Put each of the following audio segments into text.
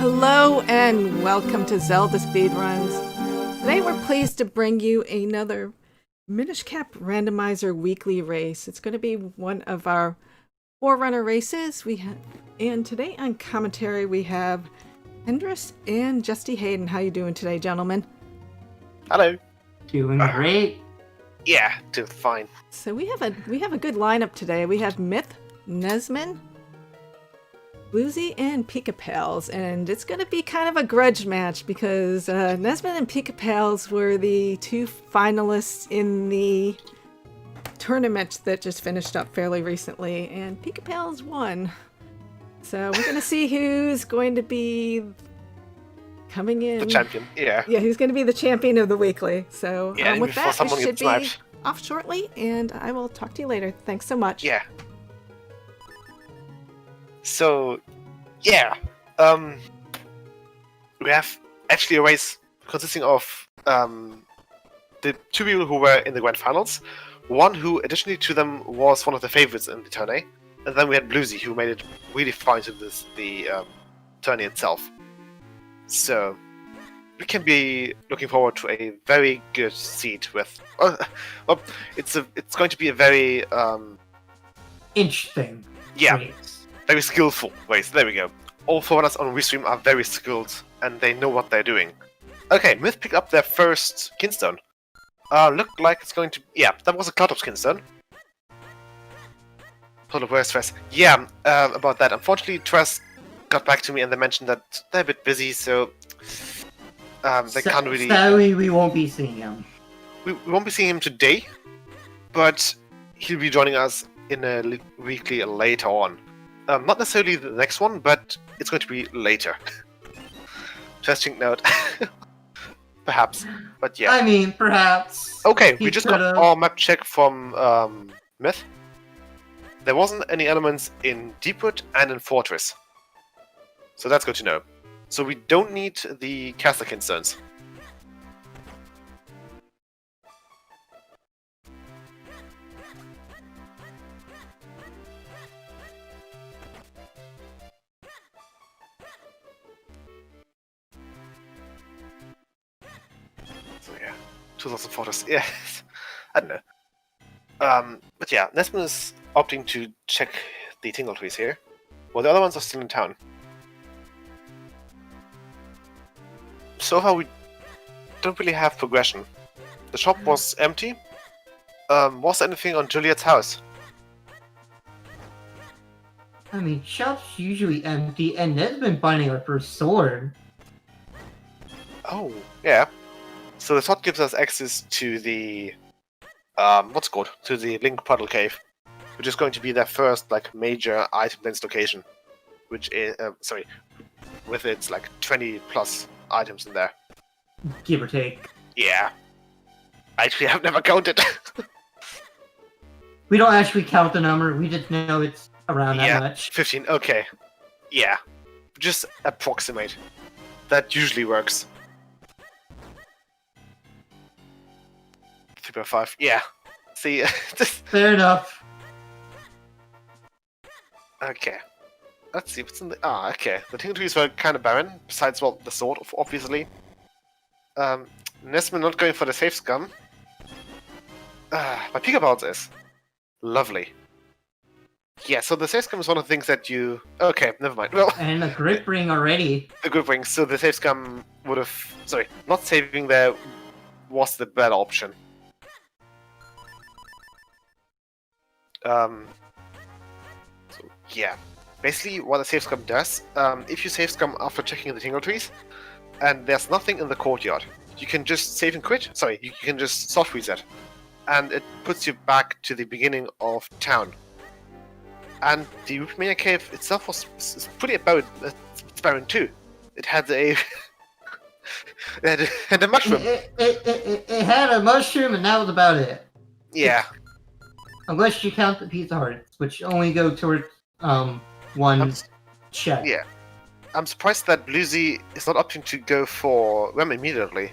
Hello and welcome to Zelda Speedruns. Today we're pleased to bring you another Minish Randomizer weekly race. It's going to be one of our Forerunner races. And today on commentary we have Hendris and Justy Hayden. How you doing today, gentlemen? Hello. Doing great. Yeah, doing fine. So we have a good lineup today. We have Myth, Nesmin, Bluesy, and Pika Pals, and it's going to be kind of a grudge match because Nesmin and Pika Pals were the two finalists in the tournament that just finished up fairly recently, and Pika Pals won. So we're going to see who's going to be coming in. The champion, yeah. Yeah, who's going to be the champion of the weekly. So Yeah, with that, we should be sniped. off shortly, and I will talk to you later. Thanks so much. Yeah. So, yeah. We have actually a race consisting of the two people who were in the grand finals, one who, additionally to them, was one of the favorites in the tourney, and then we had Bluesy, who made it really far into the tourney itself. So, we can be looking forward to a very good seat with. Well, it's going to be a very Interesting. Yeah. race. Very skillful race. There we go. All four of us on Restream are very skilled, and they know what they're doing. Okay, Myth picked up their first Kinstone. Looked like it's going to... Yeah, that was a Cloud of Kinstone. Total Where's Tress? Yeah, about that. Unfortunately, Tress got back to me and they mentioned that they're a bit busy, so... they can't really... Sadly, we won't be seeing him. We won't be seeing him today, but he'll be joining us in a weekly later on. Not necessarily the next one, but it's going to be later. Interesting note. Perhaps, but yeah. I mean, perhaps. Okay, he we just got could've- our map check from Myth. There wasn't any elements in Deepwood and in Fortress. So that's good to know. So we don't need the Caster Kinstones. So yeah, 2000 Fortress, yeah, I don't know. But yeah, Nesmin is opting to check the tingle trees here, while the other ones are still in town. So far we don't really have progression. The shop was empty. Was there anything on Juliet's house? I mean, shop's usually empty, and Ned's been finding our first sword. Oh, yeah. So the sword gives us access to the what's it called? To the Link Puddle Cave, which is going to be their first like major item dense location, which is with its like 20 plus items in there. Give or take. Yeah. Actually, I've never counted. We don't actually count the number, we just know it's around Yeah. that much. 15. Okay. Yeah. Just approximate. That usually works. 3.5. Yeah. See. Fair enough. Okay. Let's see what's in the... Ah, okay. The tingle trees were kind of barren, besides, well, the sword, obviously. Nesmin not going for the safe scum. My Pika Pals is. Lovely. Yeah, so the safe scum is one of the things that you... Okay, never mind. Well, And a grip ring already. the good ring, so the safe scum would have... Sorry, not saving there was the better option. So, yeah. Basically, what a safe scum does, if you save scum after checking the tingle trees, and there's nothing in the courtyard, you can just save and quit. Sorry, you can just soft reset, and it puts you back to the beginning of town. And the Rupmania Cave itself was pretty about it's barren too. It had a it had a mushroom. It had a mushroom, and that was about it. Yeah. Unless you count the pizza hearts, which only go towards one check. Yeah. I'm surprised that Bluesy is not opting to go for Rem immediately.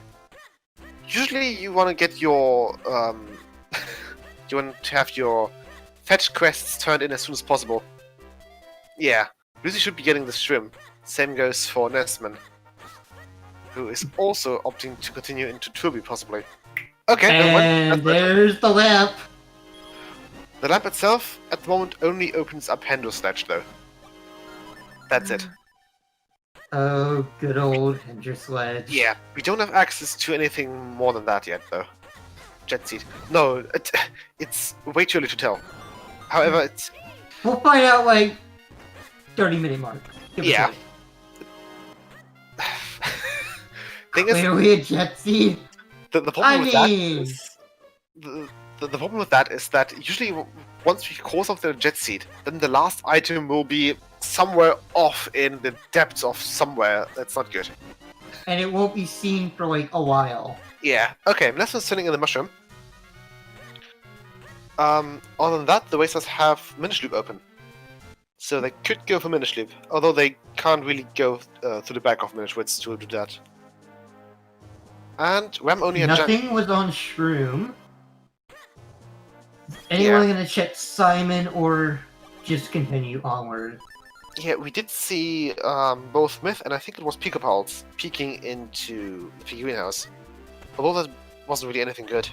Usually you want to get your you want to have your fetch quests turned in as soon as possible. Yeah, Bluesy should be getting the shrimp. Same goes for Nesman, who is also opting to continue into Turby, possibly. Okay, And there's the lamp. The lamp itself, at the moment, only opens up Hendo Sledge, though. That's it. Oh, good old Hender Sledge. Yeah, we don't have access to anything more than that yet, though. Jet Seed. No, it's way too early to tell. However, it's... We'll find out, like, 30-minute mark. Yeah. Thing is, Clearly a Jet Seed. the problem with that is... The problem with that is that usually once we cause off the Jet Seed, then the last item will be somewhere off in the depths of somewhere. That's not good. And it won't be seen for like a while. Yeah. Okay, Nesman's sitting in the mushroom. Other than that, the Wasters have Minish Loop open. So they could go for Minish Loop, although they can't really go through the back of Minish Wits to do that. And Ram only had Nothing was on Shroom. Anyone gonna check Simon or just continue onward? Yeah, we did see both Myth and I think it was Picopals peeking into the greenhouse. Although that wasn't really anything good.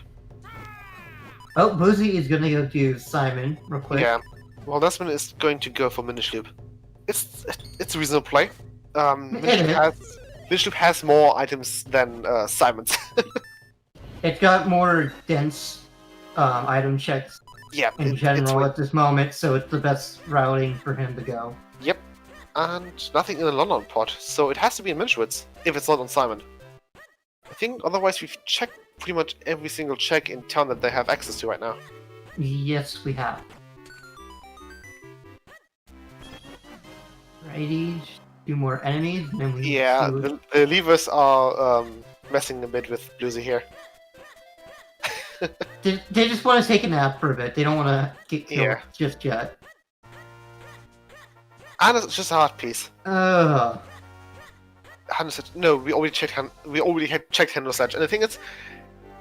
Oh, Boozy is gonna go do Simon real quick. Yeah. Well, Nesman is going to go for Minish Loop. It's a reasonable play. Minish Loop has more items than Simon's. It's got more dense item checks in general at this moment, so it's the best routing for him to go. Yep. And nothing in the London pot, so it has to be in Minchwitz if it's not on Simon. I think otherwise we've checked pretty much every single check in town that they have access to right now. Yes, we have. Righty, two more enemies, and then we the levers are messing a bit with Bluesy here. They just want to take a nap for a bit. They don't want to get killed just yet. And it's just a hard piece. Hannah said, no, we already had checked Hendo Sledge. And the thing is,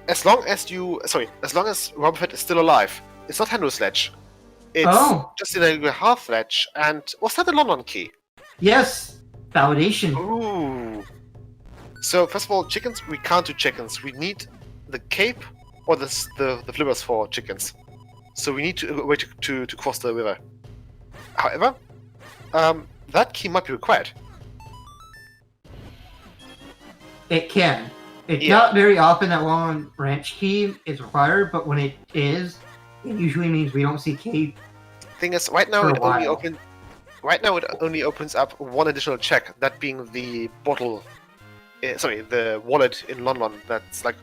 as long as Robofet is still alive, it's not Hendo Sledge. It's just in a half Sledge. And was that the London key? Yes! Validation. Ooh. So, first of all, chickens, we can't do chickens. We need the cape or the flippers for chickens. So we need to wait to cross the river. However, that key might be required. It can. It's not very often that long branch key is required, but when it is, it usually means we don't see cape. Thing is, right now it only opens up one additional check, that being the bottle. The wallet in London. That's like,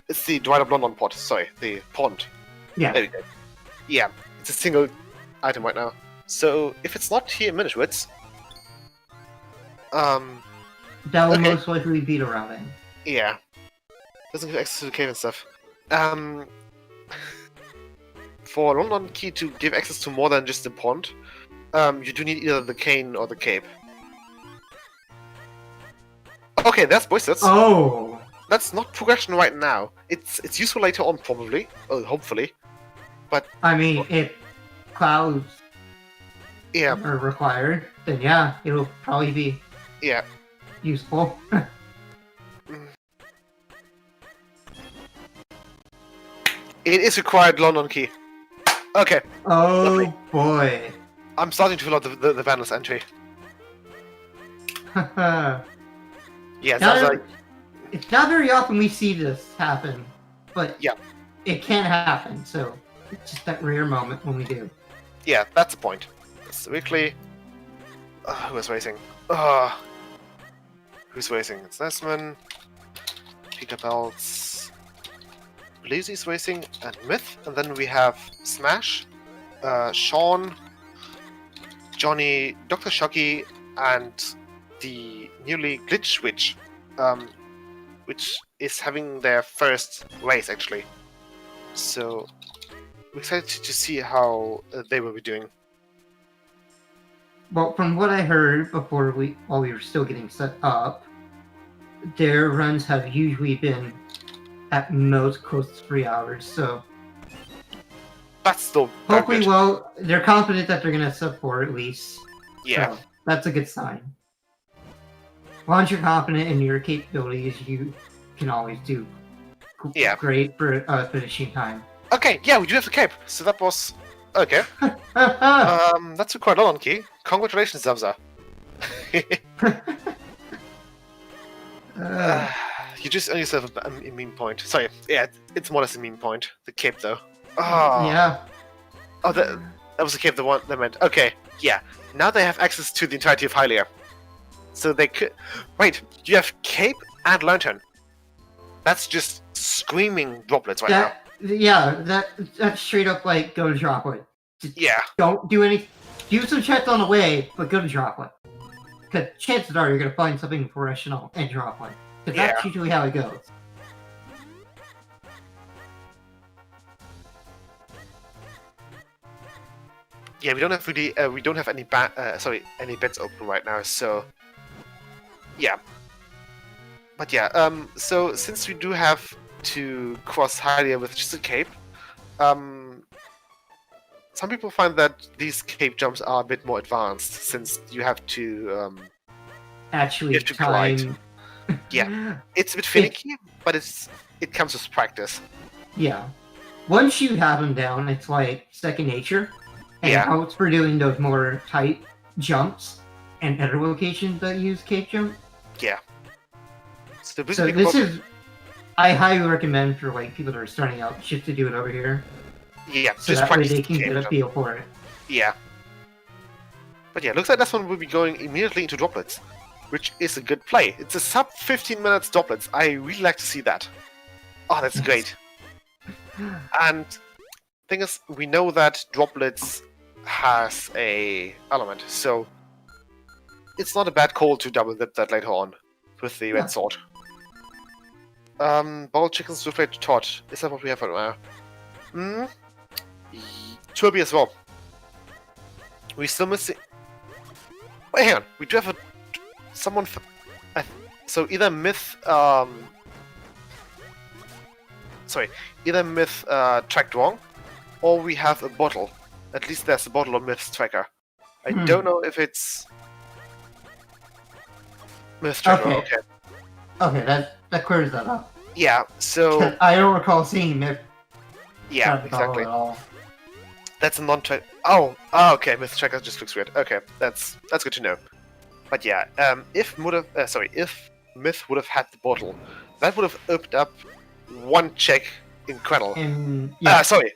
it's the dried up London pot. Sorry, the pond. Yeah. There we go. Yeah, it's a single item right now. So if it's not here in Minishwitz, that will most likely be the routing. Yeah. Doesn't give access to the cave and stuff. For London key to give access to more than just the pond, you do need either the cane or the cape. Okay, that's Boisters. Oh! That's not progression right now. It's useful later on, probably. Oh, hopefully. But I mean, if clouds are required, then yeah, it'll probably be useful. It is required London key. Okay. Oh, lovely. Boy. I'm starting to fill out the Vandals entry. It's not very often we see this happen, but it can happen, so it's just that rare moment when we do. Yeah, that's the point. It's the weekly. Who is racing? Who's racing? It's Nesman, Peter Belts, Bluesy's racing, and Myth. And then we have Smash, Sean, Johnny, Dr. Shocky, and the newly Glitch Witch, which is having their first race, actually. So, we're excited to see how they will be doing. Well, from what I heard while we were still getting set up, their runs have usually been at most close to 3 hours, so... That's still hopefully, they're confident that they're going to sub 4 at least. Yeah. So that's a good sign. once you're confident in your capabilities, you can always do Yeah. great for finishing time. Okay, yeah, we do have the cape. So that was okay. That took quite a long key. Congratulations, Zamza. You just earned yourself a meme point. Sorry, yeah, it's more or less a meme point. The cape, though. Oh, Yeah. oh, that was the cape. The one that meant. Okay, yeah. Now they have access to the entirety of Hylia. So they could. Wait, you have cape and lantern. That's just screaming droplets right now. That's straight up like go to droplet. Yeah. Don't do any. Do some checks on the way, but go to droplet. Because chances are you're gonna find something professional and droplet. Because that's usually how it goes. Yeah, we don't have really, we don't have any any beds open right now, so yeah. But yeah, so since we do have to cross Hylia with just a cape, some people find that these cape jumps are a bit more advanced since you have to Actually, glide. Yeah, it's a bit finicky, but it comes with practice. Yeah, once you have them down, it's like second nature. And it helps for doing those more tight jumps and other locations that use cape jump. Yeah. So this is, I highly recommend for like people that are starting out just to do it over here. Yeah, so that way they can get a feel for it. Yeah. But yeah, looks like this one will be going immediately into droplets, which is a good play. It's a sub 15 minutes droplets. I really like to see that. Oh, that's great. And thing is, we know that droplets has a element, so it's not a bad call to double dip that later on with the red sword. Boiled chickens with red torch. Is that what we have right now? Turby as well. We still missing. Wait, hang on. We do have someone. So either myth. Either myth tracked wrong, or we have a bottle. At least there's a bottle of myth's tracker. I don't know if it's myth's tracker. Okay, that clears that up. Yeah. So I don't recall seeing myth. Yeah, exactly. At all. That's a non-track. Oh, okay. Myth tracker just looks weird. Okay, that's good to know. But yeah, if Myth would have had the bottle, that would have opened up one check in Quennel. Sorry.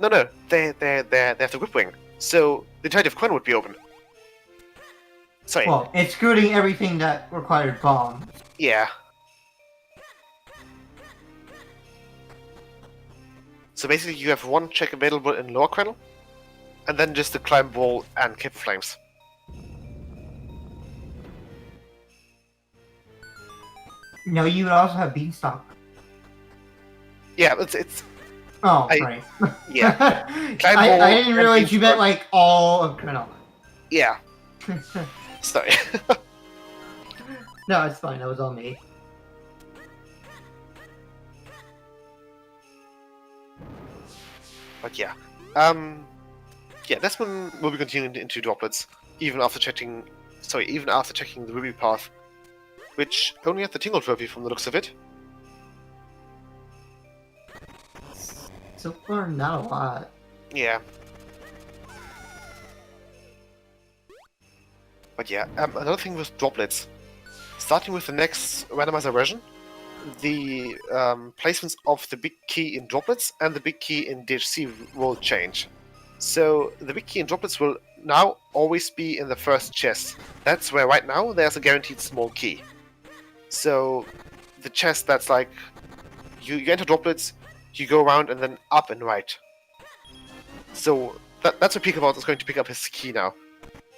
No, they have the whip wing, so the entirety of Quennel would be open. Sorry. Well, excluding everything that required bombs. Yeah. So basically, you have one check available in Lower Quennel, and then just the climb wall and cape flames. No, you would also have beanstalk. Yeah, it's. Oh, right. Yeah. I didn't realize you meant like all of Quennel. Yeah. Sorry. No, it's fine. That was all me. But yeah. Yeah, this one will be continuing into droplets, even after checking the Ruby path, which only had the Tingle Trophy from the looks of it. So far, not a lot. Yeah. But yeah, another thing with droplets. Starting with the next randomizer version, the placements of the big key in droplets and the big key in DHC will change. So the big key in droplets will now always be in the first chest. That's where right now there's a guaranteed small key. So the chest that's like, you enter droplets, you go around and then up and right. So that's where Peekabot is going to pick up his key now.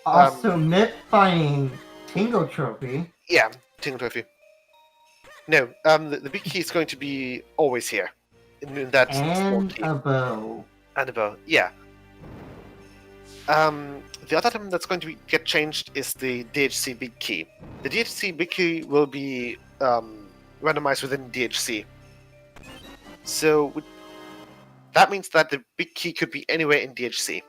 Also, Myth finding Tingle Trophy. Yeah, Tingle Trophy. No, the big key is going to be always here. In that small key. And a bow. And a bow, yeah. The other item that's going to get changed is the DHC big key. The DHC big key will be randomized within DHC. So that means that the big key could be anywhere in DHC.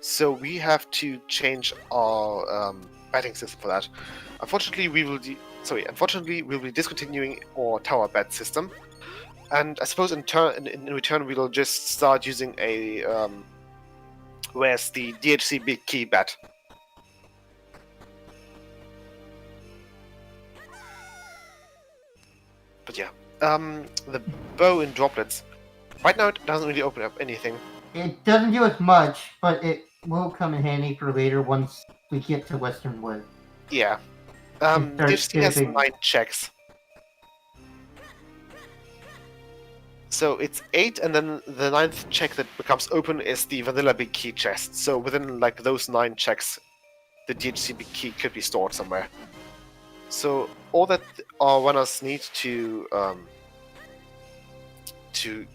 So we have to change our betting system for that. Unfortunately, we'll be discontinuing our tower bet system, and I suppose in return we'll just start using a where's the DHC big key bet. But yeah, the bow in droplets. Right now, it doesn't really open up anything. It doesn't do as much, but it will come in handy for later once we get to Western Wood. Yeah. DHC has 9 checks. So it's 8, and then the 9th check that becomes open is the vanilla big key chest. So within like those 9 checks, the DHC big key could be stored somewhere. So all that our runners need to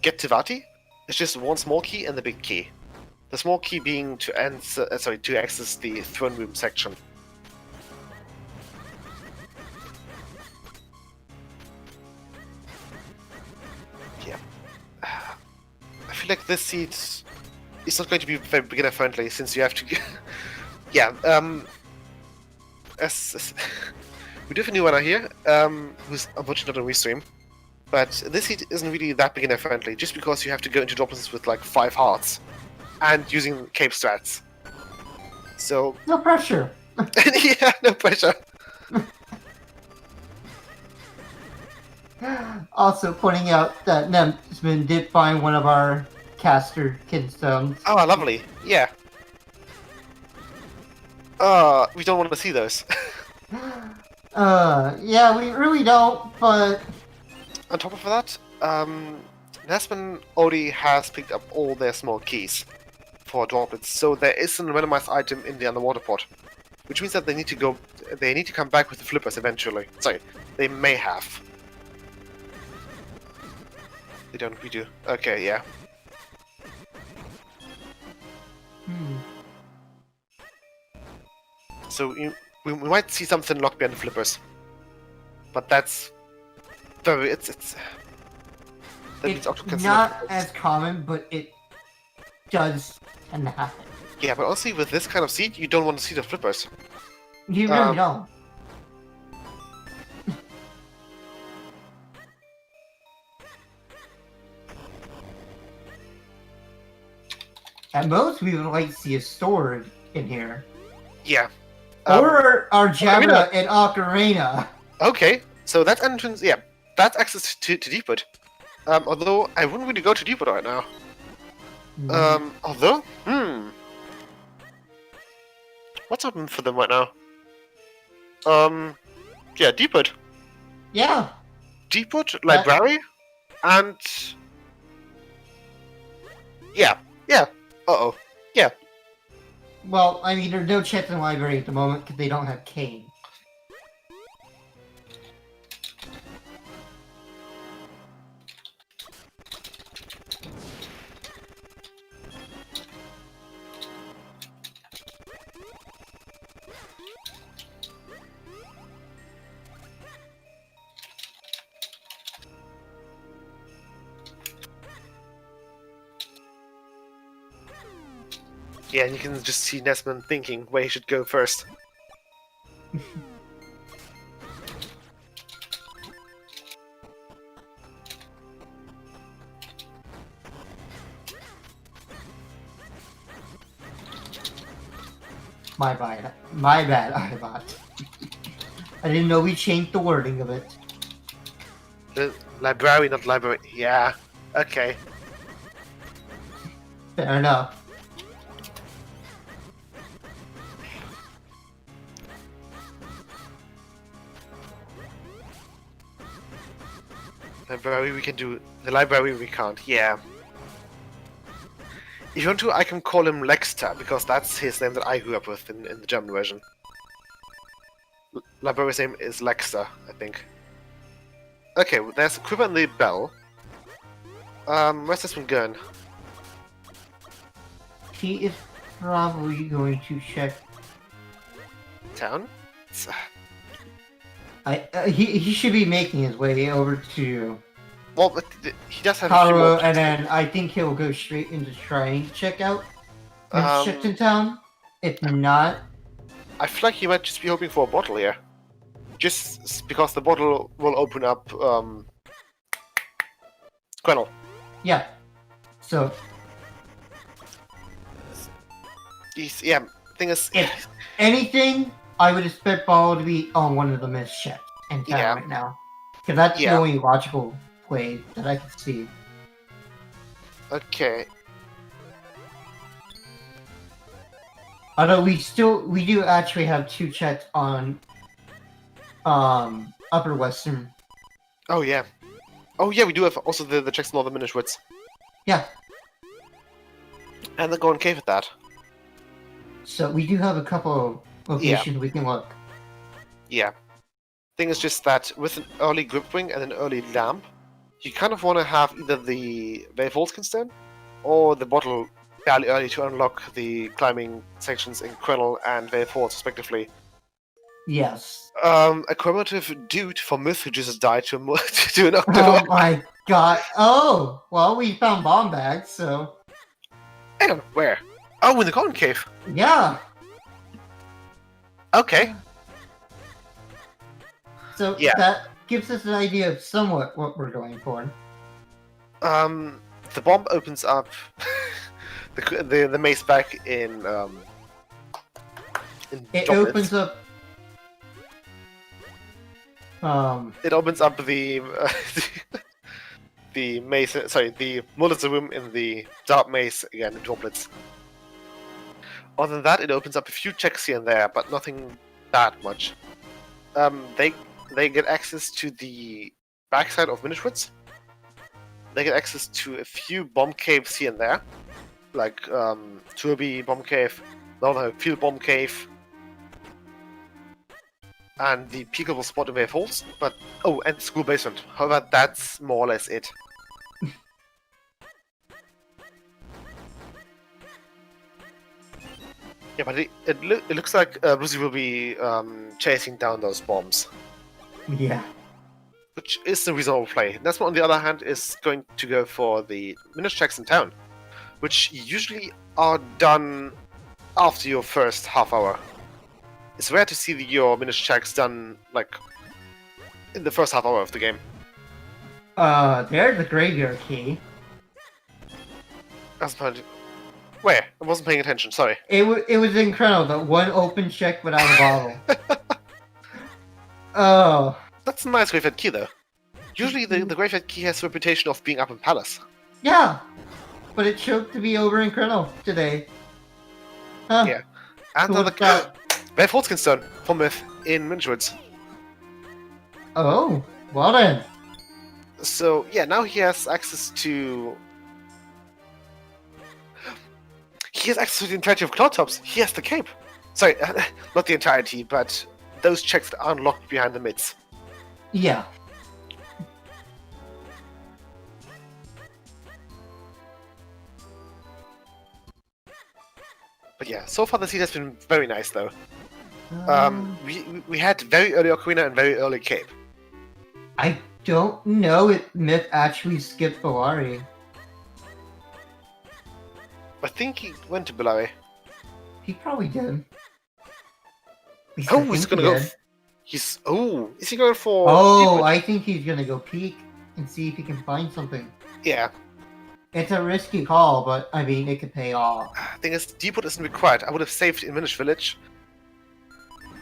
get to Vati is just one small key and the big key. The small key being to access the throne room section. Yeah, I feel like this seed is not going to be very beginner friendly since you have to. Yeah, as we do have a new runner here, who's unfortunately not on restream. But this heat isn't really that beginner friendly, just because you have to go into droplets with like 5 hearts, and using cape strats. So no pressure. Yeah, no pressure. Also pointing out that Nemsman did find one of our caster kinstones. Oh, lovely. Yeah. We don't want to see those. Yeah, we really don't, but On top of that, Nesman already has picked up all their small keys for droplets, so there is a randomized item in the underwater pot, which means that they need to come back with the flippers eventually. Sorry, they may have. They don't. We do. Okay, yeah. So we might see something locked behind the flippers, but that's very it's not as common, but it does tend to happen. Yeah, but honestly, with this kind of seed, you don't want to see the flippers. You really don't. At most, we would like to see a storage in here. Yeah. Or our Jabra and Ocarina. Okay, so that's entrance. Yeah, that's access to Deepwood. Although I wouldn't really go to Deepwood right now. Although, what's open for them right now? Yeah, Deepwood. Yeah. Deepwood, Library, and yeah. Uh-oh. Yeah. Well, I mean, there's no chance in the library at the moment because they don't have Kane. Yeah, and you can just see Nesman thinking where he should go first. My bad, Ibot. I didn't know we changed the wording of it. The library, not library. Yeah. Okay. Fair enough. Library we can do. The library we can't. Yeah. If you want to, I can call him Lexter, because that's his name that I grew up with in the German version. Library's name is Lexter, I think. Okay, well, there's a quiver in the bell. Where's this one going? He is probably going to check. Town? He should be making his way over to Well, but he does have a few Karo, more. and then I think he'll go straight into trying to check out Um, Shipton Town. If not, I feel like you might just be hoping for a bottle here. Just because the bottle will open up Quennel. Yeah. So Yeah, thing is, if anything, I would expect ball to be on one of the missed checks in town Yeah. right now. Because that's the Yeah. only logical play that I can see. okay. Although we do actually have 2 checks on Upper Western. Oh yeah. Oh yeah, we do have also the checks in all the Minish Woods. Yeah. And the Golden Cave at that. So we do have a couple of locations we can look. Yeah. Thing is just that with an early Grip Wing and an early Lamp, you kind of want to have either the Waveholds Constant or the bottle fairly early to unlock the climbing sections in Quennel and Waveholds respectively. Yes. A commemorative dude for Myth who just died to an Oh October. my god. Oh, well, we found bomb bags, so Hang on, where? Oh, in the Golden Cave. yeah. Okay. So Yeah. that gives us an idea of somewhat what we're going for. The bomb opens up the maze back in It droplets. opens up. It opens up the the maze. Sorry, the Mullitor room in the dark maze again in droplets. Other than that, it opens up a few checks here and there, but nothing that much. They get access to the backside of Minish Woods. They get access to a few bomb caves here and there, like Turby Bomb Cave, another Field Bomb Cave, and the peekable spot in Waveholds. But and School Basement. However, that's more or less it. Yeah, but it looks like Lucy will be chasing down those bombs, Yeah. which is the reasonable play. Nesmond, on the other hand, is going to go for the Minish checks in town, which usually are done after your first half hour. It's rare to see your Minish checks done, like, in the first half hour of the game. There's the graveyard key. Where? I wasn't paying attention, sorry. It was incredible. The one open check without a bottle. Oh. That's a nice Graveyard Key, though. Usually the Graveyard Key has a reputation of being up in Palace. Yeah. But it choked to be over in Colonel today. Huh. Yeah. And Who another was that? Bev Holtzkinstone from Myth in Minish Woods. Oh, well then. So, yeah, now he has access to... He has access to the entirety of Cloudtops. He has the cape. Sorry, not the entirety, but those checks that are unlocked behind the mids. Yeah. But yeah, so far the seed has been very nice, though. We had very early Ocarina and very early Cape. I don't know if Myth actually skipped Valari. I think he went to Bellary. He probably did. At least I Oh, he's think gonna he go. did. Is he going for? Oh, I think he's gonna go peek and see if he can find something. Yeah. It's a risky call, but I mean, it could pay off. Thing is, Depot isn't required. I would have saved in Minish Village.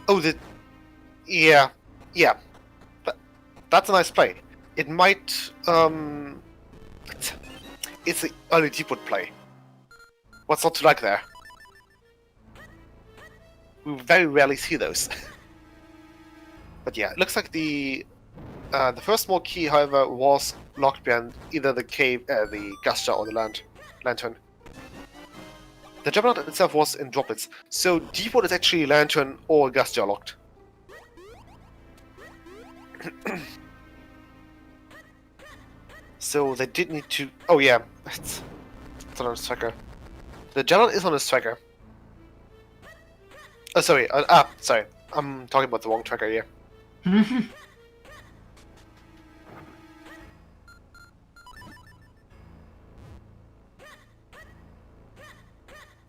Oh, yeah. That's a nice play. It might, it's an early Depot play. What's not to like there? We very rarely see those. But yeah, it looks like the first small key, however, was locked behind either the cave, the Gusher, or the lantern. The Juggernaut itself was in droplets, so Depot is actually lantern or Gusher locked. So they did need to. Oh yeah, it's on his tracker. The Juggernaut is on his tracker. Oh sorry, sorry, I'm talking about the wrong tracker here.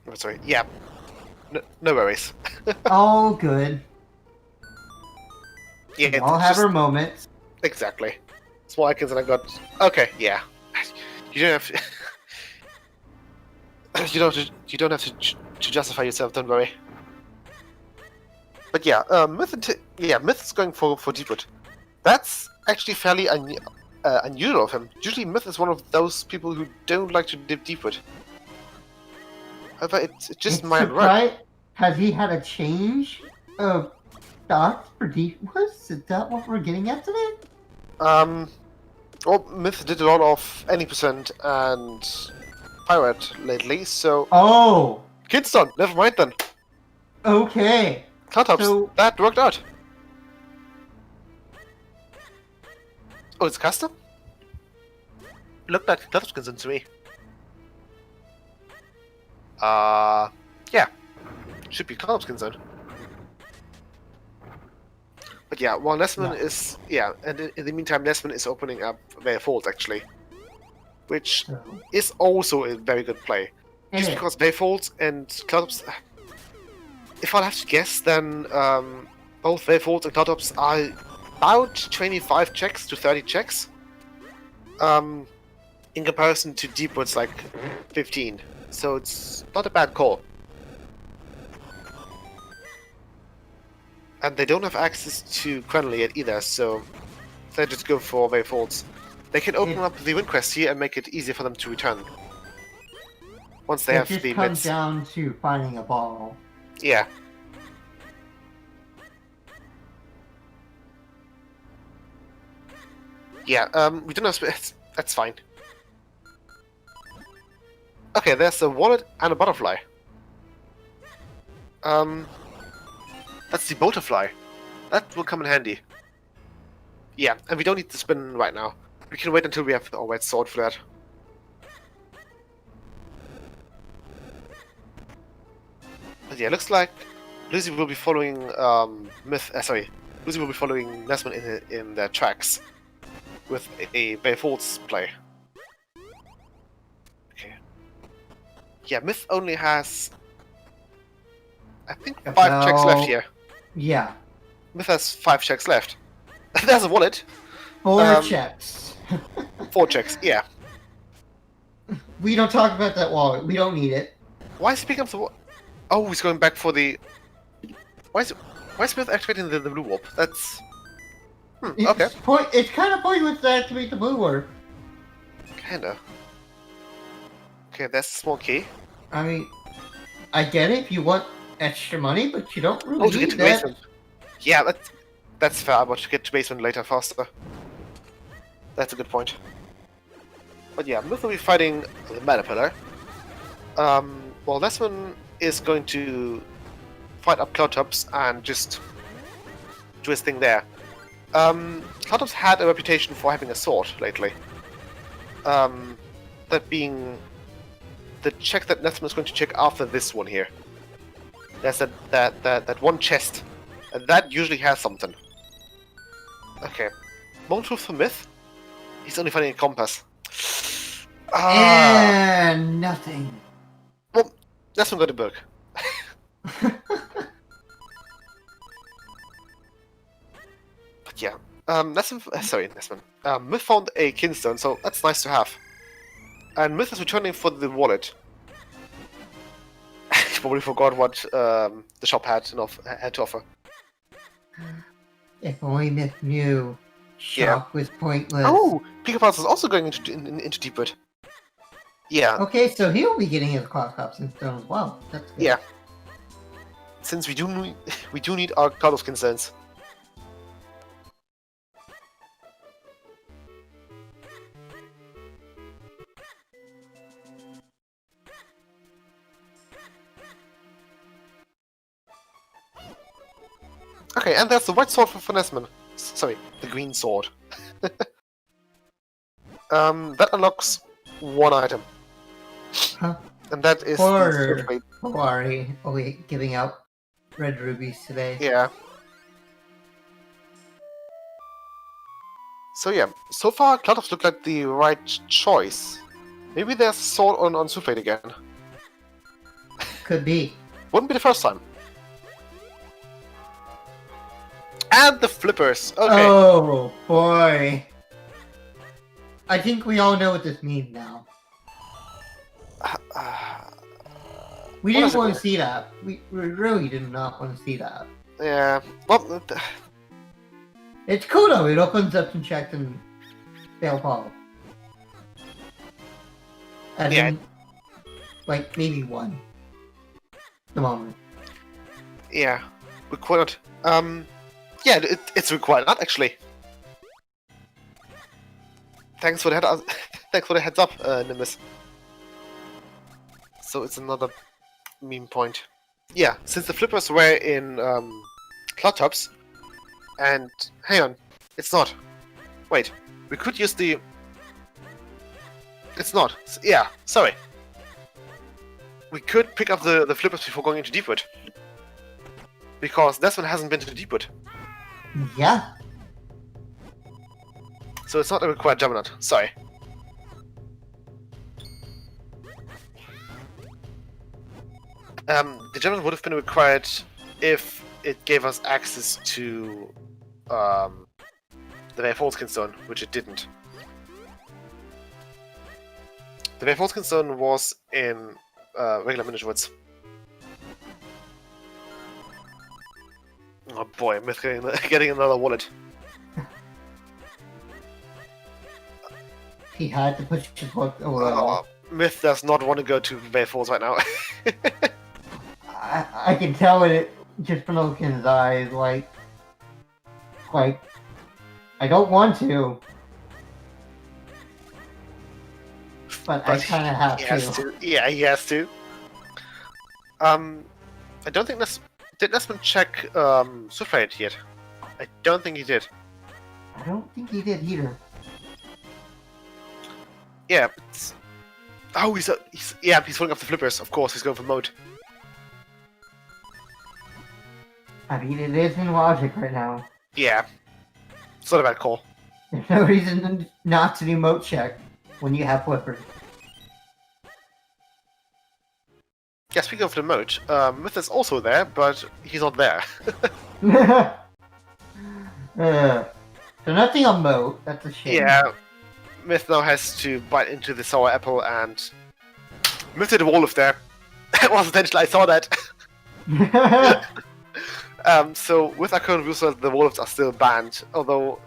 Oh, sorry, yeah. No worries. All good. Yeah, We all have our moments. exactly. Small icons, and I got. Okay, yeah. You don't have to. You don't have to justify yourself. Don't worry. But yeah, Myth is going for Deepwood. That's actually fairly unusual of him. Usually, Myth is one of those people who don't like to dip Deepwood. However, it's just my right. Has he had a change of thoughts for Deepwood? Is that what we're getting at today? Well, Myth did a lot of any percent and pirate lately, so. Oh. Kidston, never mind then. Okay. Cloudtops, So- that worked out. Oh, it's custom? Looked like Cloudtops skins to me. Yeah. Should be Cloudtops skins then. But yeah, while Nesman is... Yeah, and in the meantime, Nesman is opening up their Vault, actually. Which is also a very good play. Just because Vault Folds and Cloudtops... If I'll have to guess, then both Vault Folds and Cloudtops are about 25 checks to 30 checks. In comparison to Deepwood's like 15. So it's not a bad call. And they don't have access to Quenley yet either, so they just go for Vault Folds. They can open up the Wind Crest here and make it easier for them to return. Once they have the It just comes down to finding a ball. Yeah. Yeah, we don't have that's fine. Okay, there's a wallet and a butterfly. That's the butterfly. That will come in handy. Yeah, and we don't need to spin right now. We can wait until we have our red sword for that. But yeah, looks like Lucy will be following Lucy will be following Nesman in their tracks with a Bayfolds play. Okay. Yeah, Myth only has I think 5 checks left here. Yeah. Myth has 5 checks left. There's a wallet. 4 checks. 4 checks, yeah. We don't talk about that wallet. We don't need it. Why is he picking up the wallet? Oh, he's going back for the... Why is Myth activating the blue warp? That's... okay. It's kind of pointless to activate the blue warp. Kinda. Okay, that's a small key. I mean, I get it if you want extra money, but you don't really to get need to that. basement. Yeah, that's fair, but to get to basement later faster. That's a good point. But yeah, Myth will be fighting the Mana Pillar. Well, Nesman is going to fight up Cloudtops and just do his thing there. Cloudtops had a reputation for having a sword lately. That being the check that Nesman is going to check after this one here. There's that one chest, and that usually has something. Okay, Moment Truth for Myth. He's only finding a compass. And nothing. Well, Nesman got a book. But yeah, Nesman. Myth found a kinstone, so that's nice to have. And Myth is returning for the wallet. He probably forgot what the shop had to offer. If only Myth knew. Shop was pointless. Oh, Pika is also going into Deepwood. Yeah. Okay, so he'll be getting his Cloud Cups and Stone as well. That's good. Yeah. Since we do need our Cloud of Concerns. Okay, and there's the white sword for Nesman. Sorry, the green sword. That unlocks one item. Huh? And that is Are we giving out red rubies today? Yeah. So yeah, so far Cloudtops look like the right choice. Maybe there's sword on Soufflate again. Could be. Wouldn't be the first time. And the flippers. Okay. Oh boy. I think we all know what this means now. We What didn't is it? want to see that. We really did not want to see that. Yeah. Well, It's cool though. It opens up some checks and fail Paul. And Yeah. then, like maybe one. The moment. yeah. Required. Yeah, it's required not actually. Thanks for the thanks for the heads up, Nimbus. So it's another meme point. Yeah, since the flippers were in cloud tops, and hang on, it's not. Wait, we could use the. It's not. Yeah, sorry. We could pick up the flippers before going into Deepwood. Because this one hasn't been to Deepwood. Yeah. So it's not a required Juggernaut. Sorry. The Juggernaut would have been required if it gave us access to the Falskin Stone, which it didn't. The Falskin Stone was in regular Minish Woods. Oh boy, I'm getting another wallet. He had to push his luck a little. Myth does not want to go to Bay Falls right now. I can tell it just from looking in his eyes, like, I don't want to, but I kind of have to. Yeah, he has to. I don't think did Nesman check Swiftblade yet? I don't think he did. I don't think he did either. Yeah, but... Oh, he's pulling up the flippers. Of course, he's going for mode. I mean, it is in logic right now. Yeah, it's not a bad call. There's no reason not to do moat check when you have flippers. Yeah, speaking of the mode, Myth is also there, but he's not there. So nothing on moat. That's a shame. Yeah, Myth now has to bite into the sour apple, and Myth did a wall lift there. That was intentional. I saw that. So with our current rules, the wall lifts are still banned. Although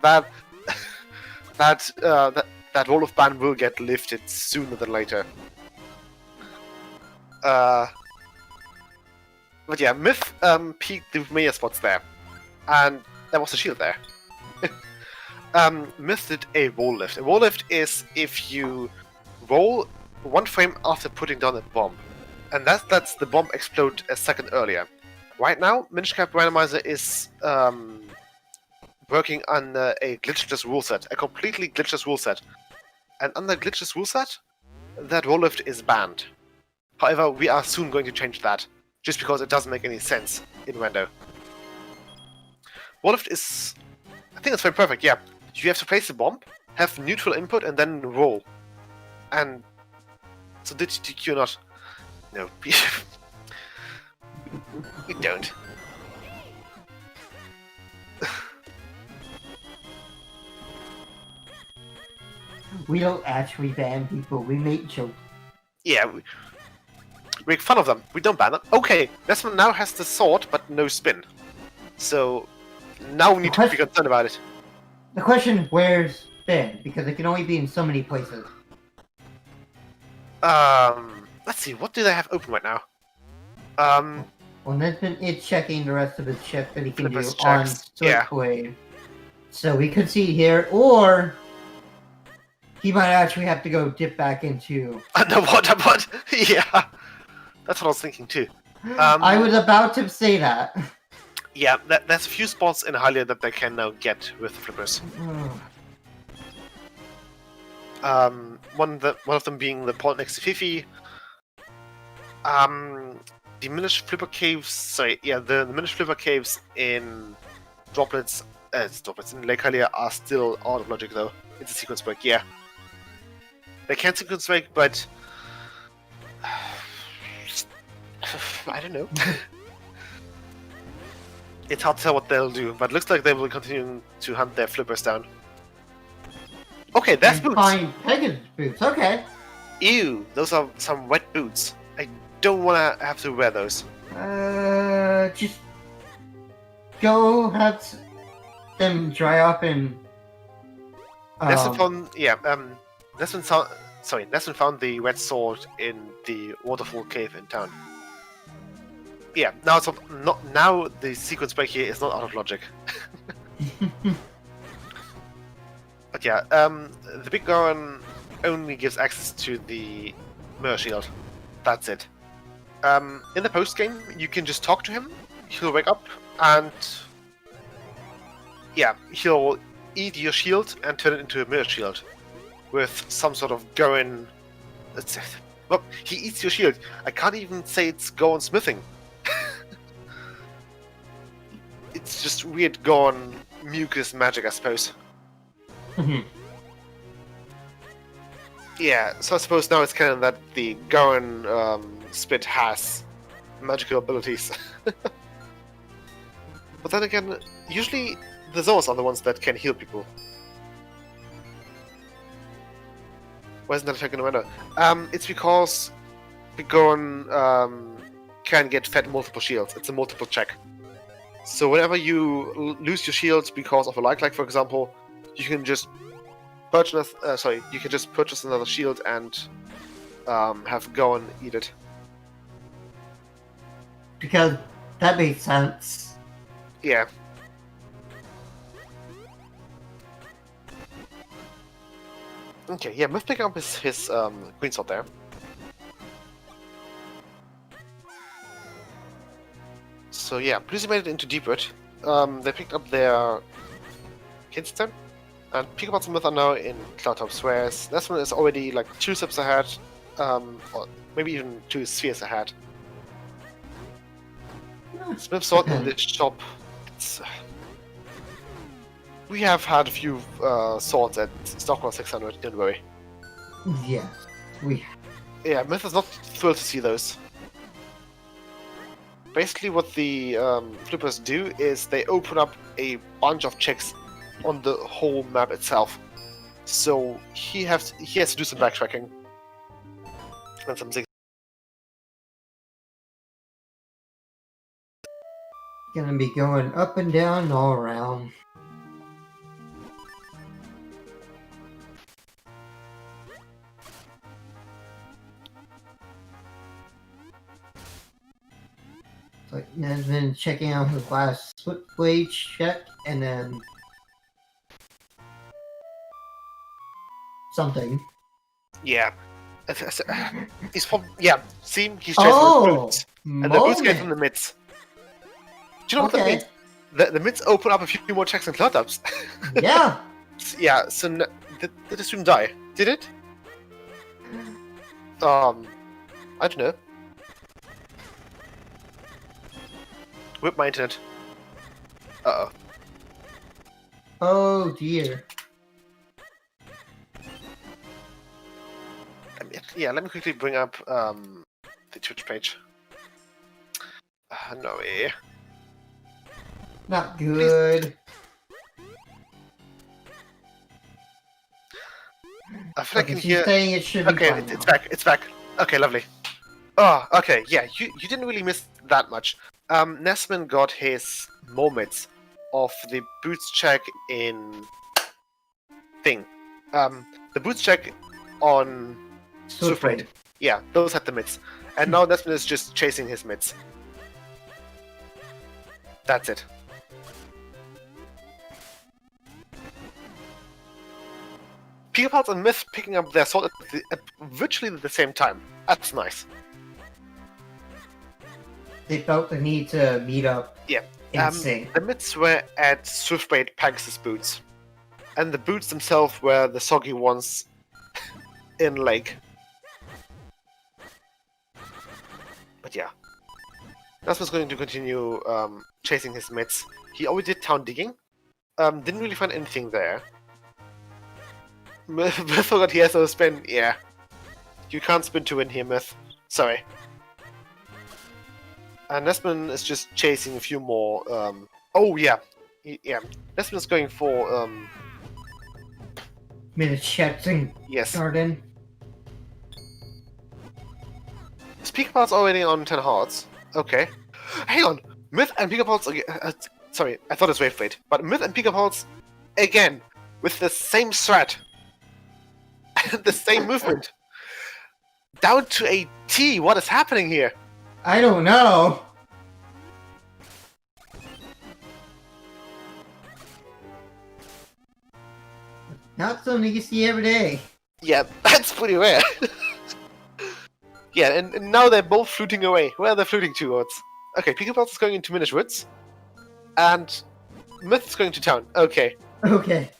that wall lift ban will get lifted sooner than later. But yeah, Myth peaked the Maya spots there, and there was a shield there. Myth did a wall lift. A wall lift is if you roll one frame after putting down a bomb, and that lets the bomb explode a second earlier. Right now, Minish Cap Randomizer is working on a glitchless rule set, a completely glitchless rule set, and under glitchless rule set, that wall lift is banned. However, we are soon going to change that, just because it doesn't make any sense in Rando. Wall lift is... I think it's very perfect, yeah. You have to place the bomb, have neutral input, and then roll. And... So did you not... No. You don't. We don't actually ban people, we make jokes. Yeah, we make fun of them. We don't ban them. Okay, this one now has the sword, but no spin. So, now we need to be concerned about it. The question, where's Finn? Because it can only be in so many places. Let's see, what do they have open right now? Well, Nesman is checking the rest of his check that he can do Flippers on checks, yeah. Switchblade. So we could see here, or he might actually have to go dip back into... Underwater, but yeah, that's what I was thinking too. I was about to say that. Yeah, there's a few spots in Hylia that they can now get with the flippers. One of them being the point next to Fifi. The Minish Flipper Caves, the Minish Flipper Caves in Droplets in Lake Hylia are still out of logic though. It's a sequence break, yeah. They can sequence break, but I don't know. It's hard to tell what they'll do, but it looks like they will continue to hunt their flippers down. Okay, that's And boots. find Pegasus boots. Okay. Ew, those are some wet boots. I don't want to have to wear those. Just go have them dry up and. Nessun found the red sword in the waterfall cave in town. Yeah, now now the sequence break here is not out of logic. But yeah, the big Goron only gives access to the mirror shield. That's it. In the post game, you can just talk to him. He'll wake up and yeah, he'll eat your shield and turn it into a mirror shield with some sort of Goron. Well, he eats your shield. I can't even say it's Goron smithing. It's just weird Goron mucus magic, I suppose. Yeah, so I suppose now it's canon that the Goron spit has magical abilities. But then again, usually the Zoas are the ones that can heal people. Why isn't that attacking a window? It's because the Goron can get fed multiple shields. It's a multiple check. So whenever you lose your shields because of a like, for example, you can just purchase. You can just purchase another shield and have Goron eat it. Because that makes sense. Yeah. Okay, yeah, Myth picking up his green sword there. So yeah, Bluesy made it into Deepwood. They picked up their Kidstone, and Pickapots and Myth are now in Cloudtops, whereas Nesman is already like 2 steps ahead, or maybe even 2 spheres ahead. Smith's sword in this shop. We have had a few swords at Stockholm 600, don't worry. Yeah, we. Yeah, Myth is not thrilled to see those. Basically what the flippers do is they open up a bunch of checks on the whole map itself. So he has to do some backtracking. And some things. Gonna be going up and down all around. So Nesman checking out his last Switchblade check, and then something. Yeah. He's probably, yeah, see, he's chasing the boots. And the boots get in the midst. Do you know what that means? The mids open up a few more checks and Cloudtops. Yeah. Yeah, so did the stream die? Did it? I don't know. Whip my internet. Uh-oh. Oh dear. Let me quickly bring up the Twitch page. No way. Not good. I feel like I can hear. Saying it should be fine it's now. back. It's back. Okay, lovely. Oh, okay. Yeah, you didn't really miss that much. Nesman got his moments of the boots check in thing. The boots check on Swiftblade. Yeah, those had the mids. And now Nesman is just chasing his mids. That's it. Pickapots and Myth picking up their sword at virtually the same time. That's nice. They felt the need to meet up. Yeah. In sync. The mids were at Swiftblade Pegasus boots. And the boots themselves were the soggy ones in Lake. But yeah. Nasma's going to continue chasing his mids. He already did town digging. Didn't really find anything there. Myth forgot he has no spin. Yeah. You can't spin to win here, Myth. Sorry. And Nesman is just chasing a few more. Oh yeah, yeah. Nesman is going for Minish and yes. Garden. Speaker Pulse already on 10 hearts. Okay. Hang on. Myth and Pika Pulse again. Sorry, I thought it was Wave Blade. But Myth and Pika Pulse again with the same threat and the same movement. Down to a T. What is happening here? I don't know. Not something you see every day. Yeah, that's pretty rare. Yeah, and now they're both fluting away. Where are they fluting towards? Okay, Pika Pulse is going into Minish Woods. And Myth is going to town. Okay. Okay.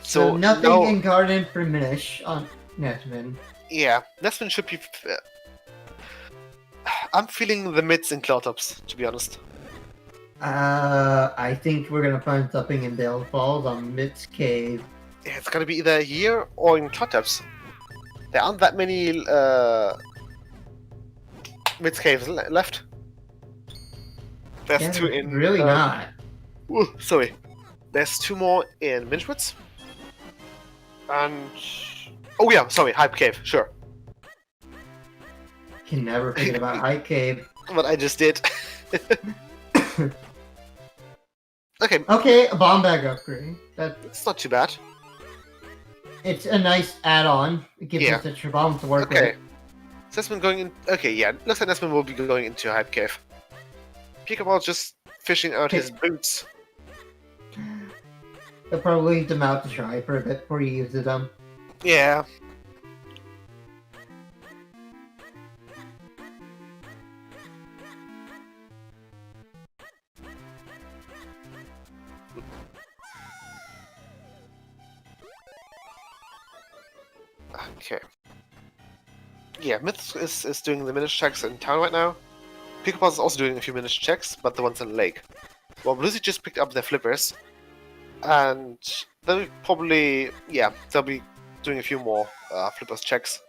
So nothing now, in Garden for Minish on Nesman. yeah, Nesman should be. I'm feeling the mids in Cloudtops, to be honest. I think we're gonna find something in Dale Falls on Mitt's Cave. Yeah, it's gonna be either here or in Cloudtops. There aren't that many mids caves left. There's Yeah, two in. really not. Sorry. There's two more in Minchwoods. And. Oh, yeah, sorry, Hype Cave, sure. Can never forget about High Cave. What I just did. Okay, Okay, a bomb bag upgrade. it's not too bad. It's a nice add-on. It gives Yeah. us extra bombs to work Okay. with. Nesman going in. Okay, yeah, looks like Nesman will be going into Hype Cave. Pika just fishing out his boots. They'll probably leave them out to try for a bit before he uses them. Yeah. Okay. Yeah, Myth is doing the Minish checks in town right now. Pika is also doing a few Minish checks, but the ones in the lake. Well, Lucy just picked up their flippers. And they'll probably, yeah, they'll be doing a few more flippers checks.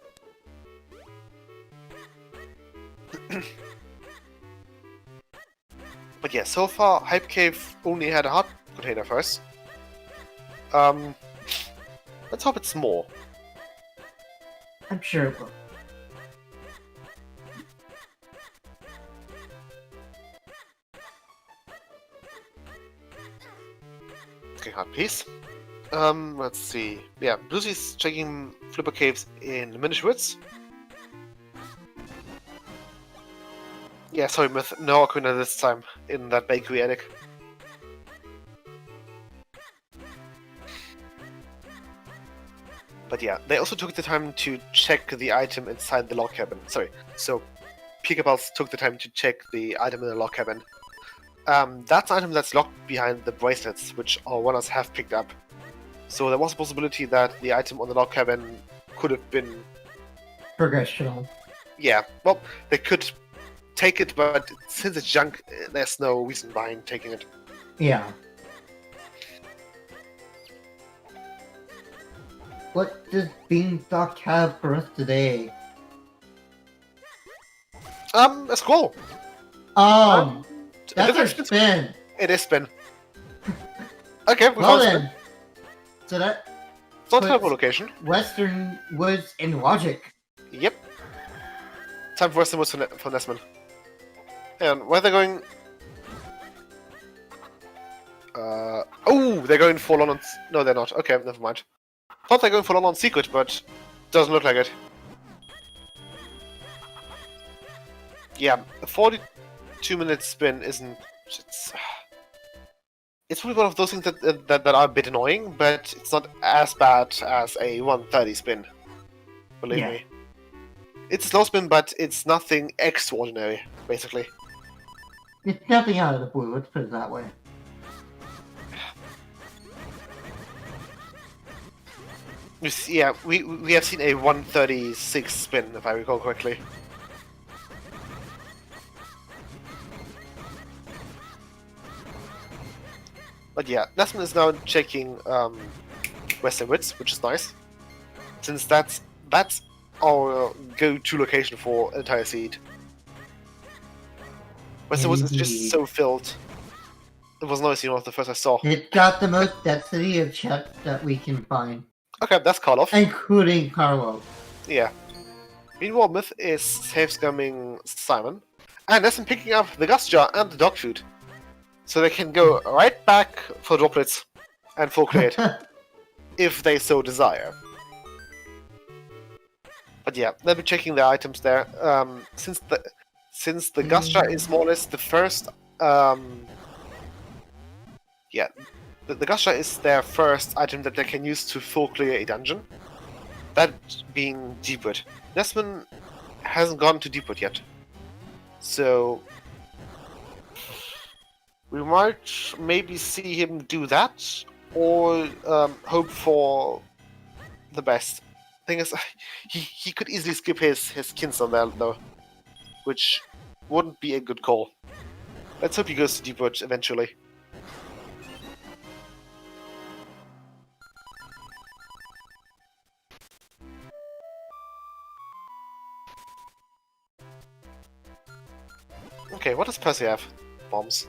But yeah, so far, Hype Cave only had a heart container first. Let's hope it's more. I'm sure it will. Okay, hard piece. Let's see. Yeah, Lucy's checking flipper caves in Minish Woods. Yeah, sorry, Myth. No Ocarina this time in that bakery attic. But yeah, they also took the time to check the item inside the log cabin. Sorry, so Pika took the time to check the item in the log cabin. That's an item that's locked behind the bracelets, which our runners have picked up. So there was a possibility that the item on the log cabin could have been... Progressional. Yeah, well, they could take it, but since it's junk, there's no reason behind taking it. Yeah. What does Beanstalk have for us today? A scroll. That's our different spin. It is spin. Okay, we Well found spin. then. So that It's not puts terrible location. Western Woods in Logic. Yep. Time for Western Woods for Nesman. And where they're going... oh, they're going full on... No, they're not. Okay, never mind. Thought they're going full on secret, but doesn't look like it. Yeah, a 42-minute spin isn't... It's really one of those things that are a bit annoying, but it's not as bad as a 130 spin. Believe me. It's a slow spin, but it's nothing extraordinary, basically. It's nothing out of the blue, let's put it that way. Yeah, we have seen a 136 spin, if I recall correctly. But yeah, Nesman is now checking Western Woods, which is nice. Since that's our go-to location for an entire seed. Western Woods is just Indeed. so filled. It was noisy, one of the first I saw. It got the most density of Chet that we can find, Okay, that's Karloff. including Carlo. Yeah. Meanwhile, Myth is safe-scumming Simon, and Nesson picking up the Gus Jar and the dog food. So they can go right back for droplets and full cleared, if they so desire. But yeah, they'll be checking their items there. Since the Gus Jar is more or less the first... yeah, the Gus Jar is their first item that they can use to full clear a dungeon. That being Deepwood. Nesman hasn't gone to Deepwood yet. So... we might maybe see him do that, or hope for the best. Thing is, he could easily skip his Kinson there, though, which wouldn't be a good call. Let's hope he goes to Deepwood eventually. Okay, what does Percy have? Bombs.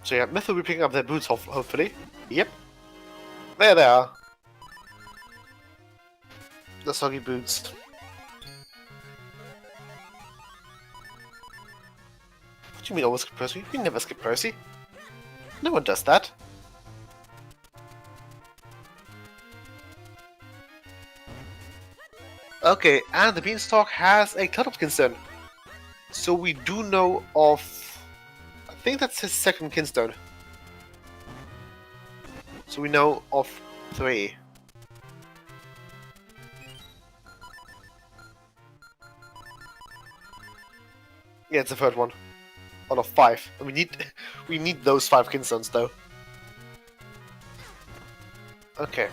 So yeah, Myth will be picking up their boots, hopefully. Yep. There they are. The soggy boots. What do you mean always skip Percy? We never skip Percy. No one does that. Okay, and the Beanstalk has a Cloud Kinstone. So we do know of... I think that's his second Kinstone. So we know of 3. Yeah, it's the third one. Out of 5. And we need those 5 Kinstones though. Okay.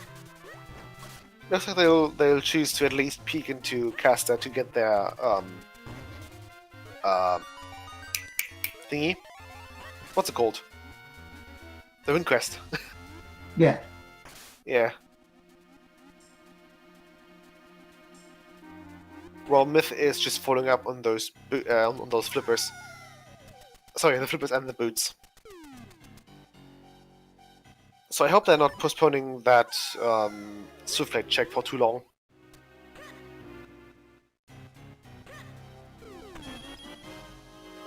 Looks like they'll choose to at least peek into Caster to get their thingy. What's it called? The Wind Crest. Yeah. Yeah. Well, Myth is just following up on those flippers. Sorry, the flippers and the boots. So I hope they're not postponing that Swiftblade check for too long.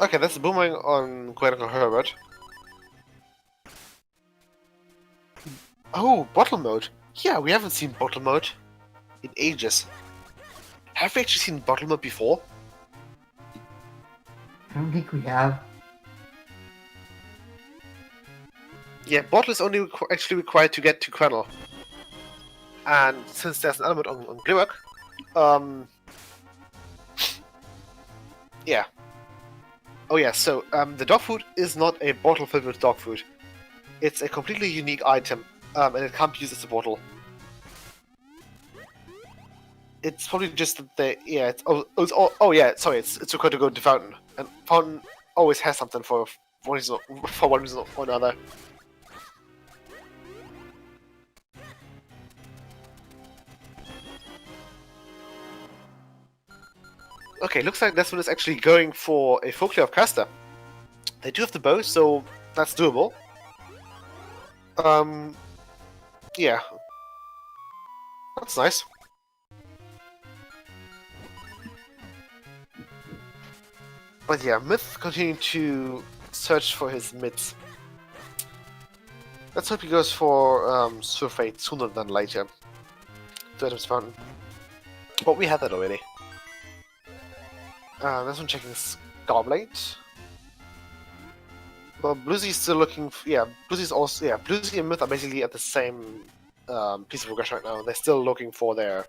Okay, that's a boomerang on Quentin Herbert. Oh, bottle mode. Yeah, we haven't seen bottle mode in ages. Have we actually seen bottle mode before? I don't think we have. Yeah, bottle is only actually required to get to Kernel. And since there's an element on Gluak, yeah. Oh yeah, so the dog food is not a bottle filled with dog food. It's a completely unique item, and it can't be used as a bottle. It's probably just that they, yeah, it's required to go to Fountain, and Fountain always has something for one reason or another. Okay, looks like this one is actually going for a full clear of Caster. They do have the bow, so that's doable. Yeah. That's nice. But yeah, Myth continuing to search for his mids. Let's hope he goes for Surfeit sooner than later. To Adam's Fountain. But we had that already. This one checking Scarblade. Well, Bluesy's still looking for, yeah, Bluesy's also, yeah, Bluesy and Myth are basically at the same piece of progression right now. They're still looking for their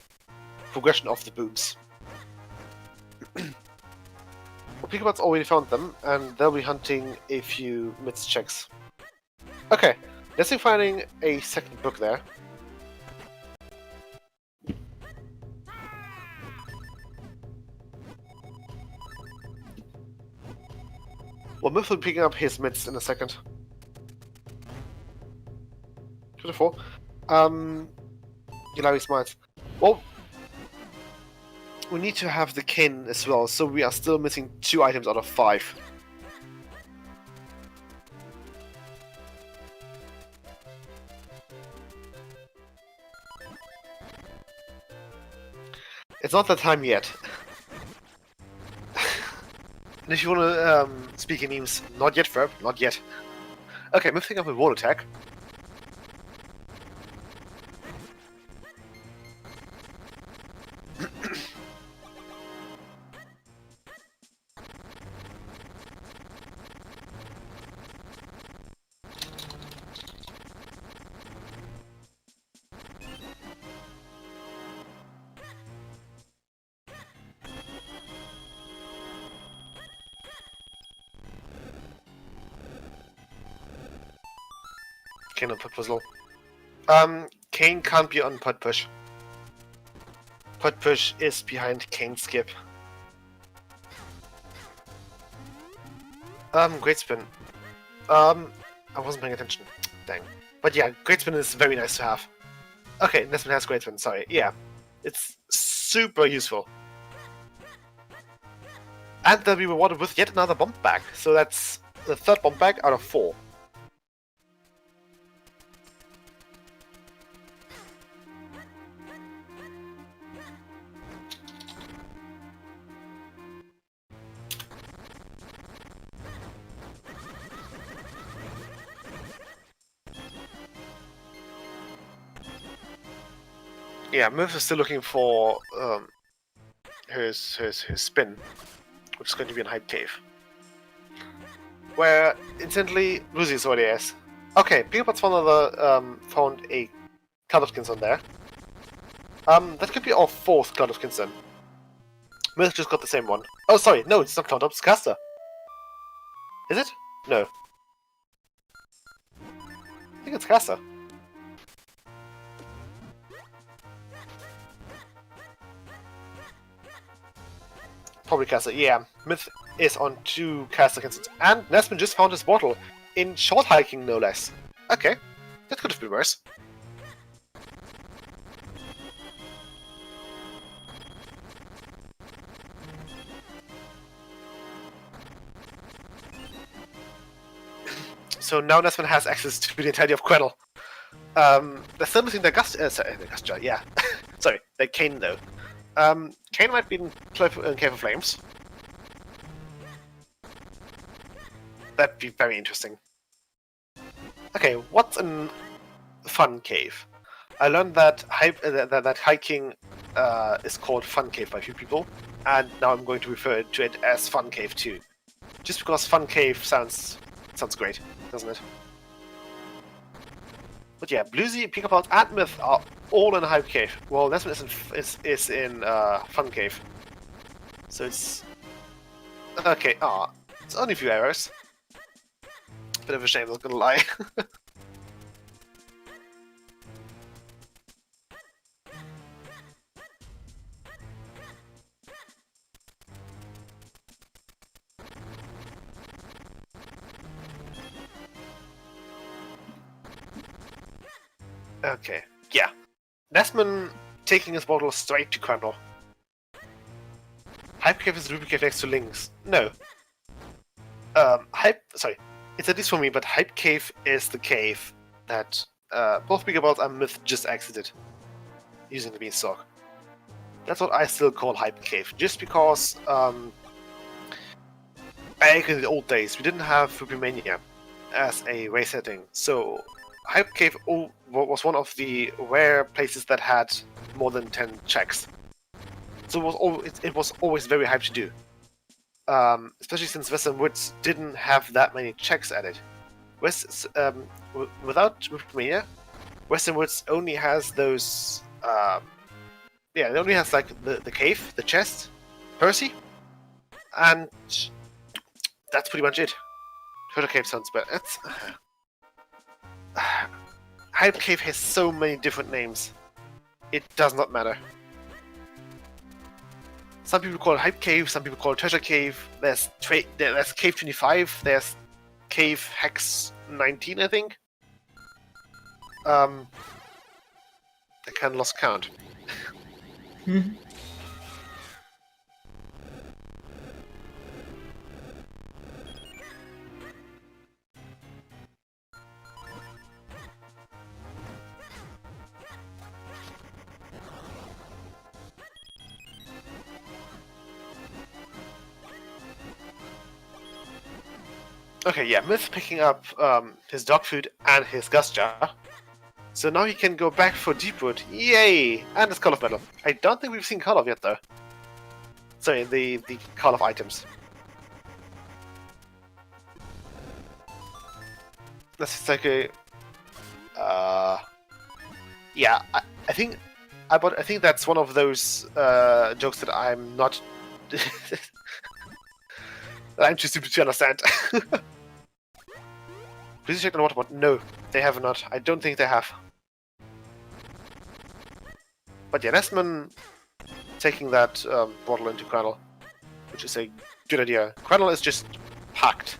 progression of the boobs. Well, Pikabot's already found them, and they'll be hunting a few mids checks. Okay, let's be finding a second book there. Well, Myth will be picking up his mids in a second. 24. Hilary Smart. Well, we need to have the cane as well, so we are still missing 2 items out of 5. It's not that time yet. And if you want to speak in memes, not yet, Ferb, not yet. Okay, moving up with wall attack. Kane on putt puzzle. Kane can't be on putt push. Putt push is behind Kane skip. Great spin. I wasn't paying attention. Dang. But yeah, great spin is very nice to have. Okay, Nesman has great spin, sorry. Yeah. It's super useful. And they'll be rewarded with yet another bump back. So that's the 3rd bump back out of 4. Yeah, Murph is still looking for his spin, which is going to be in Hype Cave. Where, incidentally, Lucy is already as. Okay, Peterpot's found a Cloud of Kinson there. That could be our 4th Cloud of Kinson. Murph just got the same one. Oh, sorry, no, it's not Cloud, it's Caster. Is it? No. I think it's Caster. Probably Caster, yeah. Myth is on 2 Caster Kinsons. And Nesman just found his bottle in short hiking, no less. Okay, that could have been worse. So now Nesman has access to the entirety of Quennel. They're still missing the Gust yeah. Sorry, the Kane though. Kane might be in Cave of Flames. That'd be very interesting. Okay, what's a fun cave? I learned that that hiking is called Fun Cave by a few people, and now I'm going to refer to it as Fun Cave too. Just because Fun Cave sounds great, doesn't it? But yeah, Bluesy, Pikapalt, and Myth are all in Hype Cave. Well, Nesman is in Fun Cave. So it's... Okay, it's only a few errors. Bit of a shame, not gonna lie. Okay, yeah. Nesman taking his bottle straight to Quennel. Hype Cave is Ruby Cave next to Lynx. No. Sorry. It's at least for me, but Hype Cave is the cave that both Pikapalt and Myth just exited using the Beanstalk. That's what I still call Hype Cave, just because back in the old days we didn't have Rupimania as a race setting, so Hype Cave was one of the rare places that had more than 10 checks. So it was always very hype to do. Especially since Western Woods didn't have that many checks at it. Without Rupimania, Western Woods only has those... it only has like the cave, the chest, Percy, and that's pretty much it. Treasure Cave sounds better. Hype Cave has so many different names. It does not matter. Some people call it Hype Cave, some people call it Treasure Cave. There's Cave 25, there's Cave Hex 19, I think. There's I kind of lost count. Okay, yeah, Myth picking up his dog food and his gus jar. So now he can go back for Deepwood. Yay! And his Call of Metal. I don't think we've seen Call of yet, though. Sorry, the Call of items. That's like a... yeah, I think that's one of those jokes that I'm not... that I'm too stupid to understand. Please check on water bottle. No, they have not. I don't think they have. But yeah, Nesman taking that bottle into Crannel, which is a good idea. Crannel is just packed.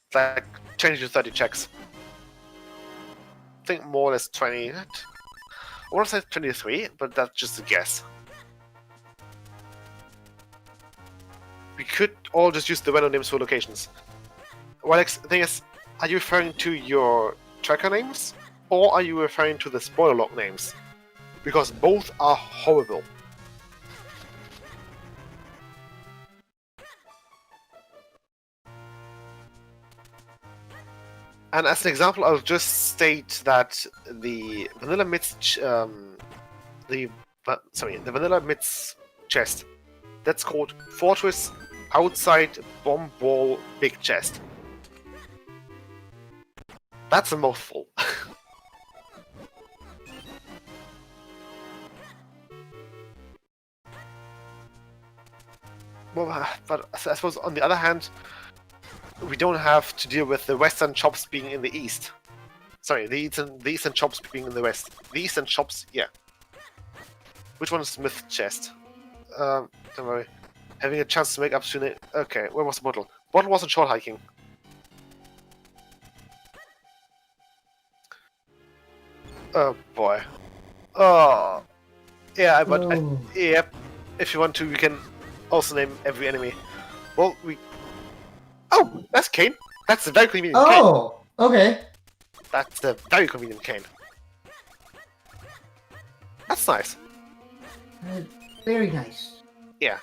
It's like 20 to 30 checks. I think more or less 20. I want to say 23, but that's just a guess. We could all just use the random names for locations. Well, the thing is, are you referring to your tracker names, or are you referring to the spoiler log names? Because both are horrible. And as an example, I'll just state that the Vanilla Mitts, the Vanilla Mitts chest, that's called Fortress Outside Bomb Wall Big Chest. That's a mouthful. Well, but I suppose on the other hand, we don't have to deal with the western shops being in the east. Sorry, the eastern shops being in the west. The eastern shops, yeah. Which one is Smith chest? Don't worry. Having a chance to make up soon. Okay, where was the bottle? Bottle wasn't short hiking. Oh boy. Oh. Yeah, but yep. If you want to, we can also name every enemy. Well, we. Oh, that's Kane. That's a very convenient Kane. Oh, okay. That's a very convenient Kane. That's nice. Very nice. Yeah.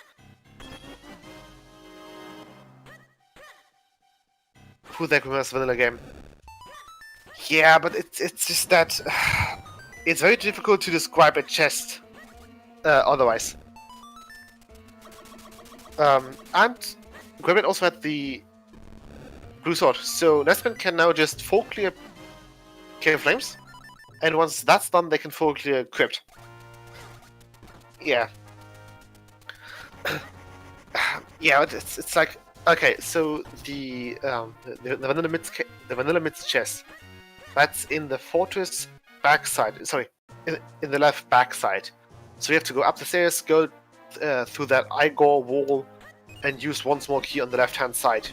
Who the heck remembers Vanilla game? Yeah, but it's just that it's very difficult to describe a chest otherwise. And Gravit also had the blue sword, so Nesman can now just full clear Cave Flames, and once that's done, they can full clear Crypt. Yeah. Yeah, it's like okay, so the Vanilla Mitts chest, that's in the fortress backside. Sorry, in the left backside. So you have to go up the stairs, go through that Igor wall, and use one small key on the left-hand side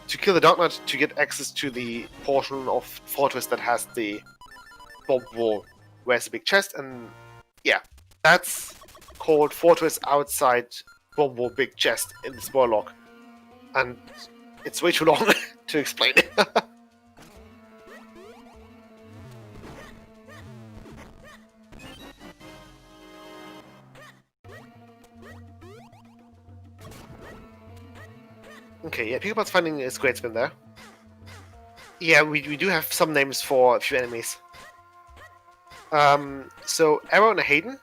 to kill the Dark Knight to get access to the portion of fortress that has the bomb wall, where it's a big chest, and yeah, that's called Fortress Outside Bomb Wall Big Chest in the spoiler log. And it's way too long to explain it. Okay, yeah, Pikachu's finding his great spin there. Yeah, we do have some names for a few enemies. So Arrow and Hayden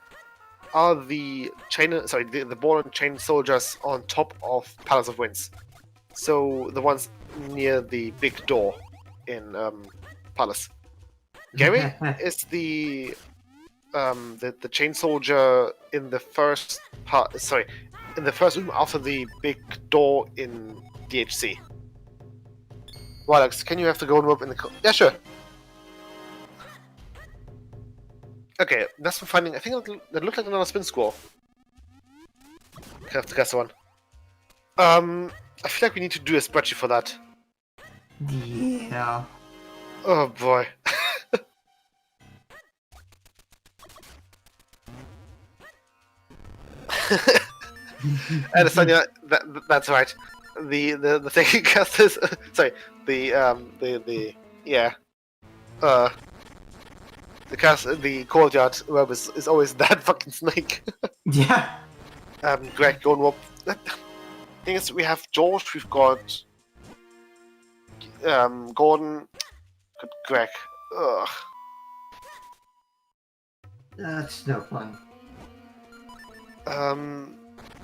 are the the ball and chain soldiers on top of Palace of Winds. So the ones near the big door in Palace. Gary is the chain soldier in the first part. Sorry, in the first room after the big door in DHC. Well, Alex, can you have to go and rope in the? Yeah, sure. Okay, that's for finding. I think that looked like another spin squall. I have to guess one. I feel like we need to do a spreadsheet for that. Yeah. Oh boy. And Sonia, that's right. The thing casters. Sorry, yeah. The courtyard web is always that fucking snake. Yeah. Greg, Golden Warp. Thing is, we have George. We've got Gordon. Got Greg. Ugh. That's no fun.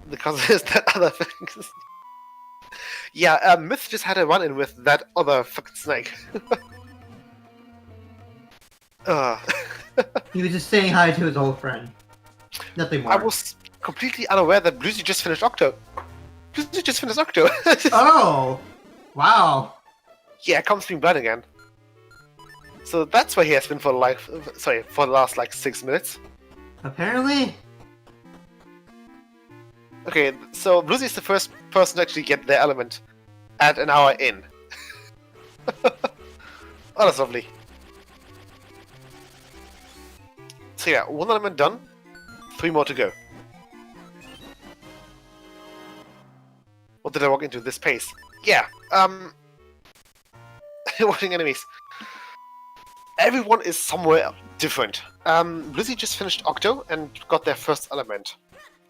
Because there's that other thing. Yeah, Myth just had a run-in with that other fucking snake. He was just saying hi to his old friend. Nothing more. I was completely unaware that Bluesy just finished Octo. Bluesy just finished Octo. Oh! Wow. Yeah, comes being blood again. So that's where he has been for for the last 6 minutes. Apparently. Okay, so Bluesy is the first person to actually get their element at an hour in. Oh, that's lovely. So yeah, 1 element done, 3 more to go. What did I walk into this pace? Yeah, watching enemies. Everyone is somewhere different. Lizzie just finished Octo and got their first element.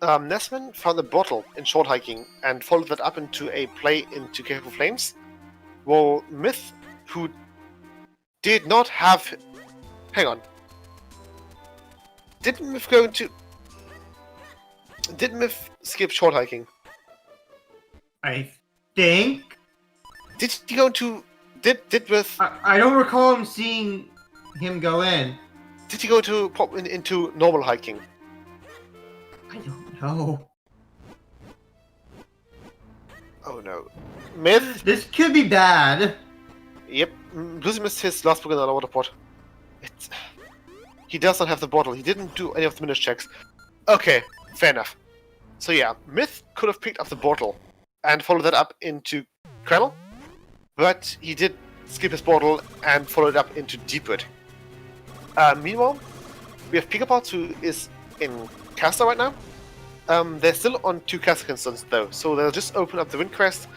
Nesman found a bottle in short hiking and followed that up into a play into Cave of Flames. While Myth, who did not have... Hang on. Did Myth skip short hiking? I think. Did he go into... Did Myth... I don't recall him seeing him go in. Did he go to pop into normal hiking? I don't know. Oh no. Myth? This could be bad. Yep. Lucy missed his last book in the water pot. He does not have the bottle. He didn't do any of the Minish checks. Okay, fair enough. So yeah, Myth could have picked up the bottle and followed that up into Krell, but he did skip his bottle and follow it up into Deepwood. Meanwhile, we have Picapart, who is in Caster right now. They're still on 2 Caster Constants though, so they'll just open up the Wind Crest.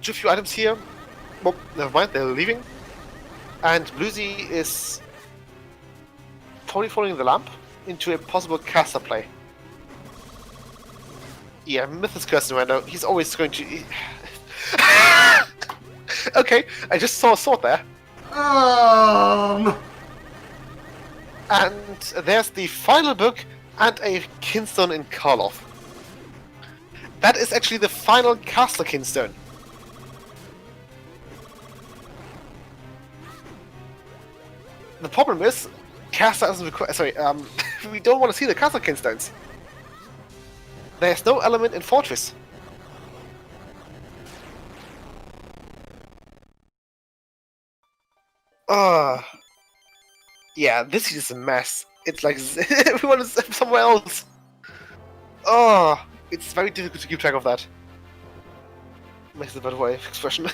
Do a few items here. Well, never mind, they're leaving. And Bluesy is probably following the lamp into a possible caster play. Yeah, Myth is cursing right now. He's always going to... Okay, I just saw a sword there. And there's the final book and a kinstone in Karloff. That is actually the final caster kinstone. The problem is, caster doesn't require... Sorry, we don't want to see the caster kinstones. There's no element in Fortress. Yeah, this is a mess. It's like everyone is somewhere else. It's very difficult to keep track of that. Makes a better way of expression.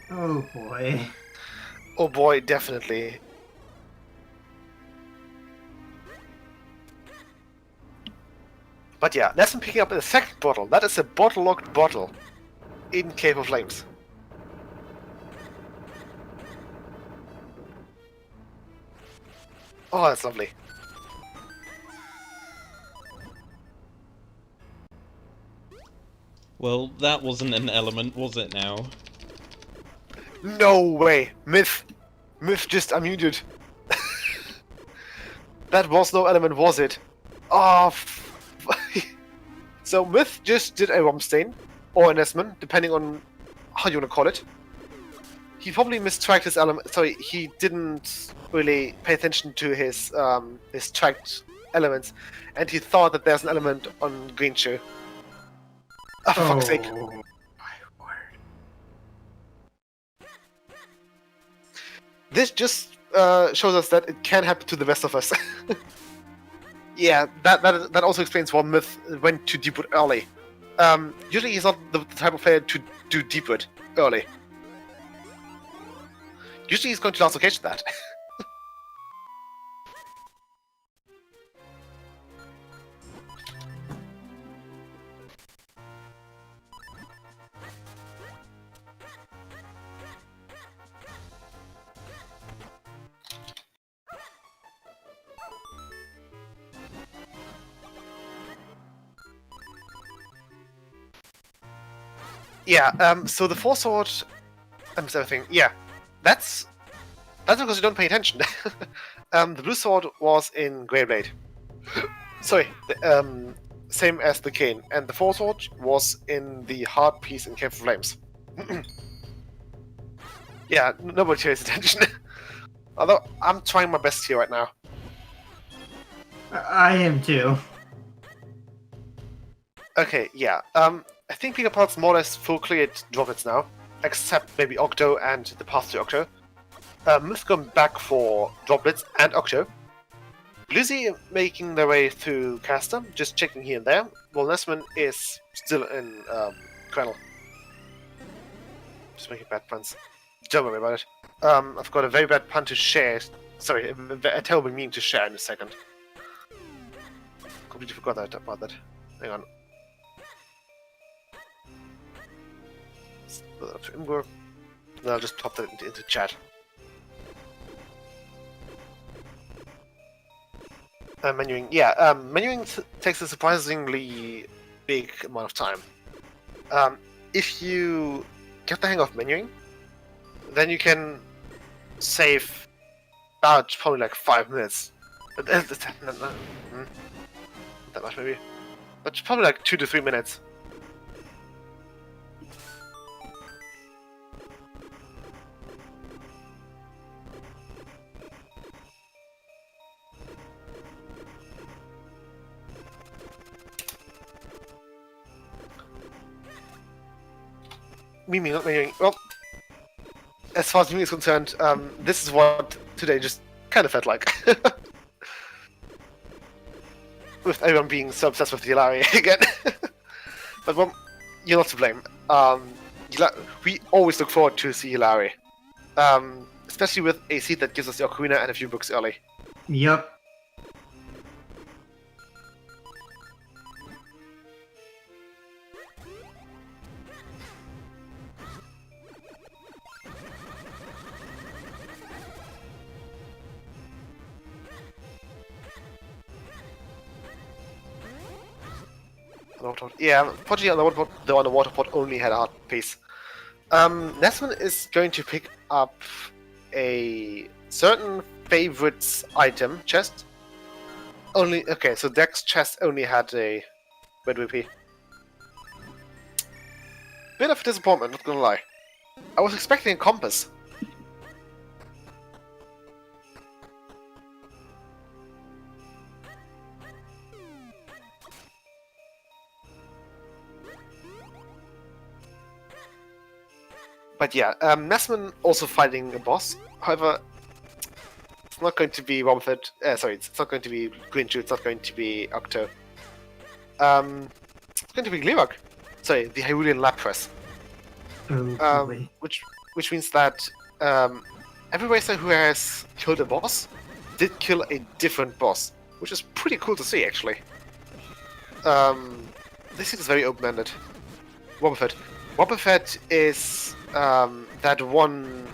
Oh boy. Oh boy, definitely. But yeah, Lesson picking up the second bottle. That is a bottle-locked bottle in Cave of Flames. Oh, that's lovely. Well, that wasn't an element, was it now? No way! Myth just unmuted. That was no element, was it? Oh, so Myth just did a Rom Stain, or an Esmond, depending on how you want to call it. He probably mistracked his element. Sorry, he didn't really pay attention to his tracked elements, and he thought that there's an element on Green Shoe. Oh, for fuck's sake. My word. This just shows us that it can happen to the rest of us. Yeah, that also explains why Myth went to Deepwood early. Usually he's not the type of player to do Deepwood early. Usually he's going to last location that. Yeah, so the four sword everything. Yeah. That's because you don't pay attention. The blue sword was in Grey Blade. Sorry, same as the cane. And the four sword was in the hard piece in Cave of Flames. Yeah, nobody pays attention. Although I'm trying my best here right now. I am too. Okay, yeah. I think Picapod's more or less full cleared droplets now, except maybe Octo and the path to Octo. Myth going back for droplets and Octo. Bluesy making their way through Caster, just checking here and there, while Nesman is still in Krenel. Just making bad puns. Don't worry about it. I've got a very bad pun to share. Sorry, a terrible meme to share in a second. Completely forgot about that. Hang on. Split up to Imgur. Then I'll just pop that into chat. Menuing, yeah, menuing takes a surprisingly big amount of time. If you get the hang of menuing, then you can save about probably like 5 minutes. Not that much maybe, but probably like 2 to 3 minutes. Mimi, not menuing. Well, as far as Mimi is concerned, this is what today just kind of felt like. With everyone being so obsessed with the Hilari again. But well, you're not to blame. We always look forward to see Hilari. Especially with a seed that gives us the Ocarina and a few books early. Yep. Yeah, unfortunately on the water pot only had a hard piece. Nesman is going to pick up a certain favorites item chest. Okay, so Dex chest only had a red rupee. Bit of a disappointment, not gonna lie. I was expecting a compass. But yeah, Nesman also fighting a boss. However, it's not going to be Womford. Sorry, it's not going to be Green Chew. It's not going to be Octo. It's going to be Gleerock. Sorry, the Hyrulean Lapras. Which means that every racer who has killed a boss did kill a different boss, which is pretty cool to see, actually. This is very open-ended. Wobbuffet. Wobbuffet is that one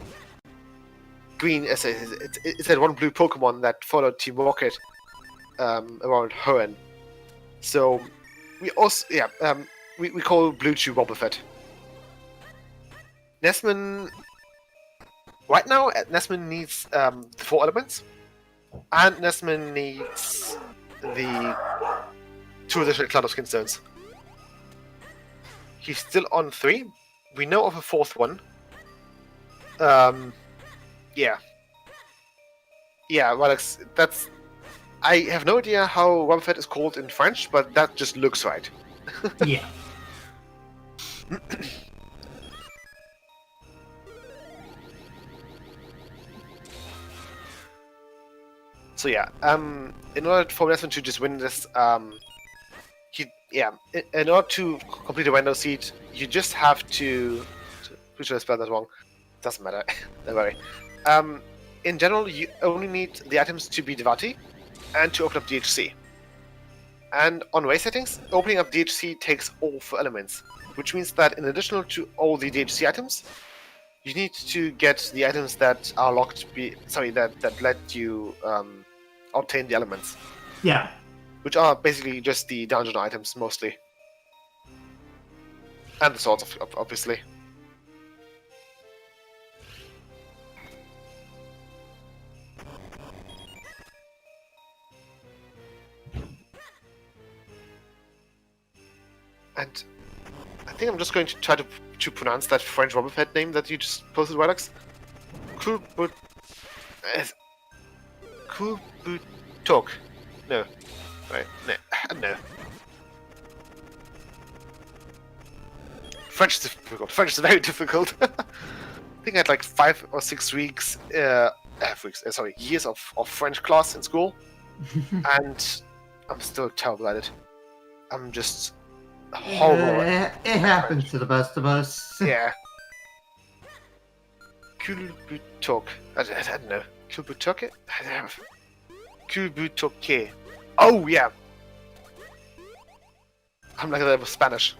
green, it's that one blue Pokemon that followed Team Rocket around Hoenn. So we also, yeah, we call Blue Chew Wobbuffet. Nesman, right now, Nesman needs the 4 elements, and Nesman needs the 2 additional Cloud of Skin Stones. He's still on 3. We know of a 4th one. Yeah. Yeah, well, that's... I have no idea how Womfet is called in French, but that just looks right. Yeah. So yeah, in order for Nesman to just win this, in order to complete a random seed, you just have to... Pretty sure I spelled that wrong. Doesn't matter. Don't worry. In general, you only need the items to be Devati and to open up DHC. And on race settings, opening up DHC takes all 4 elements, which means that in addition to all the DHC items, you need to get the items that are locked. That let you obtain the elements. Yeah. Which are basically just the dungeon items mostly, and the swords, obviously. And I think I'm just going to try to pronounce that French Robopet name that you just posted, Wilox. Kubutok. No. Right. No. French is difficult. French is very difficult. I think I had like 5 or 6 weeks, years of French class in school, and I'm still terrible at it. I'm just horrible. It happens to the best of us. Yeah. Kubutok. I don't know. Kubutoke? Kubutoke. Oh, yeah. I'm like that with Spanish.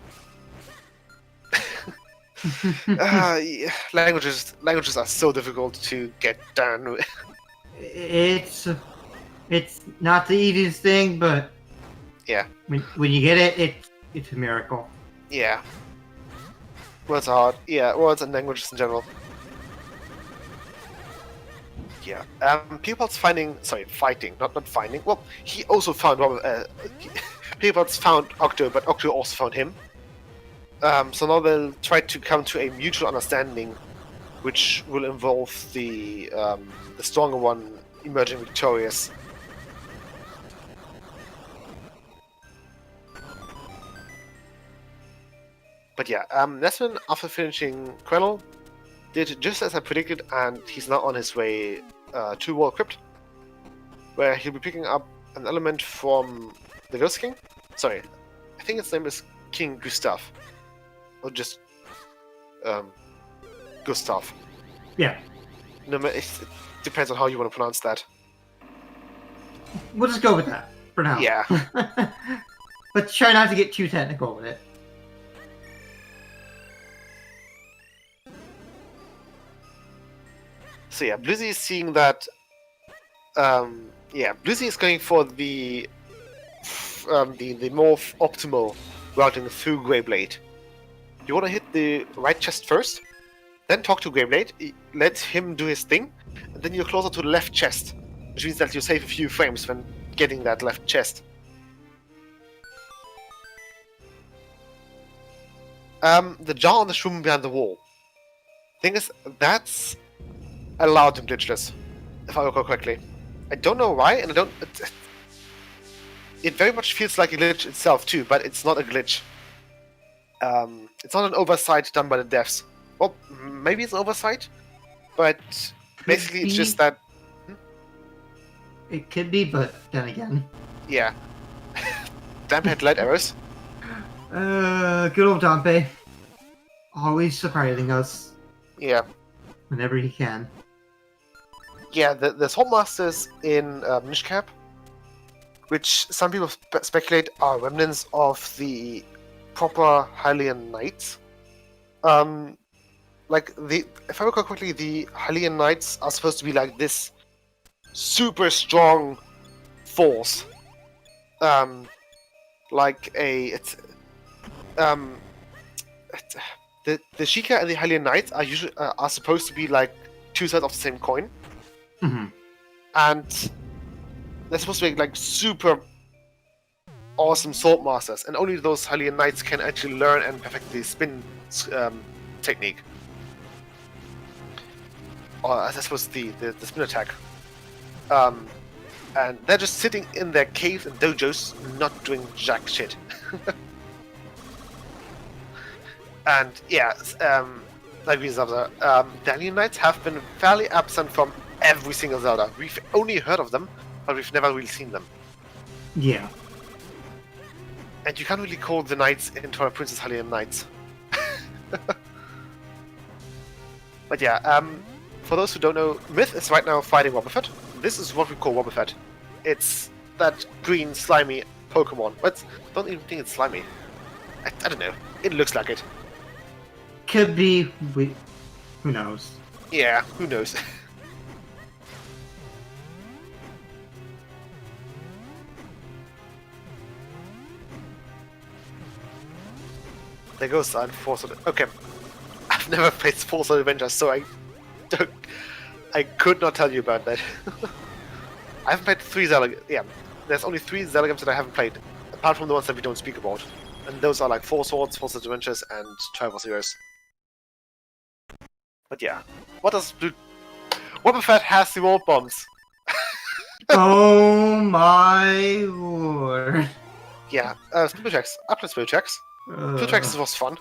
Yeah. Languages are so difficult to get done. It's not the easiest thing, but Yeah. when you get it, it's a miracle. Yeah. Words are hard. Yeah, words and languages in general. Yeah. People's fighting, not finding. Well, he also found People's found Octo, but Octo also found him. So now they'll try to come to a mutual understanding, which will involve the stronger one emerging victorious. But yeah, Nesman, after finishing Krell, did just as I predicted, and he's now on his way to World Crypt, where he'll be picking up an element from the Ghost King. Sorry, I think its name is King Gustav. Or just Gustav. Yeah. No, it depends on how you want to pronounce that. We'll just go with that for now. Yeah. But try not to get too technical with it. So yeah, Blizzy is seeing that. Blizzy is going for the more optimal routing through Greyblade. You want to hit the right chest first, then talk to Greyblade, let him do his thing, and then you're closer to the left chest, which means that you save a few frames when getting that left chest. The jar on the shroom behind the wall. Thing is, that's allowed him glitchless, if I recall correctly. I don't know why, and I don't. It very much feels like a glitch itself too, but it's not a glitch. It's not an oversight done by the devs. Well, maybe it's an oversight, but basically it's just that. It could be, but then again. Yeah. Damn had light errors. Good old Dampe. Always surprising us Yeah. whenever he can. Yeah, the Swordmasters in Minish Cap, which some people speculate are remnants of the proper Hylian Knights. If I recall correctly, the Hylian Knights are supposed to be like this super strong force. The Sheikah and the Hylian Knights are usually are supposed to be like two sides of the same coin. Mm-hmm. And they're supposed to be like super awesome swordmasters, and only those Hylian Knights can actually learn and perfect the spin technique. Or I suppose the spin attack. And they're just sitting in their caves and dojos, not doing jack shit. And yeah, like we said, the Hylian Knights have been fairly absent from every single Zelda. We've only heard of them, but we've never really seen them. Yeah. And you can't really call the Knights in Twilight Princess Hylian Knights. But yeah, for those who don't know, Myth is right now fighting Wobbuffet. This is what we call Wobbuffet. It's that green, slimy Pokemon. But don't even think it's slimy. I don't know. It looks like it. Could be. Who knows? Yeah, who knows? There goes Silent Force. Okay, I've never played Force Adventures, so I could not tell you about that. I haven't played 3 Zelda. Yeah, there's only 3 Zelda games that I haven't played, apart from the ones that we don't speak about, and those are like Four Swords, Force Adventures, and Triforce Heroes. But yeah, what does Wobbuffet has the world bombs? Oh my lord. Yeah, Spirit checks. I played Spirit checks. Spirit checks was fun.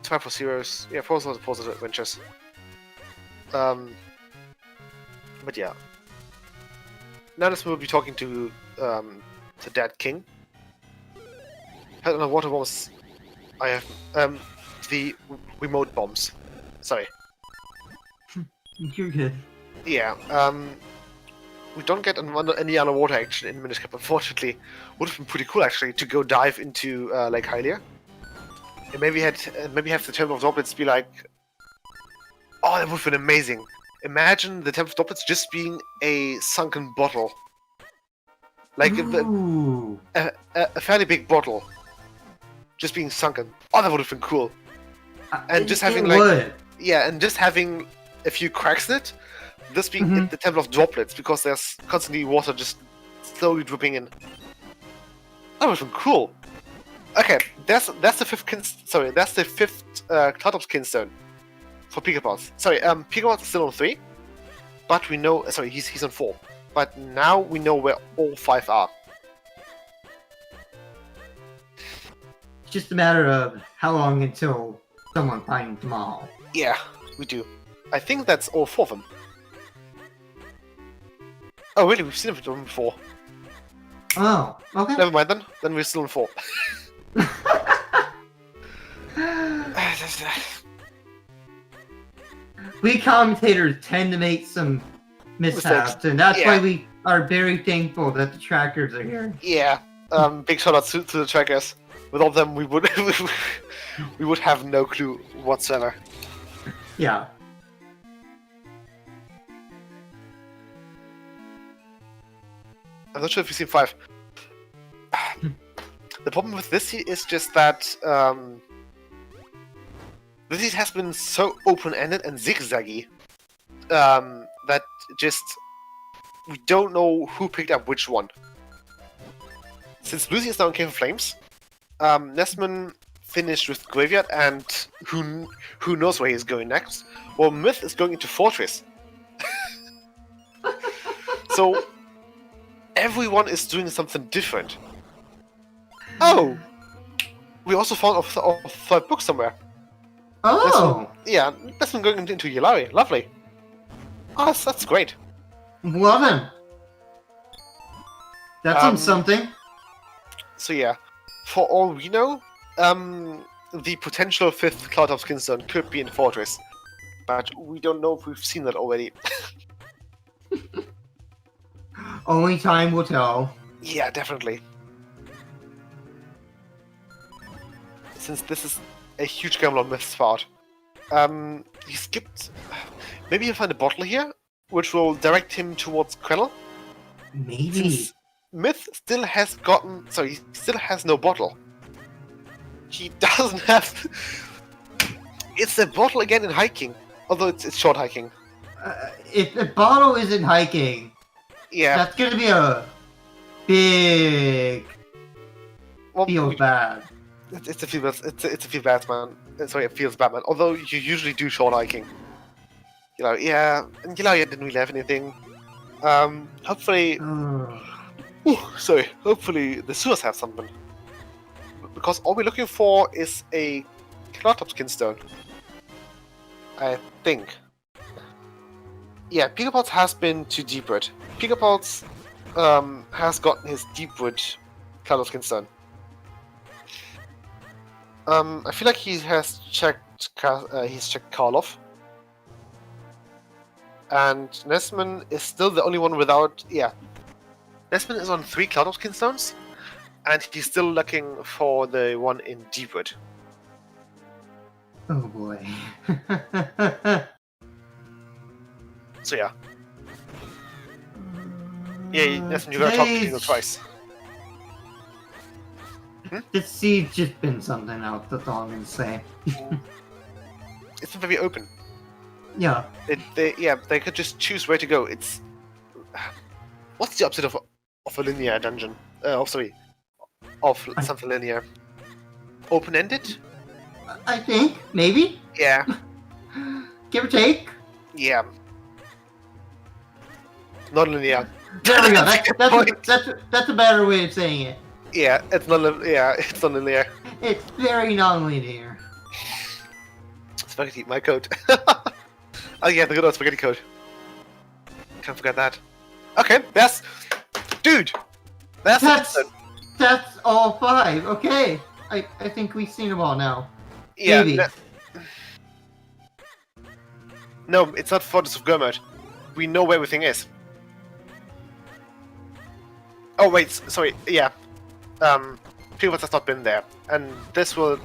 Triforce Heroes. Yeah, Force Adventures. But yeah. Now this we'll be talking to the Dead King. I don't know what bombs I have. The remote bombs. Sorry. You're good. Yeah. We don't get any underwater action in Minish Cap, unfortunately. Would have been pretty cool actually to go dive into Lake Hylia. And maybe have the Temple of Droplets be like, oh, that would have been amazing. Imagine the Temple of Droplets just being a sunken bottle, like a fairly big bottle, just being sunken. Oh, that would have been cool. And just having and just having a few cracks in it. This being the Temple of Droplets, because there's constantly water just slowly dripping in. That would have been cool. Okay, that's the fifth Cloudop's Kinstone for Pikapods. Sorry, Pikapods is still on 3, but we know. Sorry, he's on 4, but now we know where all 5 are. It's just a matter of how long until someone finds them all. Yeah, we do. I think that's all 4 of them. Oh, really? We've seen them before. Oh, okay. Never mind then. Then we're still on 4. We commentators tend to make some mishaps, and that's why we are very thankful that the trackers are here. Yeah. Big shout out to the trackers. Without them, we would we would have no clue whatsoever. Yeah. I'm not sure if you've seen 5. The problem with this is just that this has been so open-ended and zigzaggy that just we don't know who picked up which one. Since Lucy is now in Cave of Flames, Nesman finished with Graveyard, and who knows where he's going next. Well, Myth is going into Fortress. So everyone is doing something different. Oh! We also found a third book somewhere. Oh! That's been going into Yulari. Lovely. Oh, that's great. Well then. That's something. So yeah, for all we know, the potential 5th Cloudtop's Kinstone could be in Fortress. But we don't know if we've seen that already. Only time will tell. Yeah, definitely. Since this is a huge gamble on Myth's part. He skipped... Maybe he'll find a bottle here, which will direct him towards Krennel. Maybe. Since Myth still has he still has no bottle. He doesn't have... It's a bottle again in hiking. Although it's short hiking. If the bottle isn't hiking... Yeah. That's gonna be a big... feels bad. It's a feel bad, man. Sorry, it feels bad, man. Although you usually do short hiking. And didn't really have anything. Hopefully... hopefully the sewers have something. Because all we're looking for is a Cloudtop's Kinstone. I think. Yeah, Pikapods has been to Deepwood. Pikapods has gotten his Deepwood Cloudtop's Kinstone. I feel like he has checked checked Karloff. And Nesman is still the only one without. Yeah, Nesman is on 3 Cloud Kinstones, and he's still looking for the one in Deepwood. Oh boy. So yeah. Yeah, Nesman, you gotta talk to Kingo twice. This seed's just been something else, that's all I'm gonna say. It's not very open. Yeah. They could just choose where to go. It's what's the opposite of a linear dungeon? Of something linear. Open-ended? I think, maybe? Yeah. Give or take? Yeah. Non-linear. There we go, Point. that's a better way of saying it. Yeah, it's non-linear. It's very non-linear. Spaghetti, my code. Oh yeah, the good old spaghetti code. Can't forget that. Okay, that's That's all 5. Okay, I think we've seen them all now. Yeah. Maybe. No, it's not Fortress of Gurmod. We know where everything is. Oh wait, sorry. Yeah. Picopals has not been there, and this will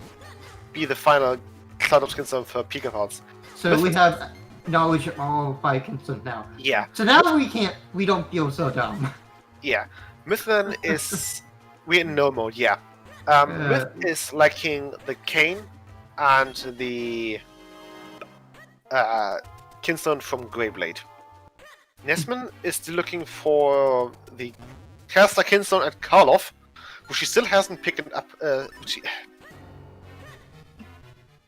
be the final Cloud of Kinstone for Picopals. So we have knowledge of all 5 Kinstones now. Yeah. So now we don't feel so dumb. Yeah. Mythlan is we're in no mode. Yeah. Myth is lacking the cane and the Kinstone from Greyblade. Nesman is still looking for the Caster Kinstone at Karloff, which she still hasn't picked up.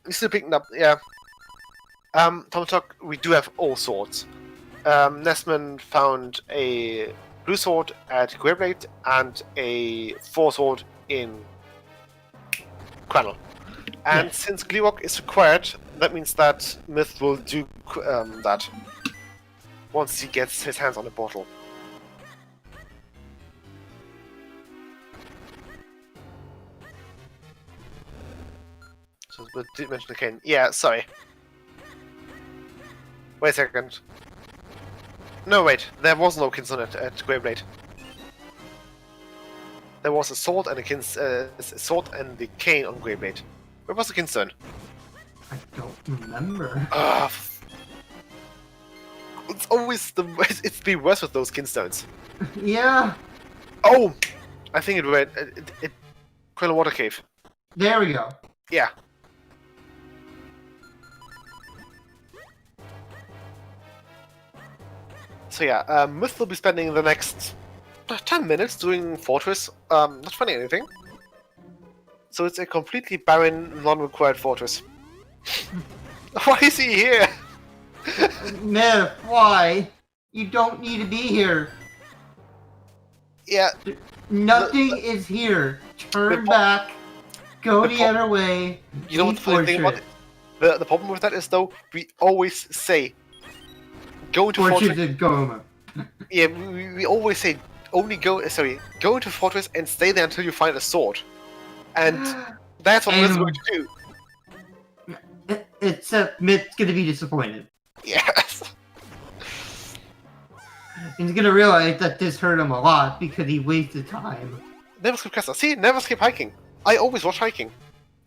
He's still picking up. Yeah. Tomatok, we do have all swords. Nesman found a blue sword at Greyblade and a 4 sword in Quannel. And since Gleewalk is required, that means that Myth will do that once he gets his hands on the bottle. So we did mention the cane. Yeah, sorry. Wait a second. No, wait. There was no Kinstone at Greyblade. There was a sword and a sword and the cane on Greyblade. Where was the Kinstone? I don't remember. It's always it's the worst with those Kinstones. Yeah. Oh, I think it went Quail Water Cave. There we go. Yeah. So yeah, Myth will be spending the next 10 minutes doing Fortress, not finding anything. So it's a completely barren, non-required fortress. Why is he here? Myth, why? You don't need to be here. Yeah. Nothing is here. Turn back. Go the other way. You know what the funny thing about it? The problem with that is though, we always say, go into Fortress. Yeah, we always say, go into Fortress and stay there until you find a sword. And that's what Myth's going to do. Except Myth's gonna be disappointed. Yes. He's gonna realize that this hurt him a lot because he wasted time. Never skip castle. See, never skip hiking. I always watch hiking.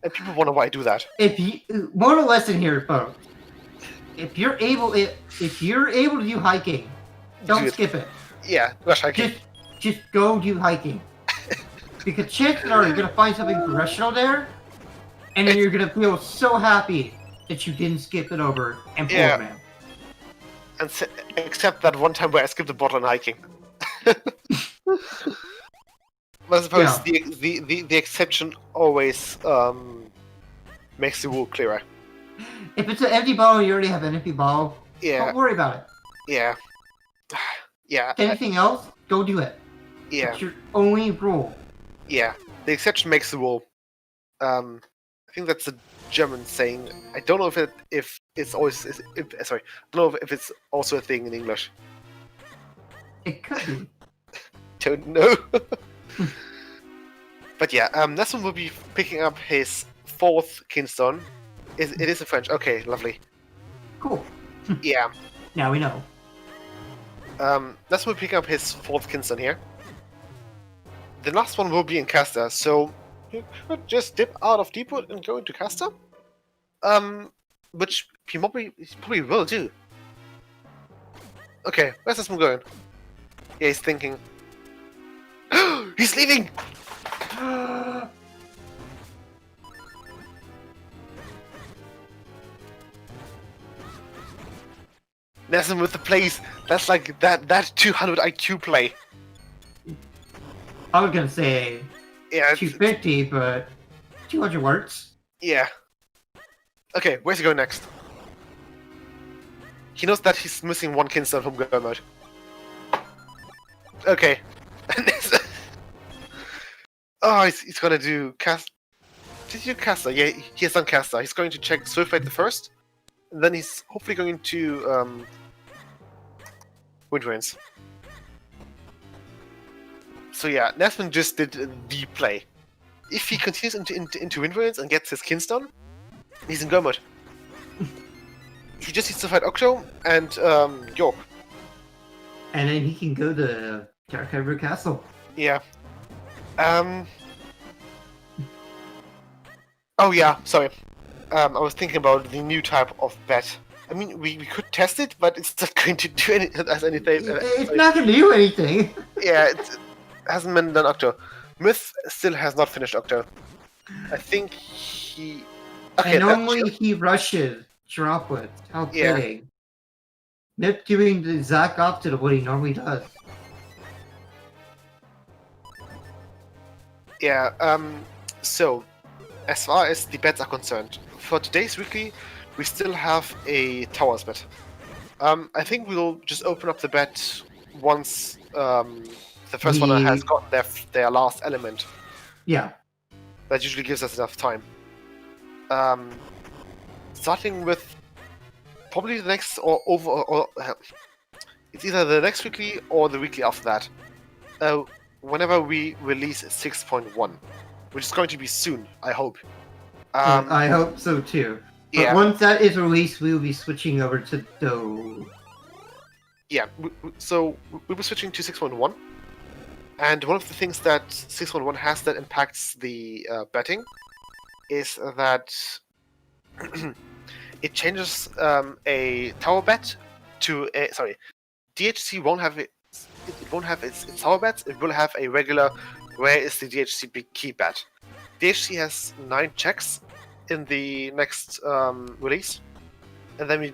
And people wonder why I do that. Moral lesson here, folks. If you're able to do hiking, don't skip it. Yeah, rush hiking. Just go do hiking. Because chances are you're gonna find something professional there, and then you're gonna feel so happy that you didn't skip it over and pull it, man. And except that one time where I skipped a bottle on hiking. But I suppose the exception always makes the rule clearer. If it's an empty bottle, you already have an empty bottle. Yeah. Don't worry about it. Yeah. Yeah. Anything else, go do it. Yeah. It's your only rule. Yeah. The exception makes the rule. I think that's a German saying. I don't know if it's always sorry. I don't know if it's also a thing in English. It could be. Don't know. But yeah, Nessun will be picking up his 4th Kinstone It is in French. Okay, lovely. Cool. Yeah. Now we know. That's when we pick up his 4th Kinston here. The last one will be in Caster, so he could just dip out of Deepwood and go into Caster. Which he probably will do. Okay, where's this one going? Yeah, he's thinking. He's leaving! Nesson with the plays. That's like that 200 IQ play. I was gonna say Yeah. 250, but 200 works. Yeah. Okay, where's he going next? He knows that he's missing 1 Kinston from go mode. Okay. Oh, he's gonna do cast. Did you do Caster? Yeah, he has done Caster. He's going to check Swiftblade the first, and then he's hopefully going to Wind Rains. So yeah, Nesman just did the play. If he continues into Wind Rains and gets his Kinston, he's in go mode. He just needs to fight Octo and York. And then he can go to Dark Harbor Castle. Yeah. Oh yeah, sorry. I was thinking about the new type of bet. I mean, we could test it, but it's not going to do anything. It's not going to do anything. Yeah, it hasn't been done Octo. Myth still has not finished Octo. I think he... Okay, and normally he rushes Droplet. How fitting. Nip doing the exact opposite of what he normally does. Yeah, so, as far as the bets are concerned, for today's weekly, we still have a Towers bet. I think we'll just open up the bet once the first one has gotten their last element. Yeah. That usually gives us enough time. Starting with probably the next it's either the next weekly or the weekly after that. Whenever we release 6.1, which is going to be soon, I hope. I hope so too. But once that is released, we will be switching over to Do. Yeah, so we'll be switching to 6.1. And one of the things that 6.1 has that impacts the betting is that it changes a tower bet to a... Sorry, DHC won't have it. It won't have its tower bets. It will have a regular where is the DHC big key bet. DHC has 9 checks in the next release, and then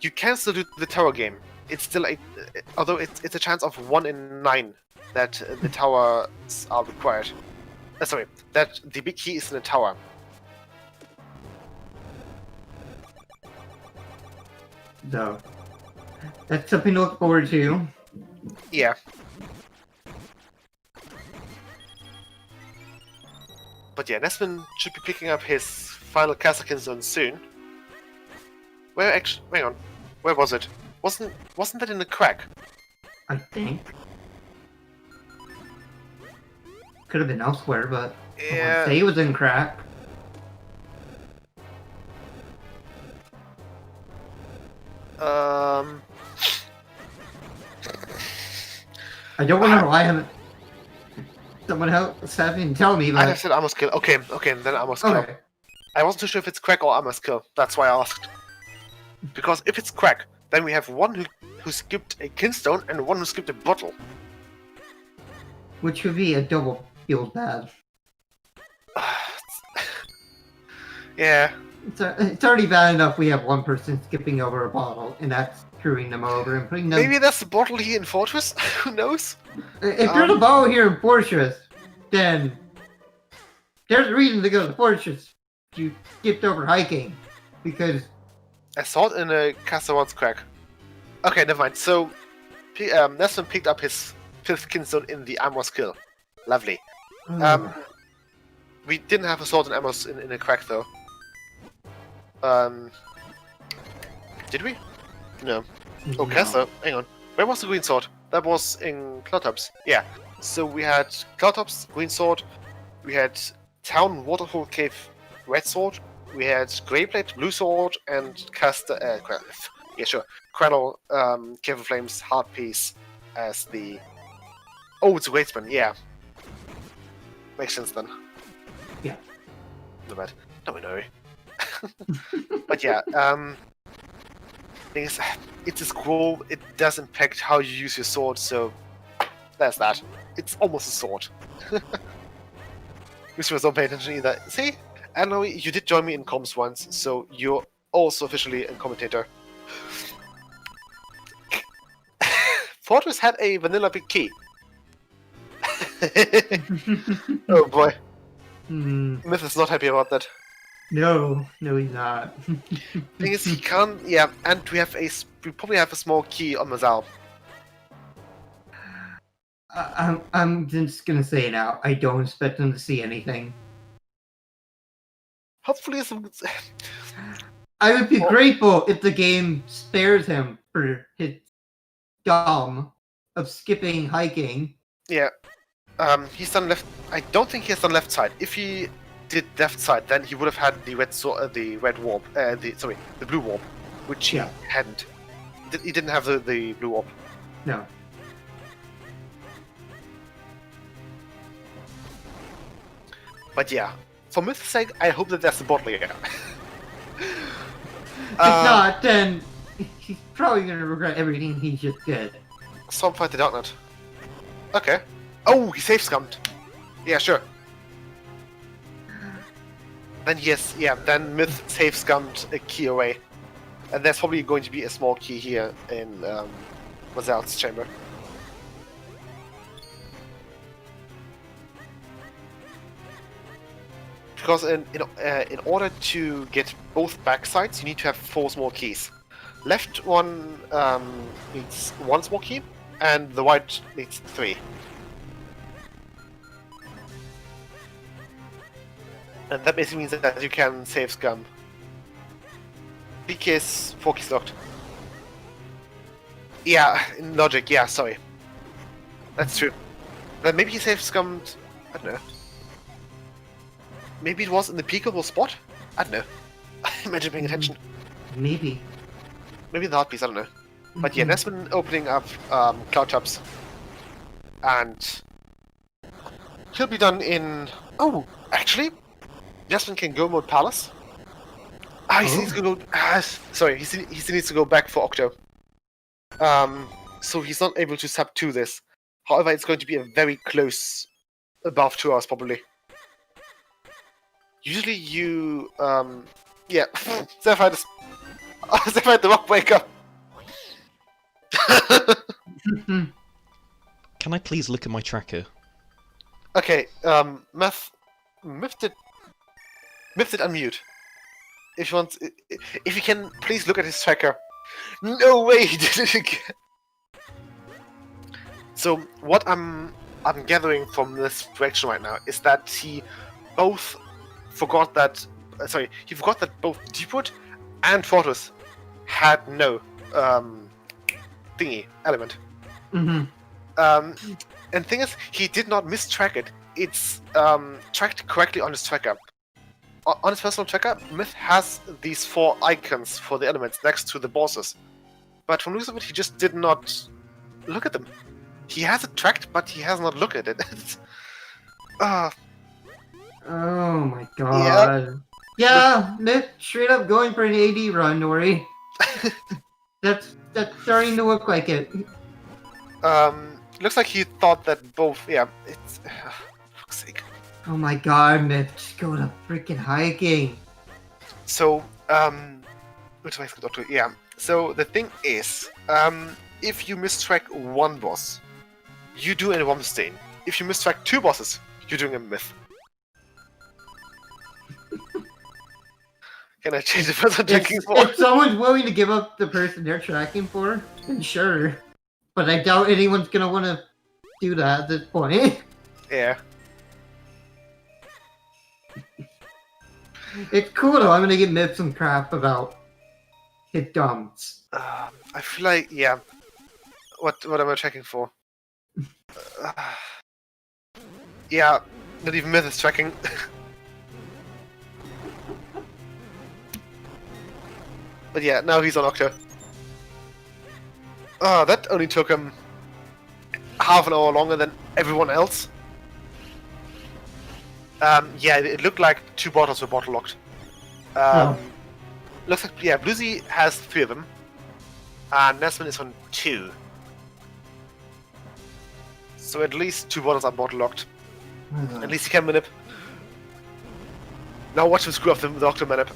you can still do the tower game. It's still although it's a chance of 1 in 9 that the towers are required. Sorry, that the big key is in the tower. So that's something to look forward to. Yeah. But yeah, Nesman should be picking up his final Kazakhstan zone soon. Where actually? Hang on. Where was it? Wasn't that in the crack? I think. Could have been elsewhere, but I want to say it was in crack. I don't know why I haven't. Someone else having tell me, but I said I must kill. Okay, then I must kill. Okay. I wasn't too sure if it's crack or I must kill. That's why I asked. Because if it's crack, then we have one who skipped a kinstone and one who skipped a bottle. Which would be a double feels bad. Yeah. It's already bad enough we have one person skipping over a bottle, and that's screwing them over and putting them... Maybe that's the bottle here in Fortress? Who knows? If there's a bottle here in Fortress, then there's a reason to go to Fortress. You skipped over hiking, because... I saw it in a Casawan's crack. Okay, never mind. So, Nesman picked up his 5th kinstone in the Amos kill. Lovely. We didn't have a sword and Amos in a crack, though. Did we? No. Oh, Castle. Hang on. Where was the green sword? That was in Cloudtops. Yeah. So we had Cloudtops, green sword. We had Town, Waterfall Cave, red sword. we had Grey Plate, Blue Sword, and Krenel, Careful Flames, Hard Piece as the... Oh, it's a Great Spin, yeah. Makes sense then. Yeah. Not bad. Not in a hurry. But yeah, thing is, it's a scroll, it does impact how you use your sword, so there's that. It's almost a sword. Which was not paying attention either. See? I know you did join me in comms once, so you're also officially a commentator. Fortress had a vanilla big key. Oh boy. Myth is not happy about that. No, he's not. Thing is, he can't. Yeah, and we probably have a small key on Mazal. I'm just gonna say now, I don't expect him to see anything. Hopefully, some. I would be grateful if the game spares him for his dumb of skipping hiking. Yeah. He's done left. I don't think he has done left side. If he did left side, then he would have had the the red warp. The blue warp, which he hadn't. He didn't have the blue warp. No. But yeah, for Myth's sake, I hope that there's a bottle here. If not, then he's probably gonna regret everything he just did. Some fight the Darknet. Okay. Oh, he safe scummed. Yeah, sure. Then yes, yeah, then Myth safe scummed a key away. And there's probably going to be a small key here in Mazal's chamber. Because in order to get both back sides, you need to have 4 small keys. Left one needs 1 small key, and the right needs 3. And that basically means that you can save scum. Because 4 keys locked. Yeah, in logic, yeah, sorry. That's true. Then maybe he saved scummed. I don't know. Maybe it was in the peekable spot? I don't know. Imagine paying attention. Maybe. Maybe the heart piece, I don't know. But yeah, that's been opening up Cloud Chops. And he'll be done in... Oh, actually, Jasmine can go mode Palace. He still needs to go... sorry, he still needs to go back for Octo. So he's not able to sub to this. However, it's going to be a very close... above 2 hours, probably. Usually you... yeah. Sapphire the Rock Breaker. Can I please look at my tracker? Okay, Myth did unmute. If you can, please look at his tracker. No way, he did it again. So what I'm gathering from this reaction right now is that he forgot that both Deepwood and Fortress had no thingy element. And thing is, he did not mistrack it. It's tracked correctly on his tracker. On his personal tracker, Myth has these 4 icons for the elements next to the bosses. But from looks of it, he just did not look at them. He has it tracked, but he has not looked at it. Oh my god. Yeah, Myth straight up going for an AD run, Nori. That's starting to look like it. Looks like he thought that both. Yeah, it's. For fuck's sake. Oh my god, Myth, just go to freaking hiking. So, yeah. So the thing is, if you mistrack 1 boss, you do a Womstein. If you mistrack 2 bosses, you're doing a Myth. Can I change the person I'm tracking for? If someone's willing to give up the person they're tracking for, then sure. But I doubt anyone's gonna want to do that at this point. Yeah. It's cool though. I'm gonna give Myth some crap about his dumps. I feel like, yeah. What am I checking for? Yeah, not even Myth is tracking. But yeah, now he's on Octo. Oh, that only took him half an hour longer than everyone else. Yeah, it looked like 2 bottles were bottle locked. Looks like, yeah, Bluesy has 3 of them. And Nesman is on 2. So at least 2 bottles are bottle locked. At least he can manip. Now watch him screw up the Octo manip.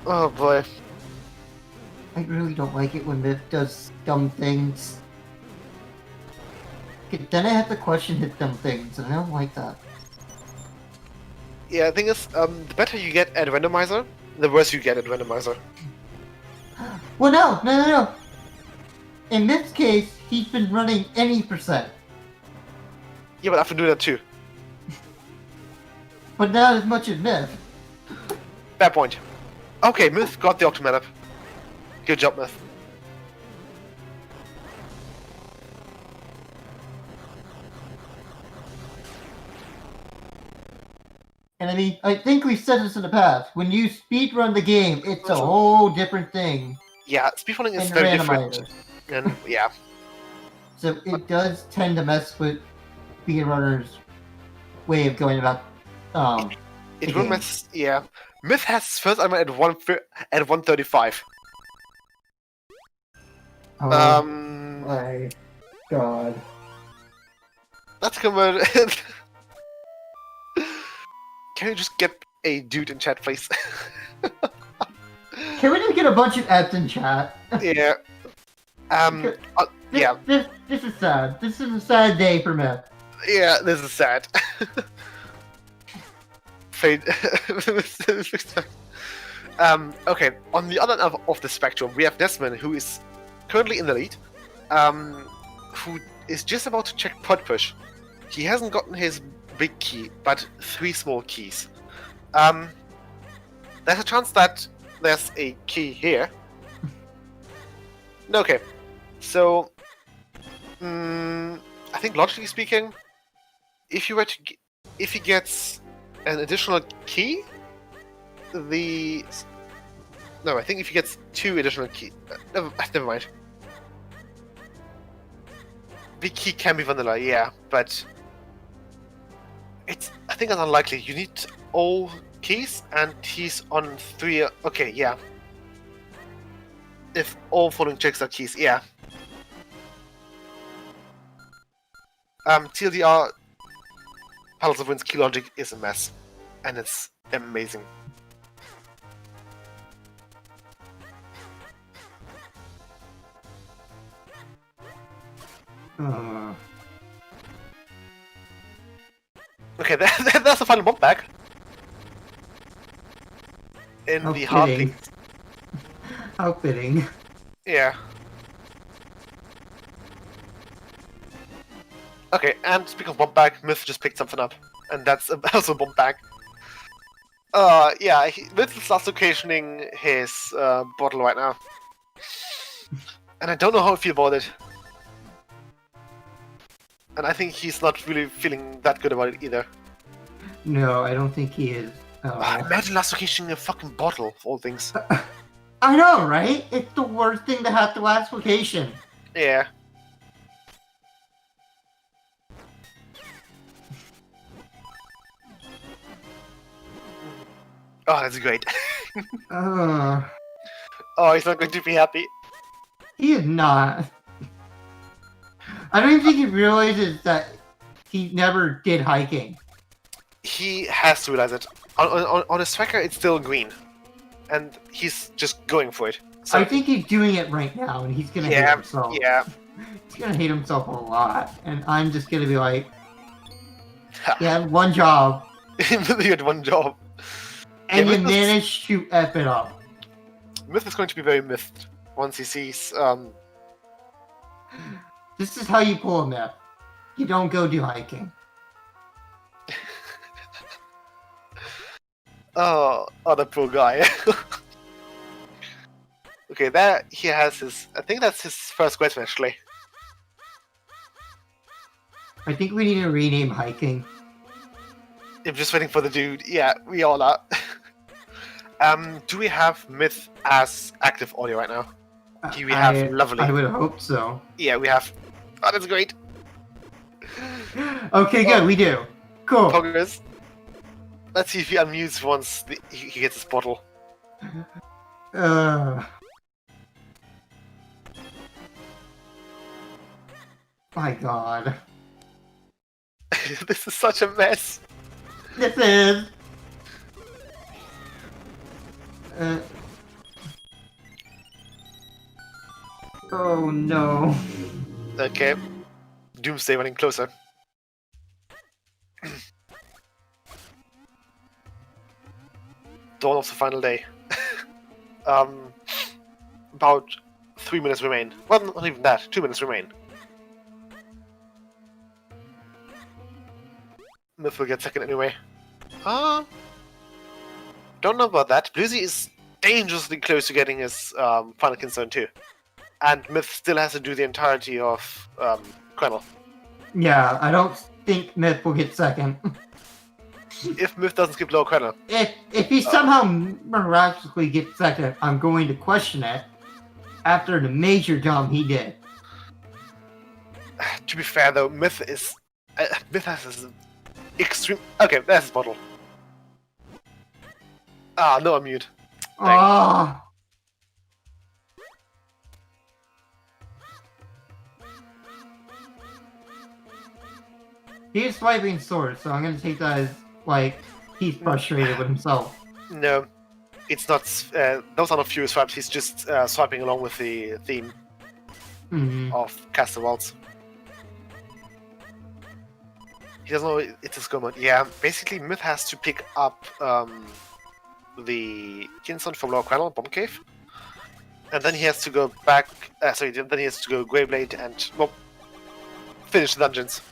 Oh boy. I really don't like it when Myth does dumb things. Then I have to question his dumb things, and I don't like that. Yeah, the thing is, the better you get at Randomizer, the worse you get at Randomizer. Well, no. In Myth's case, he's been running any %. Yeah, but I've been doing that too. But not as much as Myth. Fair point. Okay, Myth got the Octo manip. Good job, Myth. And I mean, I think we've said this in the past. When you speedrun the game, it's a whole different thing. Yeah, speedrunning is in very Randomizer. different. And yeah. So it does tend to mess with speedrunners' way of going about. It will mess. Yeah, Myth has his first item at 135. Oh my god! That's convert. Can you just get a dude in chat, please? Can we just get a bunch of ads in chat? Yeah. Yeah. This is sad. This is a sad day for Myth. Yeah, this is sad. Fade. Okay, on the other end of the spectrum, we have Desmond, who is currently in the lead, who is just about to check Pod Push. He hasn't gotten his big key, but 3 small keys. There's a chance that there's a key here. Okay, so I think logically speaking, if he gets an additional key, I think if he gets 2 additional keys, never mind. Big key can be vanilla, yeah, but I think it's unlikely. You need all keys, and he's on 3. Okay, yeah. If all following checks are keys, yeah. TLDR, Paddles of Wind's key logic is a mess, and it's amazing. Okay, that's the final bump back. In How the hard fitting. things. How fitting. Yeah. Okay, and speaking of bump back, Myth just picked something up, and that's also a bump back. Yeah, Myth starts occasioning his bottle right now, and I don't know how I feel about it. And I think he's not really feeling that good about it either. No, I don't think he is. Imagine last occasioning a fucking bottle, of all things. I know, right? It's the worst thing to have to last location. Yeah. Oh, that's great. Uh, Oh, he's not going to be happy. he is not. I don't even think he realizes that he never did hiking. He has to realize it. On his tracker, it's still green. And he's just going for it. So, I think he's doing it right now, and he's gonna hate yeah, himself. yeah. He's gonna hate himself a lot, and I'm just gonna be like, you had one job, You had one job. and Yeah, you Myth is- managed to F it up. Myth is going to be very miffed once he sees, This is how you pull a myth. You don't go do hiking. Oh, that poor guy. Okay, there he has his. I think that's his first question actually. I think we need to rename hiking. I'm just waiting for the dude. Yeah, we all are. Do we have Myth as active audio right now? Do we have lovely? I would hope so. Yeah, we have. Oh, that's great. Okay, good. We do. Cool. Progress. Let's see if he unmutes once he gets his bottle. My God. This is such a mess. This is. Oh no. Okay. Doomsday running closer. Dawn of the final day. About 3 minutes remain. Well, not even that. 2 minutes remain. Myth will get second anyway. Don't know about that. Bluesy is dangerously close to getting his final Kinstone too. And Myth still has to do the entirety of Quennel. Yeah, I don't think Myth will get second. If Myth doesn't skip lower Quennel. If he somehow miraculously gets second, I'm going to question it after the major jump he did. To be fair though, Myth has this extreme. Okay, there's his bottle. No, I'm mute. Ah. He's swiping swords, so I'm gonna take that as like he's frustrated with himself. No, it's not. Those are not furious swipes. He's just swiping along with the theme of Castle Waltz. He doesn't know it's a skill mode. Yeah, basically Myth has to pick up the Kinstone from Lower Quennel, Bomb Cave, and then he has to go back. Then he has to go Greyblade and finish the dungeons.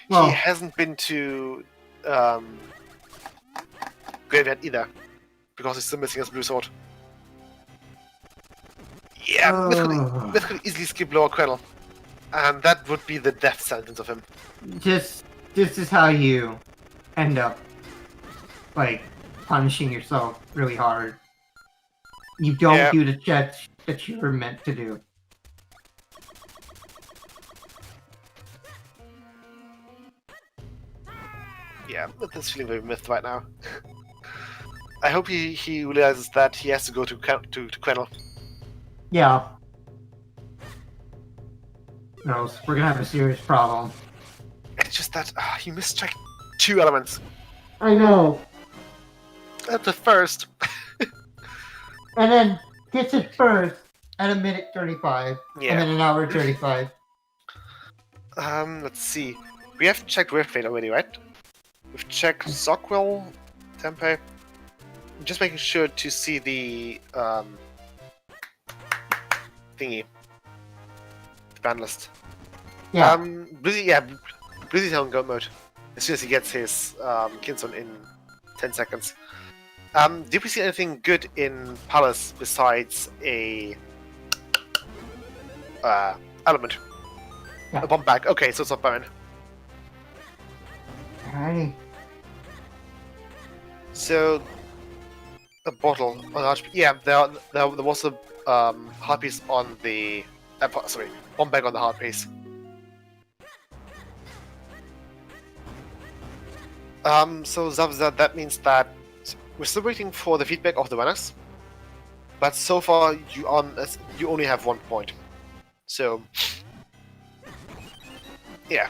Well, he hasn't been to Graveyard either, because he's still missing his blue sword. Yeah, Myth could easily skip Lower Quennel, and that would be the death sentence of him. This is how you end up, like, punishing yourself really hard. You don't do the checks that you were meant to do. Yeah, Myth is feeling very Myth right now. I hope he realizes that he has to go to Quennel. Yeah. No, we're gonna have a serious problem. It's just that he mischecked 2 elements. I know. At the first. And then gets it first at 1:35. Yeah. And then 1:35. Let's see. We have checked Riftfade already, right? We've checked Zockwell, Tempe. I'm just making sure to see the thingy. The ban list. Yeah. Blizzy's on go mode. As soon as he gets his Kinstone in 10 seconds. Did we see anything good in Palace besides a element? Yeah. A bomb bag. Okay, so it's not Baron. Alrighty. So a bottle on HP. Yeah, there was a hard piece on the bomb bag on the hard piece. So Zavza, that means that we're still waiting for the feedback of the runners, but so far you only have 1 point. So yeah.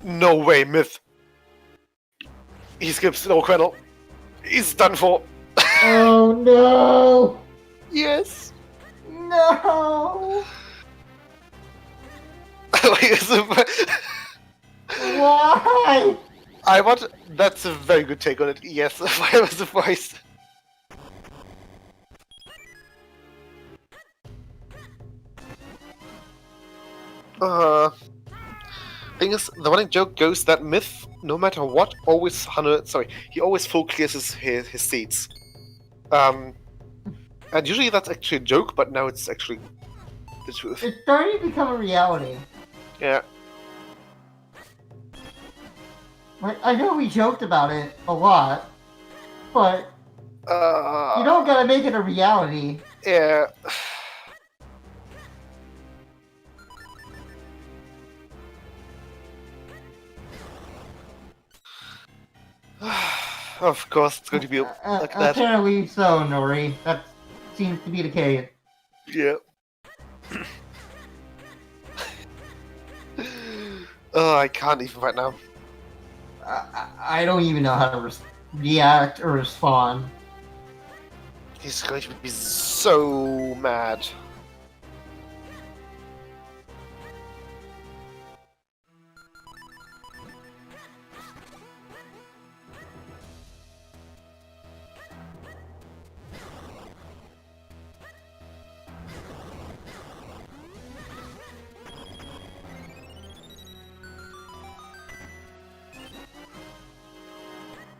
No way, Myth. He skips Lower Quennel. He's done for. Oh no! Yes. No! Why? That's a very good take on it. Yes, I was surprised. Thing is, the running joke goes that Myth, no matter what, he always full clears his seats. And usually that's actually a joke, but now it's actually the truth. It's starting to become a reality. Yeah. I know we joked about it a lot, but you don't gotta make it a reality. Yeah. Of course, it's going to be like that. Apparently so, Nori. That seems to be the case. Yeah. Oh, I can't even right now. I don't even know how to react or respond. He's going to be so mad.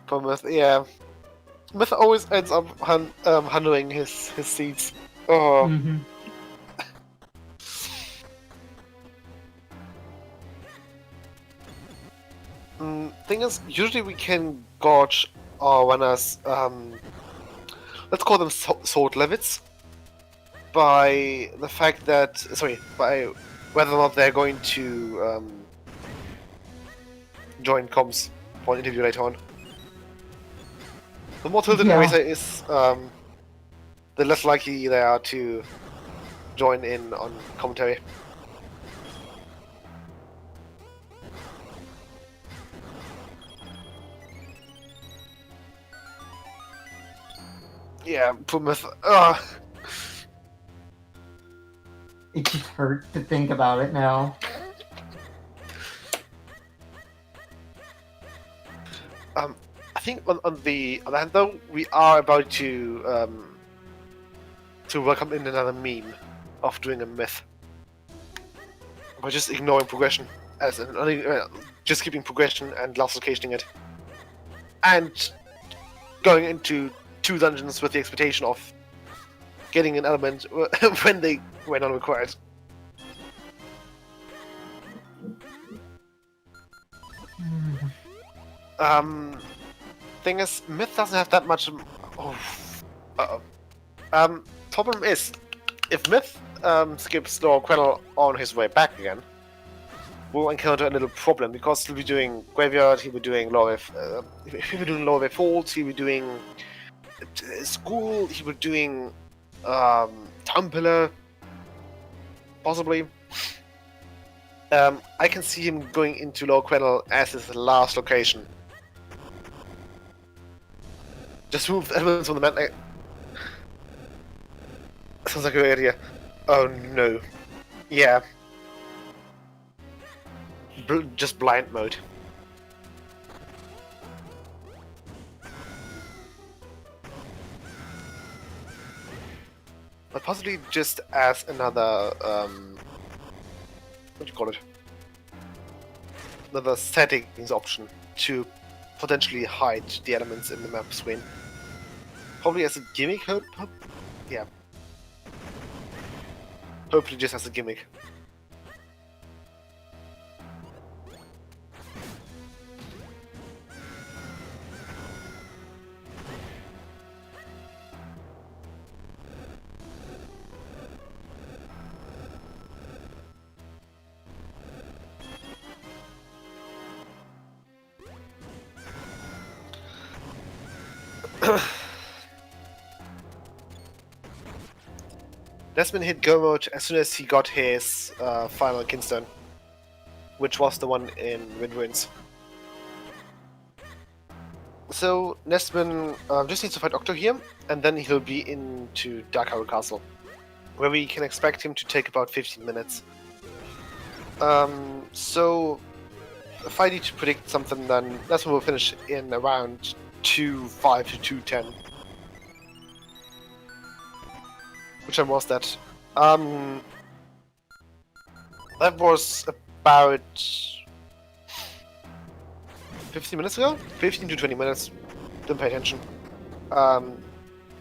But Myth always ends up handling his seeds. Oh. Mm-hmm. Thing is, usually we can gauge our runners, let's call them sword levits, by the fact that, by whether or not they're going to join comms for an interview later on. The more tilted a racer is, the less likely they are to join in on commentary. Yeah, Plymouth. It just hurts to think about it now. I think on the other hand, though, we are about to welcome in another meme of doing a myth by just ignoring progression, just keeping progression and last locationing it, and going into 2 dungeons with the expectation of getting an element when they were not required. Thing is, Myth doesn't have that much. Problem is, if Myth skips Lower Quennel on his way back again, we'll encounter a little problem because he'll be doing Graveyard, he'll be doing Lower Falls, he'll be doing School, he'll be doing Town Pillar, possibly. I can see him going into Lower Quennel as his last location. Just move elements from the map. Sounds like a good idea. Oh no. Yeah. Just blind mode. But possibly just as another, what do you call it? Another settings option to potentially hide the elements in the map screen. Probably as a gimmick, yeah. Hopefully just as a gimmick. Desmond hit go mode as soon as he got his final Kinstone, which was the one in Wind Ruins. So Nesman just needs to fight Octo here, and then he'll be into Dark Harrow Castle, where we can expect him to take about 15 minutes. So if I need to predict something, then Nesman will finish in around 2:05 to 2:10. Which time was that? That was about 15 minutes ago? 15 to 20 minutes. Didn't pay attention.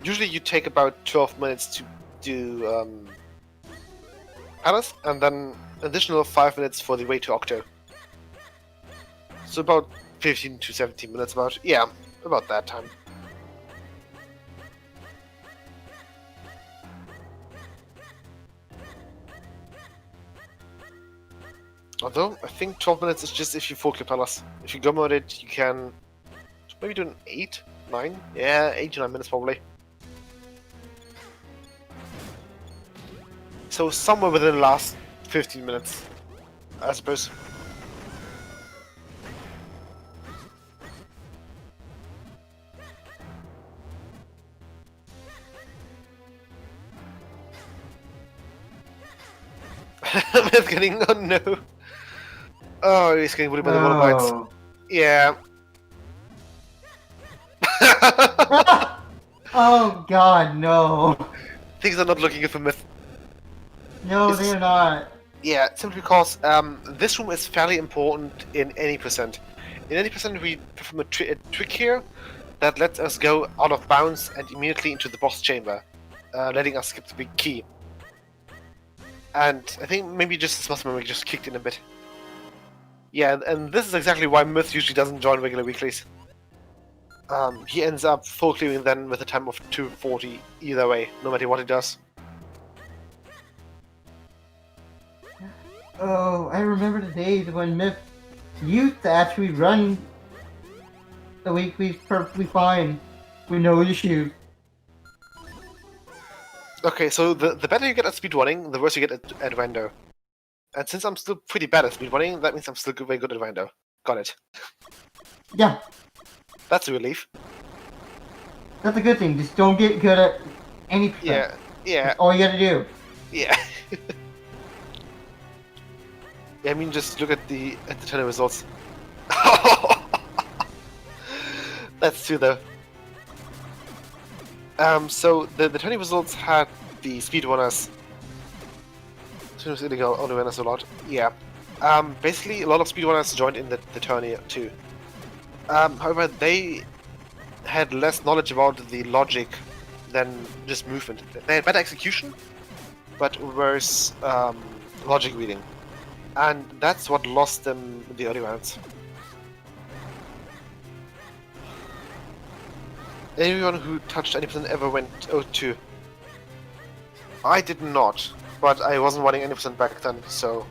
Usually you take about 12 minutes to do Palace, and then additional 5 minutes for the way to Octo. So about 15 to 17 minutes about. Yeah, about that time. Although, I think 12 minutes is just if you full Palace. If you go mode it, you can maybe do an 8, 9? Yeah, 8 to 9 minutes probably. So somewhere within the last 15 minutes, I suppose. It's getting, oh no. Oh, he's getting bullied by the Wallabites. Oh. Yeah. Oh God, no. Things are not looking good for Myth. No, It's- they're not. Yeah, simply because this room is fairly important in any percent. In any percent, we perform a trick here that lets us go out of bounds and immediately into the boss chamber, letting us skip the big key. And I think maybe just this muscle memory just kicked in a bit. Yeah, and this is exactly why Myth usually doesn't join regular weeklies. He ends up full clearing then with a time of 2:40 either way, no matter what he does. Oh, I remember the days when Myth used to actually run the weekly perfectly fine with no issue. Okay, so the better you get at speedrunning, the worse you get at rando. And since I'm still pretty bad at speedrunning, that means I'm still very good at rando. Got it. Yeah, That's a relief. that's a good thing. Just don't get good at any percent. Yeah, yeah, That's all you gotta do. yeah. Yeah, I mean, just look at the tournament results. That's true, though. So the tourney results had the speedrunners. Only runners a lot. Yeah. Basically, a lot of speedrunners joined in the tourney too. However, they had less knowledge about the logic than just movement. They had better execution, but worse logic reading, and that's what lost them the early rounds. Anyone who touched any percent ever went 0-2. I did not, but I wasn't running any percent back then, so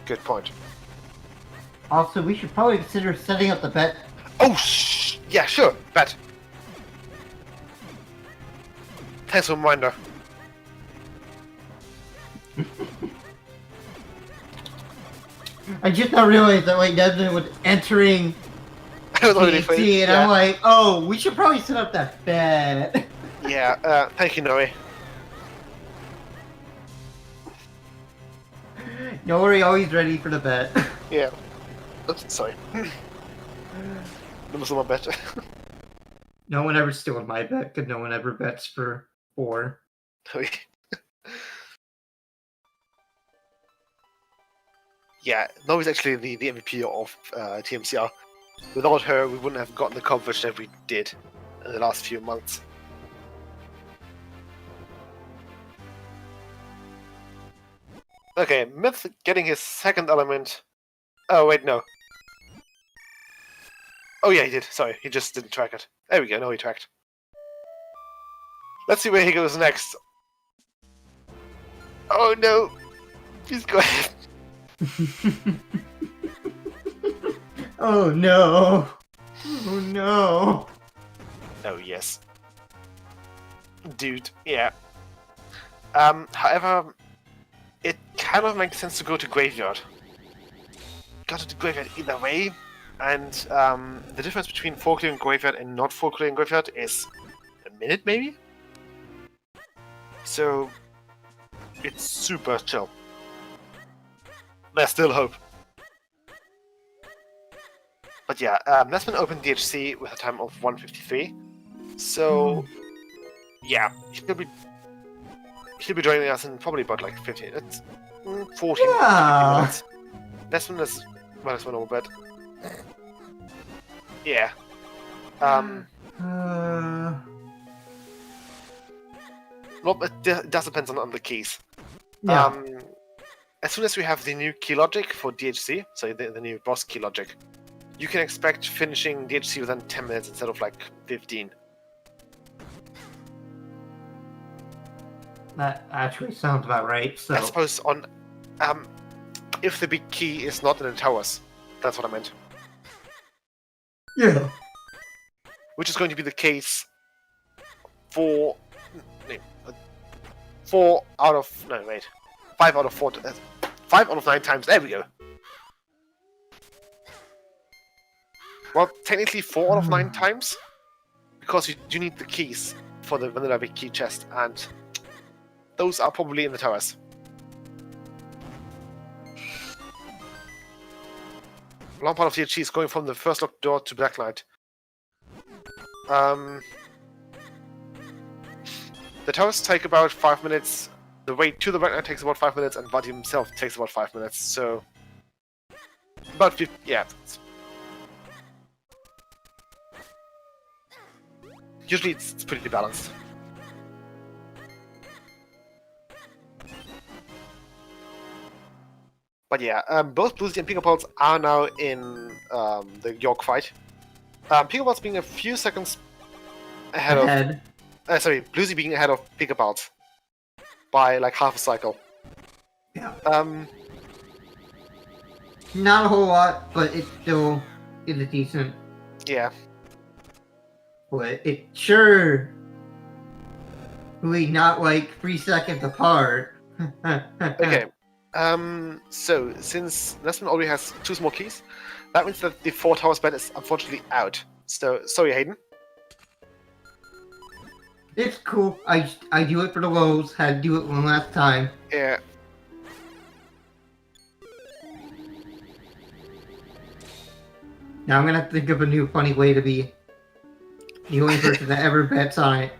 good point. Also, we should probably consider setting up the bet. Oh, yeah, sure, bet. Thanks for the reminder. I just now realized that like Desmond was entering I was already TNT, afraid. and I'm like, oh, we should probably set up that bet. Yeah, thank you, Noe. Don't worry, always ready for the bet. Yeah. Oops, sorry. That was my bet. No one ever steals my bet, because no one ever bets for 4. Yeah, Noe's actually the MVP of TMCR. Without her, we wouldn't have gotten the coverage that we did in the last few months. Okay, Myth getting his second element. Oh, wait, no. Oh, yeah, he did. Sorry, he just didn't track it. There we go, no, he tracked. Let's see where he goes next. Oh, no. Please go ahead. Oh no! Oh no! Oh, yes. Dude, yeah. However, it kind of makes sense to go to Graveyard. Go to the Graveyard either way, and the difference between full clearing Graveyard and not full clearing Graveyard is a minute, maybe? So, it's super chill. There's still hope. But yeah, Nesman opened DHC with a time of 1:53. So, yeah, he'll be joining us in probably about like 15 minutes. 14 Yeah. minutes. Nesman is well, it's one over bed. Yeah. Well, it does depend on the keys. Yeah. As soon as we have the new key logic for DHC, so the new boss key logic, you can expect finishing DHC within 10 minutes instead of like 15. That actually sounds about right. So I suppose on if the big key is not in the towers, that's what I meant. yeah. Which is going to be the case for 4 out of 5 out of 4, 5 out of 9 times. There we go. Well, technically 4 out of 9 times, because you do need the keys for the vanilla big key chest, and those are probably in the towers. A long part of DHC is going from the first locked door to Black Knight. The towers take about 5 minutes. The way to the Black Knight takes about 5 minutes, and Vati himself takes about 5 minutes. So, about 50, yeah. Usually it's pretty balanced. But yeah, both Bluesy and Picapulse are now in the York fight. Picapulse being a few seconds ahead of... sorry, Bluesy being ahead of Picapulse by like half a cycle. Yeah. Not a whole lot, but it still is a decent. Yeah. But it sure really not like 3 seconds apart. Okay. So since Nesman already has 2 small keys, that means that the 4 towers bet is unfortunately out. So sorry, Hayden. It's cool. I do it for the lows. Had to do it one last time. Yeah. Now I'm gonna have to think of a new funny way to be the only person that ever bets on it.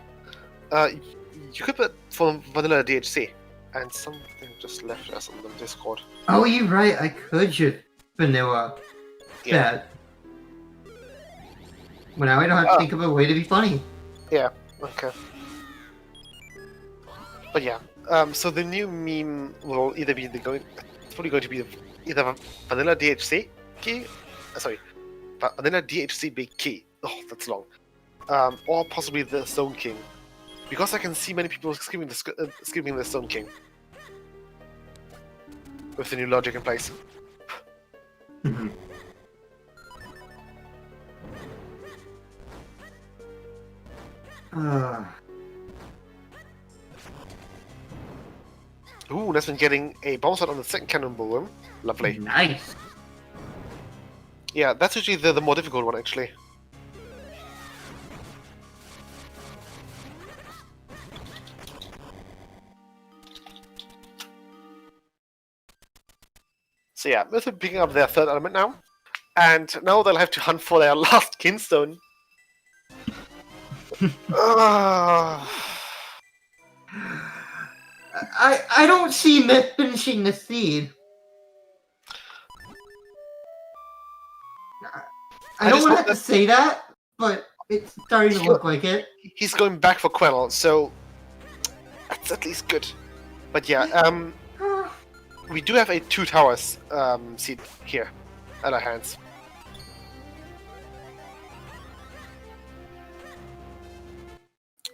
You could bet for vanilla DHC, and something just left us on the Discord. Oh, you're right. I could just vanilla bet. Well, now I don't have to think of a way to be funny. Yeah. Okay. But yeah. So the new meme will either be it's probably going to be either vanilla DHC key. Sorry, vanilla DHC big key. Oh, that's long. Or possibly the Stone King, because I can see many people skipping the Stone King with the new logic in place. Ooh, that's been getting a bomb shot on the second cannonball room. Lovely. Nice. Yeah, that's usually the more difficult one, actually. So yeah, Myth are picking up their third element now. And now they'll have to hunt for their last kinstone. I don't see Myth finishing the seed. I don't want to say that, but it's starting to look like it. He's going back for Quennel, so that's at least good. But yeah, we do have a 2 towers seed here at our hands.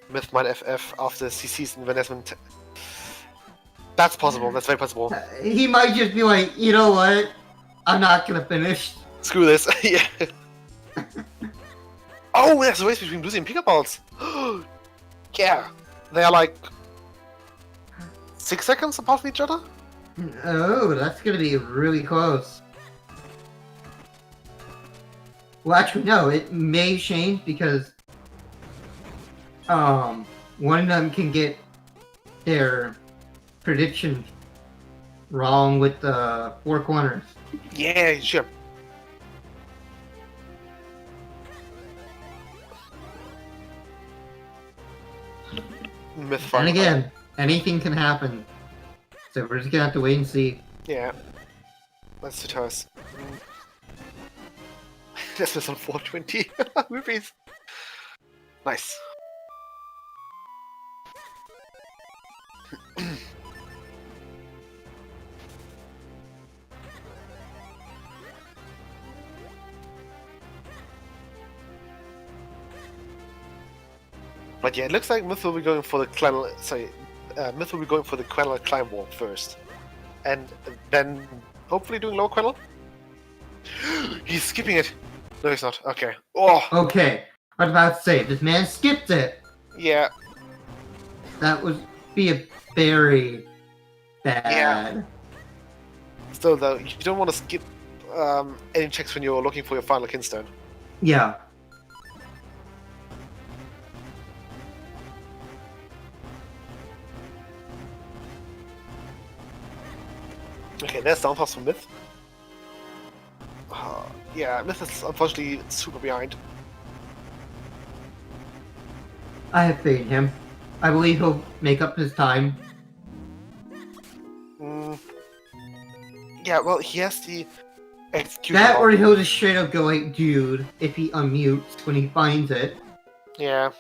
Myth might FF after CC's investment. That's possible. That's very possible. He might just be like, you know what? I'm not gonna finish. Screw this. Yeah. Oh, there's a race between Bluesy and Picaballs. Yeah. They are like 6 seconds apart from each other. Oh, that's gonna be really close. Well, actually, no. It may change because one of them can get their prediction wrong with the 4 corners. Yeah, sure. And again, anything can happen. So we're just gonna have to wait and see. Yeah. Let's do towers. This was on 420 movies. Nice. But yeah, it looks like Myth will be going for the Clan. Sorry, Myth will be going for the Quennel climb wall first, and then hopefully doing lower Quennel. He's skipping it. No, he's not. Okay. Oh. Okay, I was about to say, this man skipped it. Yeah. That would be a very bad. Still, though, you don't want to skip any checks when you're looking for your final kinstone. Yeah. Okay, there's down pass from Myth. Yeah, Myth is unfortunately super behind. I have faith in him. I believe he'll make up his time. Yeah, well, he has the execution. That or he'll just straight up go like, dude, if he unmutes when he finds it. Yeah.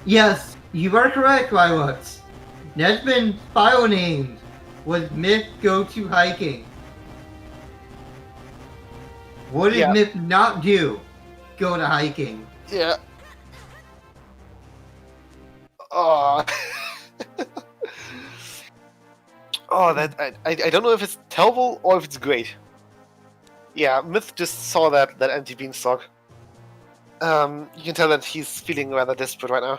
Yes, you are correct, Lylux. Nesman's file name was Myth Go to Hiking. What did Yeah. Myth not do? Go to hiking. Yeah. Oh. Oh, that I don't know if it's terrible or if it's great. Yeah, Myth just saw that empty beanstalk. You can tell that he's feeling rather desperate right now.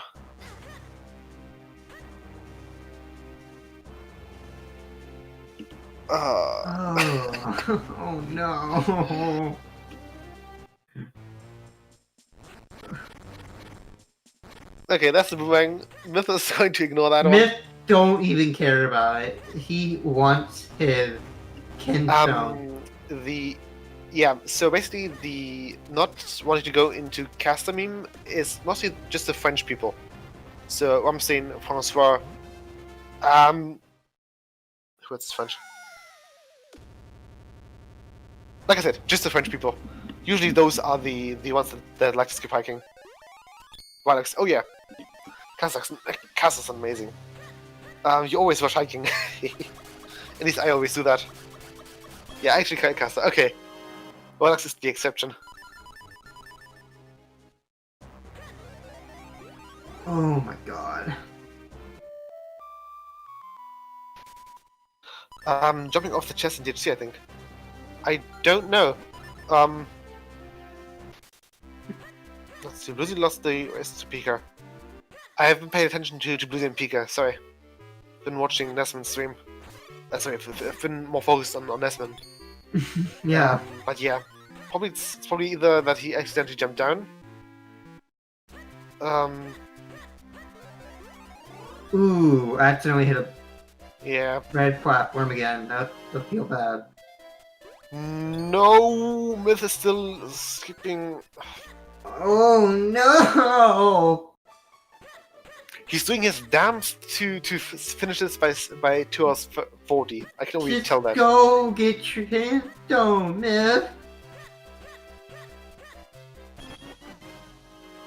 Oh, oh no. Okay, that's the boomerang. Myth is going to ignore that Myth don't even care about it. He wants his kinstone. So basically the not wanting to go into caster meme is mostly just the French people. So I'm saying Francois. What's French? Like I said, just the French people. Usually those are the ones that like to skip hiking. Alex, oh yeah, Kazakhstan amazing. You always watch hiking. At least I always do that. Yeah, actually Kazakhstan. Okay, Alex is the exception. Oh my god. Jumping off the chest in DHC, I think. I don't know. Let's see. Bluesy lost the rest to Pika. I haven't paid attention to Bluesy and Pika. Sorry. Been watching Nesman's stream. Sorry, I've been more focused on Nesman. Yeah. But yeah, it's probably either that he accidentally jumped down. Ooh, I accidentally hit a Yeah. red platform again. That'll feel bad. No, Myth is still skipping. Oh no! He's doing his damnedest to finish this by 2 hours 40. I can already Just tell that. go get your kinstone, Myth.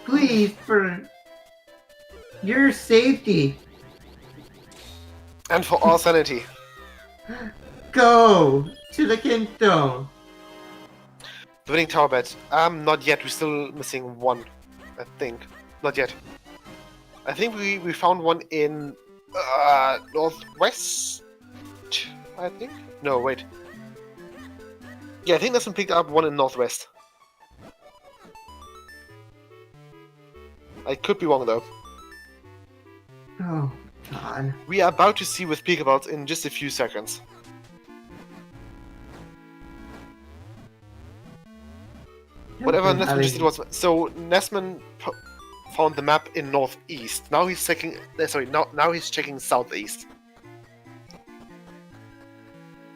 Please, for your safety, And for our sanity. go to the kinstone. The winning tower bet. Not yet. We're still missing one. I think. Not yet. I think we found one in northwest. I think. No, wait. Yeah, I think that's been picked up one in northwest. I could be wrong though. Oh god. We are about to see with peekabouts in just a few seconds. Whatever Nesman just did was so Nesman found the map in northeast. Now he's checking. Sorry, now he's checking southeast.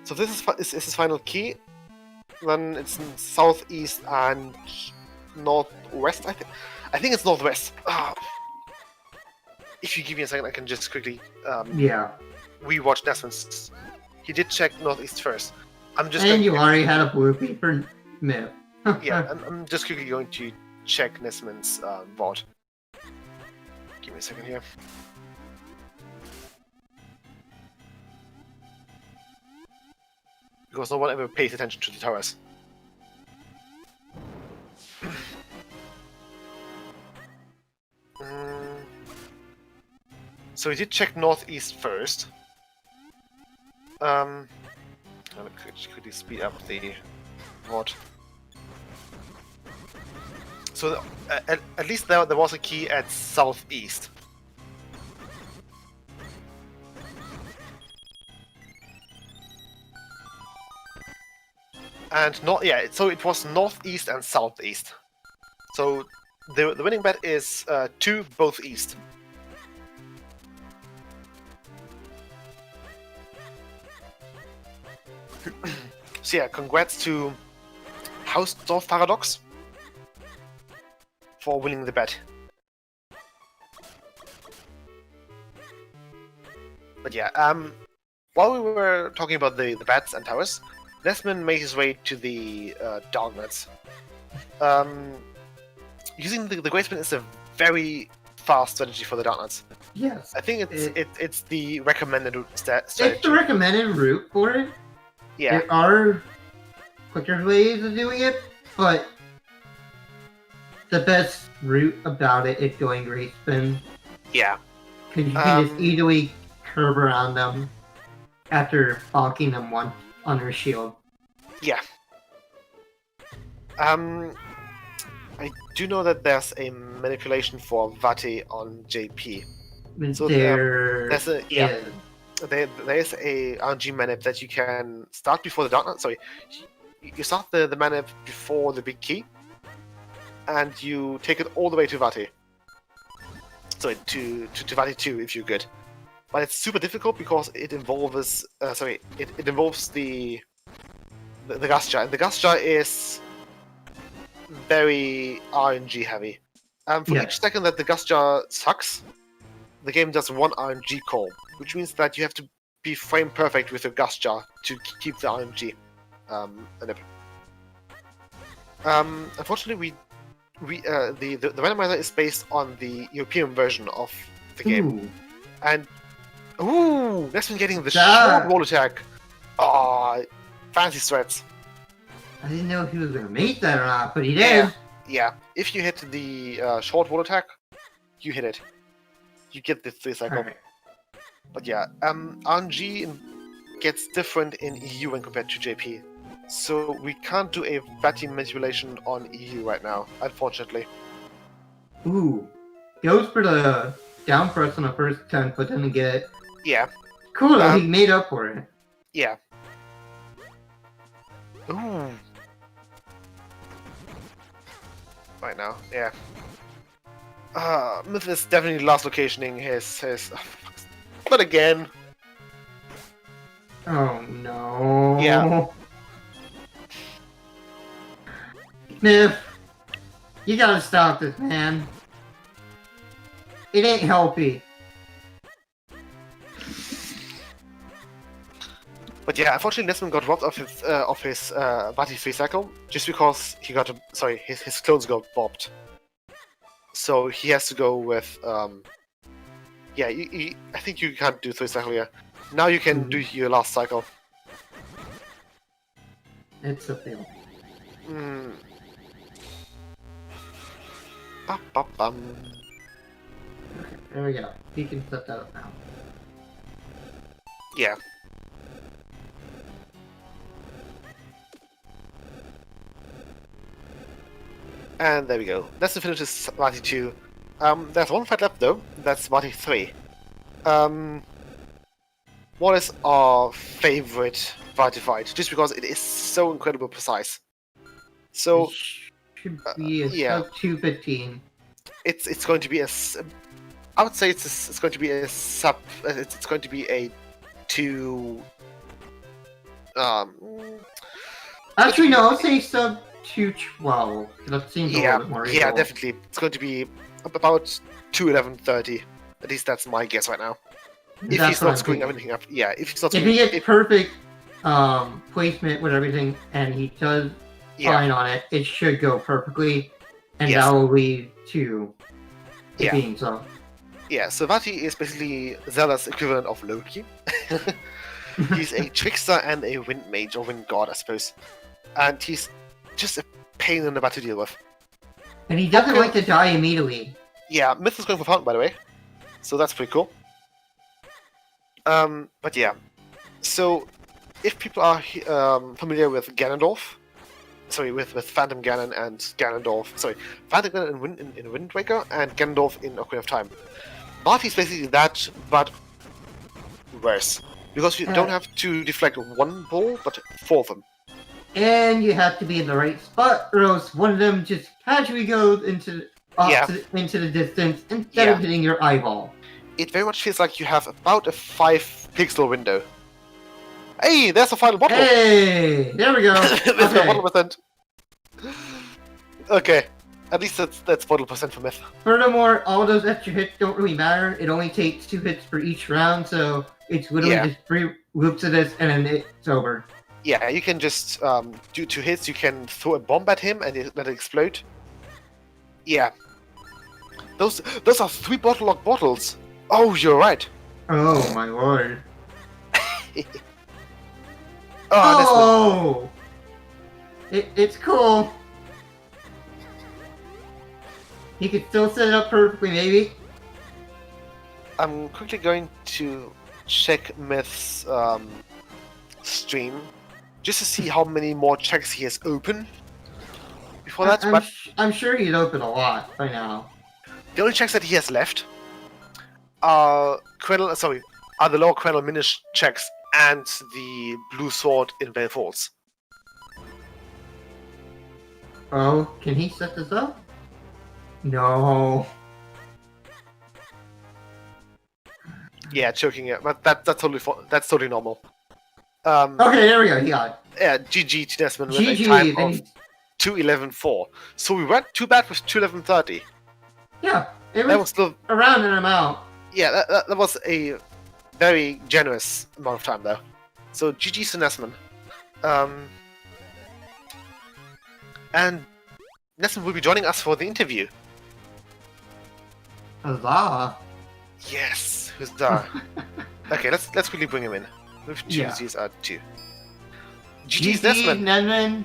So this is his final key. Then it's in southeast and northwest. I think it's northwest. If you give me a second, I can just quickly Yeah. rewatch Nesman's. He did check northeast first. I'm just. And going you to, already had a blue paper Myth. Yeah, I'm just quickly going to check Nesman's vault. Give me a second here. because no one ever pays attention to the towers. So we did check northeast first. I'll quickly speed up the mod. So at least there was a key at southeast. And so it was northeast and southeast. So the winning bet is 2 both east. So yeah, congrats to Hausdorff Paradox for winning the bet. But yeah, while we were talking about the bats and towers, Nesman made his way to the Darknets. Using the Great Spin is a very fast strategy for the Darknets. Yes. I think it's the recommended strategy. It's the recommended route for it. Yeah. There are quicker ways of doing it, but the best route about it is going Great Spin. Yeah. Because you can just easily curve around them after bonking them once on their shield. Yeah. I do know that there's a manipulation for Vati on JP. So there's a there is a RNG manip that you can start before the Darknet. Sorry, you start the manip before the big key, and you take it all the way to Vati. Sorry, to Vati 2 if you're good. But it's super difficult because it involves it involves the gas jar, and the gas jar is very RNG heavy. For each second that the gas jar sucks, the game does 1 RNG call, which means that you have to be frame perfect with your gas jar to keep the RNG. Unfortunately, the randomizer is based on the European version of the game, and Nesman getting the short wall attack. Oh, fancy strats. I didn't know if he was gonna make that or not, but he did. Yeah. If you hit the short wall attack, you hit it. You get the 3 cycle. Right. But yeah, RNG gets different in EU when compared to JP. So we can't do a Vati manipulation on EU right now, unfortunately. Ooh. Goes for the down press on the first attempt, but didn't get it. Yeah. Cool, though, he made up for it. Yeah. Ooh. Right now, yeah. Myth is definitely last locationing his but again. Oh no. Yeah. Myth, you gotta stop this, man. It ain't healthy. But yeah, unfortunately Nesman got robbed of his Vati 3 cycle just because he got his clones got bobbed. So he has to go with I think you can't do 3 cycle here. Now you can do your last cycle. It's a fail. Ba-ba-bum. Okay, there we go. He can set that up now. Yeah. And there we go. That's the finish is Vati 2. There's one fight left though. That's Vati 3. What is our favorite Vati fight? Just because it is so incredibly precise. So It should be a sub 215. It's going to be I would say it's going to be a sub. It's going to be a 2. Actually, no, I'll say sub 212. That seems a little bit more reasonable. Yeah, definitely. It's going to be about 211.30. At least that's my guess right now. If he's not screwing everything up. Yeah, if he's not If he gets perfect placement with everything and he does fine on it, it should go perfectly. And that will lead to it being so. Yeah, so Vati is basically Zelda's equivalent of Loki. He's a trickster and a wind mage, or wind god, I suppose. And he's just a pain in the butt to deal with. And he doesn't like to die immediately. Yeah, Myth is going for Fountain, by the way. So that's pretty cool. But yeah. So, if people are familiar with Ganondorf, sorry, with Phantom Ganon and Ganondorf, sorry, Phantom Ganon in Wind Waker and Ganondorf in Ocarina of Time. Barty's basically that, but worse. Because you don't have to deflect one ball, but 4 of them. And you have to be in the right spot, or else one of them just casually goes into the distance instead of hitting your eyeball. It very much feels like you have about a 5-pixel window. Hey, there's a final bottle! Hey, there we go. There's a bottle percent. Okay, at least that's bottle percent for Myth. Furthermore, all those extra hits don't really matter. It only takes 2 hits for each round, so it's literally just 3 loops of this and then it's over. Yeah, you can just do 2 hits. You can throw a bomb at him and let it explode. Yeah, those are 3 bottle lock bottles. Oh, you're right. Oh my lord. Oh, it's cool. You could still set it up perfectly, maybe. I'm quickly going to check Myth's stream just to see how many more checks he has open before that. I'm sure he's open a lot by now. The only checks that he has left are the lower Quenel Minish checks and the blue sword in Vale Falls. Oh, can he set this up? No. Yeah, choking it, but that's totally normal. Okay, there we go. He got it. Yeah, GG to Desmond with GG, a time of 2:11.4. So we weren't too bad with 2:11.30. Yeah, it That was was still around an amount. Yeah, that was a very generous amount of time, though. So, GG to Nesman. And Nesman will be joining us for the interview. Huzzah. Yes, huzzah. Okay, let's quickly bring him in. With 2 Yeah. Z's are 2. GG's Nesman. Nesman.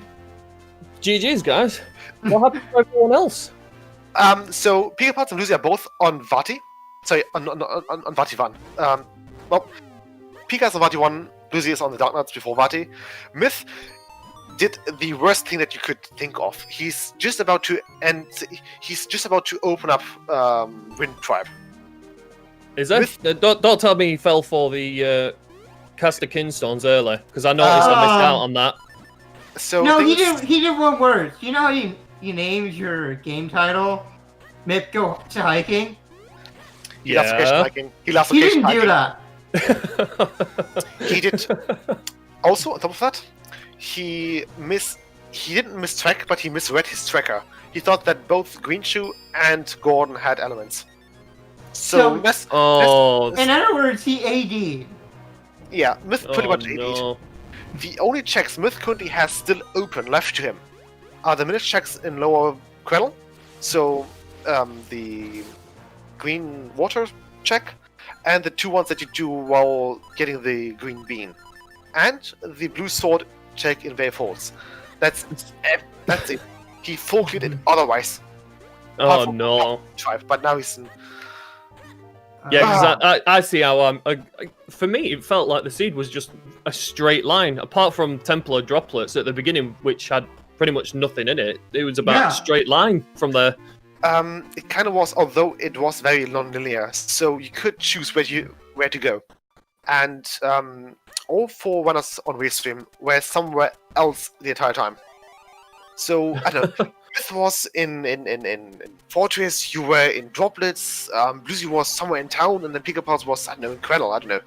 GG's, guys. What happened to everyone else? So, Pikaparts and Lucy are both on Vati. Sorry, on Vati 1. Well, Pika's on Vati 1, Lucy is on the Dark Knights before Vati. Myth did the worst thing that you could think of. He's just about to open up Wind Tribe. Is that? Don't tell me he fell for the Caster Kinstones early, because I noticed I missed out on that. So No, he did one word. You know how you named your game title? Myth Go to Hiking? He loves occasional hiking. He loves He occasional didn't do hiking. that. He did. Also, on top of that, he didn't miss track, but he misread his tracker. He thought that both Greenshoe and Gordon had elements. So in other words, he AD'd. Yeah, Myth pretty much AD'd. No. The only checks Myth currently has still open left to him are the Minish checks in Lower Quenel. So, the green water check, and the 2 ones that you do while getting the green bean, and the blue sword check in Vale Falls. That's it. He full cleared it otherwise. Oh no. Tribe, but now he's in. Yeah, because I see how for me it felt like the seed was just a straight line, apart from Templar droplets at the beginning, which had pretty much nothing in it. It was about a straight line from there. It kind of was, although it was very non-linear, so you could choose where to go. And all 4 runners on Waystream were somewhere else the entire time. So, I don't know, Myth was in Fortress, you were in Droplets, Bluesy was somewhere in town, and then Pikaparts was, I don't know, in Quenel, I don't know.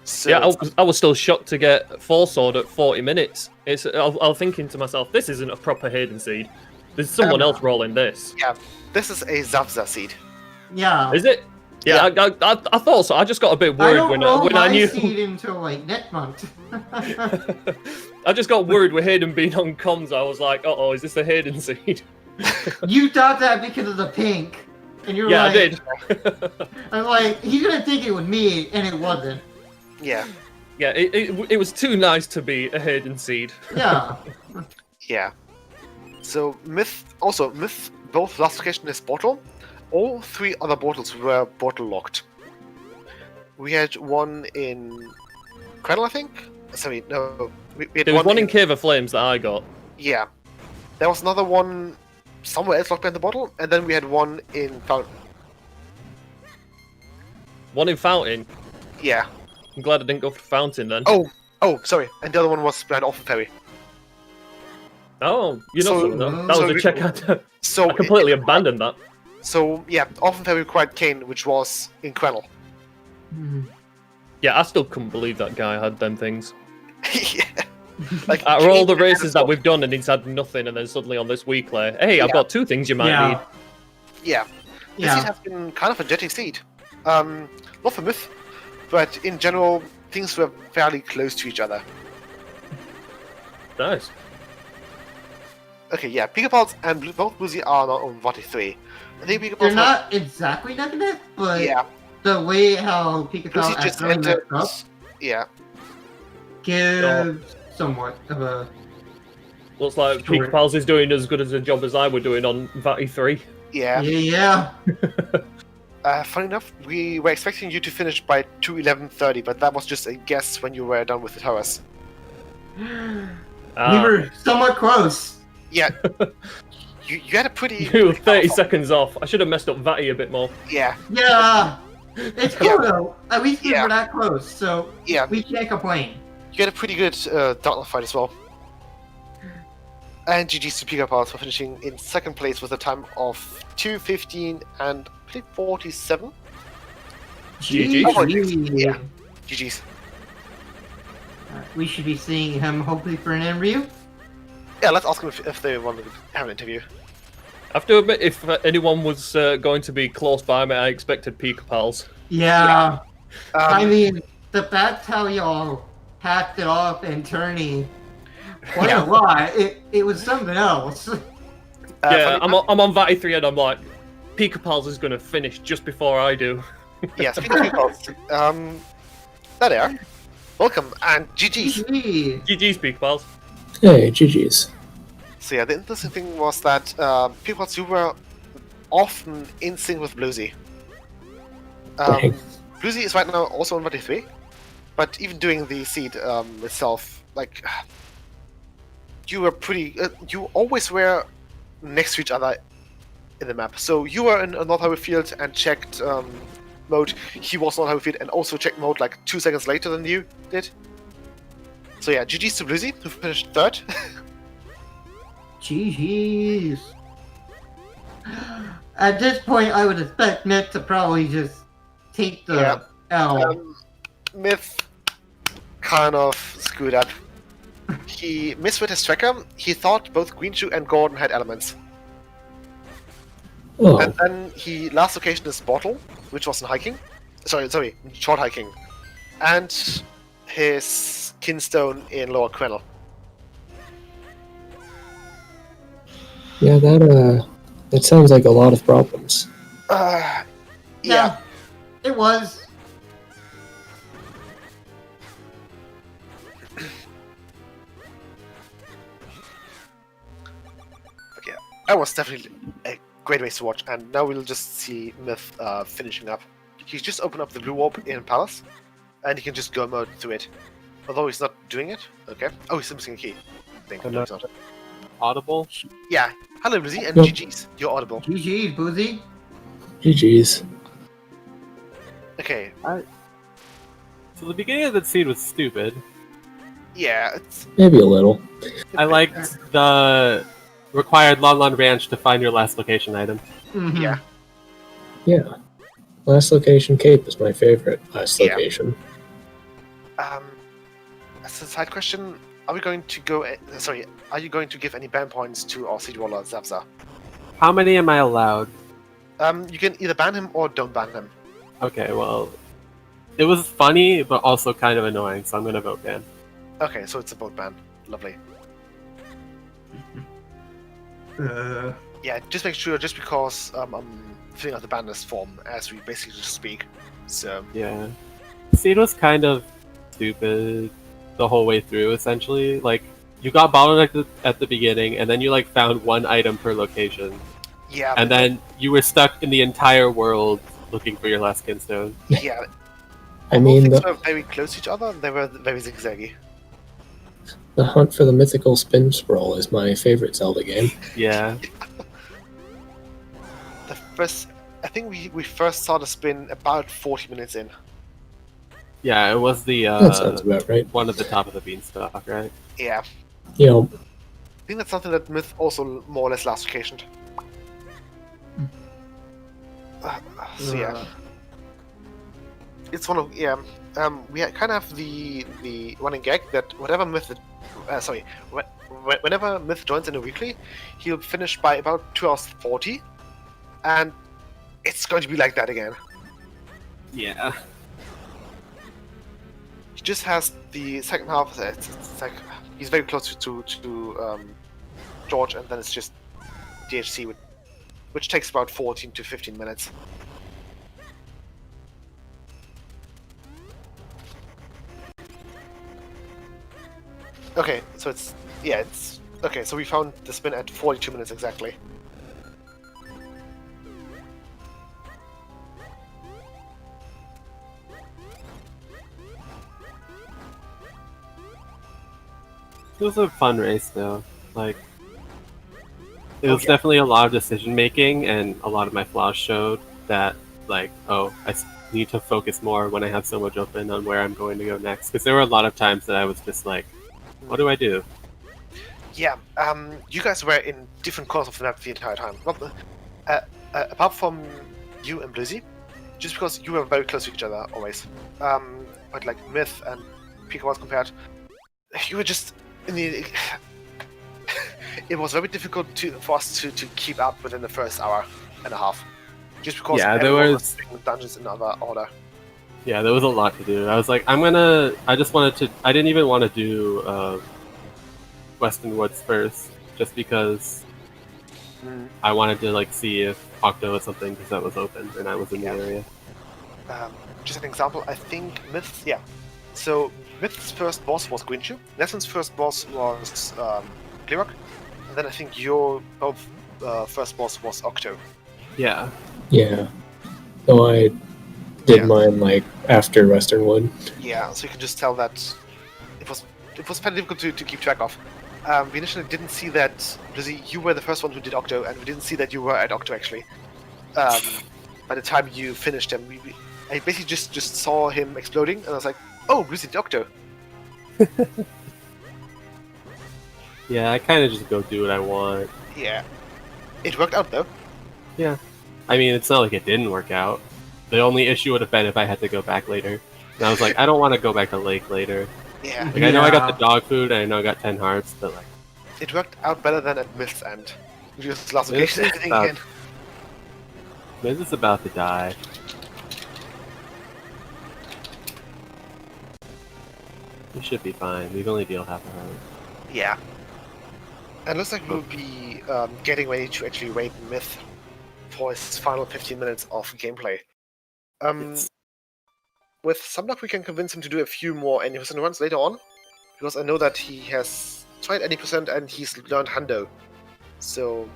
So, Yeah, I was still shocked to get Four Sword at 40 minutes. I was thinking to myself, this isn't a proper hidden seed. There's someone else rolling this. Yeah, this is a Zavza seed. Yeah. Is it? Yeah, I thought so. I just got a bit worried when I knew. Seed until like next month. I just got worried with Hayden being on comms. I was like, "Uh-oh, is this a Hayden seed?" You thought that because of the pink, and you were Yeah, like, I did. I'm like, he's gonna think it was me, and it wasn't. Yeah. Yeah, it was too nice to be a hidden seed. Yeah. Yeah. So Myth, both last location in his bottle. All 3 other bottles were bottle locked. We had one in Cradle, I think. Sorry, no. We had There was one in Cave of Flames that I got. Yeah. There was another one somewhere else locked behind the bottle, and then we had one in Fountain. One in Fountain. Yeah. I'm glad I didn't go for Fountain then. Oh, sorry. And the other one was behind Orphan Ferry. Oh, you know So- something though. That was a check I So completely abandoned that. So yeah, Orphan Ferry required Kane, which was in Cradle. Mhm. Yeah, I still couldn't believe that guy had them things. Yeah. Like, Out of all the Kane races that had- we've done and he's had nothing, and then suddenly on this weekly, hey, I've Yeah. got 2 things you might Yeah. need. Yeah. The Yeah. seed has been kind of a jetty seed. Not for Myth, but in general, things were fairly close to each other. Nice. Okay, yeah, Pika and both Bluesy are now on 43. I think Pika They're not exactly neck and neck, but Yeah, the way how Pikachu Bluesy just accidentally entered. messed up Yeah, gives somewhat of a... Looks like Sure. Pika Pals is doing as good as a job as I were doing on Vatty 3. yeah. Yeah. Funny enough, we were expecting you to finish by 2:11:30, but that was just a guess when you were done with the towers. We Ah, were somewhat close. Yeah, you had a pretty. you were pretty 30 powerful- seconds off. I should have messed up Vatty a bit more. Yeah, Yeah. It's cool Yeah. though. At least we Yeah. were that close, so yeah. we can't complain. You had a pretty good Darkness fight as well. And GG's to Pika Pals for finishing in second place with a time of 2:15 and I think 47. GG. Yeah. GG's. We should be seeing him hopefully for an interview. Yeah, let's ask them if they want to have an interview. I have to admit, if anyone was going to be close by me, I expected Pika Pals. Yeah. I Um, mean, the fact how y'all hacked it off and turning. What Yeah. a lie. It was something else. Yeah, funny- I'm on Vatty 3 and I'm like, Pika Pals is going to finish just before I do. yeah, speaking of Pika Pals, there they are. Welcome and GG's. Gee. GG's, Pika Pals. Hey, GG's. So yeah, the interesting thing was that Pika Pals, you were often in sync with Bluesy. Dang. Bluesy is right now also on 43, but even doing the seed itself, like you were pretty. You always were next to each other in the map. So you were in North Highway Field and checked mode. He was on Highway Field and also checked mode like 2 seconds later than you did. So yeah, GG's to Bluesy, who finished third. Jeez. At this point, I would expect Nick to probably just take the Yeah. L. Myth kind of screwed up. He misread his tracker. He thought both Greenshoe and Gordon had elements. Oh, And then he last location his bottle, which was in hiking. Sorry, short hiking. And his kinstone in Lower Quennel. yeah, that sounds like a lot of problems. Yeah. It was. Okay. That was definitely a great race to watch, and now we'll just see Myth finishing up. He's just opened up the blue orb in Palace, and he can just go mode through it. Although he's not doing it. Okay. Oh, he's missing a key. I think. No, he's not. Audible? Yeah. Hello, Lizzie, and Yep. GG's. You're audible. GG, Boozy. GG's. Okay. So the beginning of the seed was stupid. Yeah, it's Maybe a little. I liked the required Lon Ranch to find your last location item. Mhm. Yeah. Yeah. Last location Cape is my favorite last Yeah. location. as a side question, are we going to go? Are you going to give any ban points to our seed roller Zabza? How many am I allowed? You can either ban him or don't ban him. Okay, well, it was funny, but also kind of annoying, so I'm gonna vote ban. Okay, so it's a boat ban. Lovely. Yeah, just make sure, just because I'm filling out the ban list form as we basically just speak. So Yeah. Seed was kind of stupid the whole way through. Essentially, like you got bottlenecked at the beginning, and then you like found one item per location, Yeah, and then you were stuck in the entire world looking for your last kinstone. yeah. I Although mean, things the, were very close to each other, they were very zigzaggy. the hunt for the mythical spin scroll is my favorite Zelda game. Yeah, The first, I think we first saw the spin about 40 minutes in. yeah, it was the That sounds about right. one at the top of the beanstalk, right? Yeah, You know, I think that's something that Myth also more or less last occasioned. So yeah, it's one of we kind of have the running gag that whatever Myth, whenever Myth joins in a weekly, he'll finish by about 2 hours 40, and it's going to be like that again. Yeah. He just has the second half. It's like he's very close to George, and then it's just DHC, which takes about 14 to 15 minutes. Okay, so it's okay. So we found the spin at 42 minutes exactly. It was a fun race, though. Like, it was Okay. definitely a lot of decision making, and a lot of my flaws showed that, like, oh, need to focus more when I have so much open on where I'm going to go next. Because there were a lot of times that I was just like, what do I do? Yeah, you guys were in different corners of the map the entire time. Not apart from you and Blizzy, just because you were very close to each other always. But like Myth and Pika was compared, you were just in the. It was very difficult for us to keep up within the first hour and a half, just because Yeah, there everyone was- doing dungeons in other order. Yeah, there was a lot to do. I was like, I didn't even want to do Western Woods first, just because I wanted to like see if Octo was something, because that was open and I was in the area. Just an example, I think Myth's, yeah. So Myth's first boss was Gwynchu, Nessen's first boss was Gleerock, and then I think your both first boss was Octo. Yeah. yeah. So I did Yeah. mine like after Western Wood. Yeah, so you can just tell that it was very difficult to keep track of. We initially didn't see that, Lizzie, you were the first one who did Octo, and we didn't see that you were at Octo actually. By the time you finished him, I basically just saw him exploding, and I was like, oh, Lizzie did Octo. Yeah, I kind of just go do what I want. Yeah. It worked out though. Yeah. I mean, it's not like it didn't work out. The only issue would have been if I had to go back later. And I was like, I don't want to go back to Lake later. Yeah. Like, I know I got the dog food, and I know I got 10 hearts, but like, It worked out better than at Myth's End. Just last Myth's occasion, is everything about- again. Miz is about to die. We should be fine. We've only dealt half a heart. Yeah. And looks like we'll be getting ready to actually raid Myth for his final 15 minutes of gameplay. Yes. With some luck, we can convince him to do a few more any% runs later on, because I know that he has tried any% and he's learned Hundo. So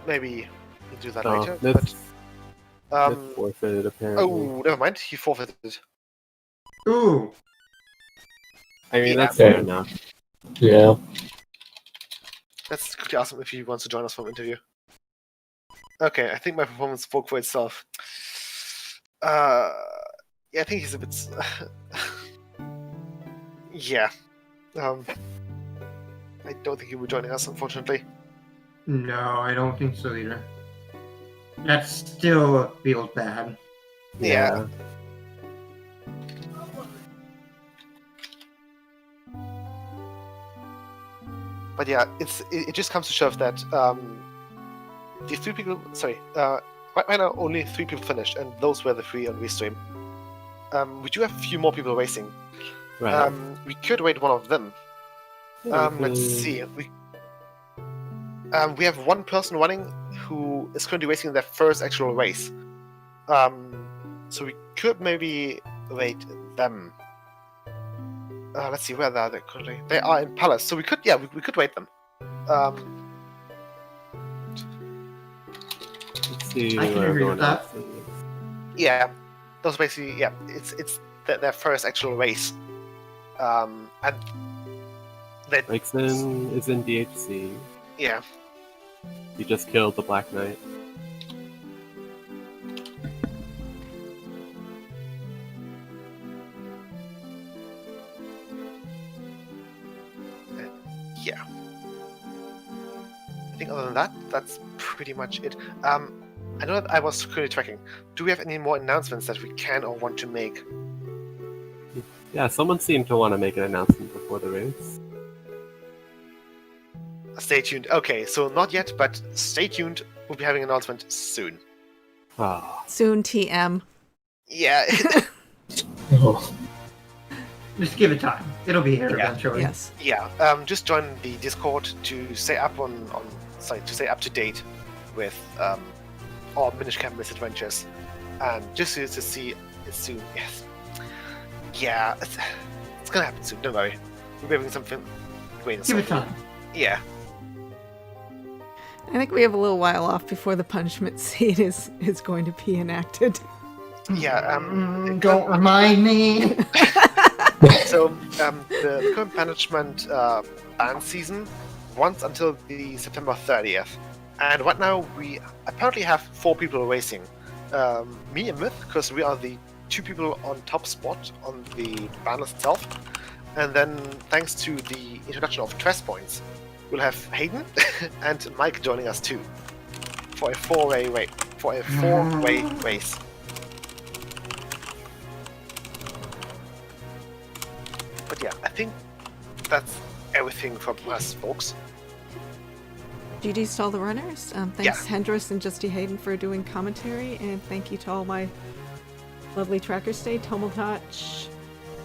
maybe he'll do that later. Myth But forfeited, apparently. oh, never mind. He forfeited. Ooh. I mean, yeah. that's fair Yeah. enough. Yeah. Let's quickly ask him if he wants to join us for an interview. Okay, I think my performance spoke for itself. Yeah, I think he's a bit. Yeah. I don't think he will be joining us, unfortunately. No, I don't think so either. That still feels bad. Yeah. But yeah, it just comes to shove that the 3 people. Sorry, right now only 3 people finished, and those were the 3 on Restream. We do have a few more people racing. Right. We could rate one of them. Let's see. We have one person running who is currently racing their first actual race. So we could maybe rate them. Let's see, where are they currently? They are in Palace, so we could wait them. Let's see I can where agree everyone with that. else is. Yeah, those basically, yeah, it's their first actual race. And they, Lexon is in DHC. yeah, He just killed the Black Knight. yeah. I think other than that, that's pretty much it. I know that I was currently tracking. Do we have any more announcements that we can or want to make? Yeah, someone seemed to want to make an announcement before the race. Stay tuned. Okay, so not yet, but stay tuned. We'll be having an announcement soon. Ah, Soon TM. Yeah. Oh, Just give it time. It'll be here Yeah. eventually. Yes. Yeah, just join the Discord to stay up to stay up to date with all Minish Camp misadventures, and just to see it soon. Yes, yeah, it's gonna happen soon. Don't worry, we'll be having something great. in Give it store. time. Yeah, I think we have a little while off before the punishment seed is going to be enacted. yeah. Don't remind me. So the current management ban season runs until the September 30th, and right now we apparently have 4 people racing. Me and Myth, because we are the 2 people on top spot on the ban list itself, and then thanks to the introduction of Tress points, we'll have Hayden and Mike joining us too for a 4-way race. But yeah, I think that's everything from us, folks. GG's to all the runners. Thanks, Yeah. Hendris and Justy Hayden, for doing commentary, and thank you to all my lovely trackers today. Tomotouch,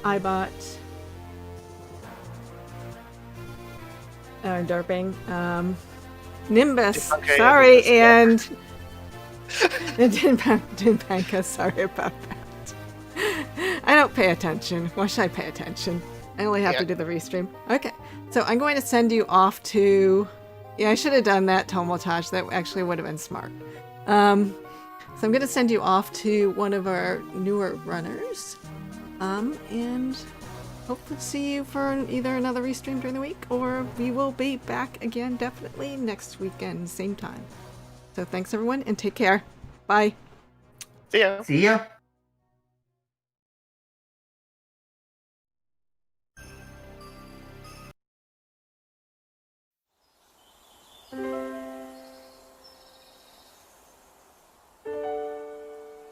iBot, Darping, Nimbus, Okay, sorry, Nimbus, yeah. and Dinpanka, sorry about that. I don't pay attention. Why should I pay attention? I only have Yeah. to do the restream. Okay, so I'm going to send you off to... Yeah, I should have done that, Tomotage. That actually would have been smart. So I'm going to send you off to one of our newer runners. And hopefully see you for either another restream during the week, or we will be back again definitely next weekend, same time. So thanks everyone, and take care. Bye. See ya. See ya.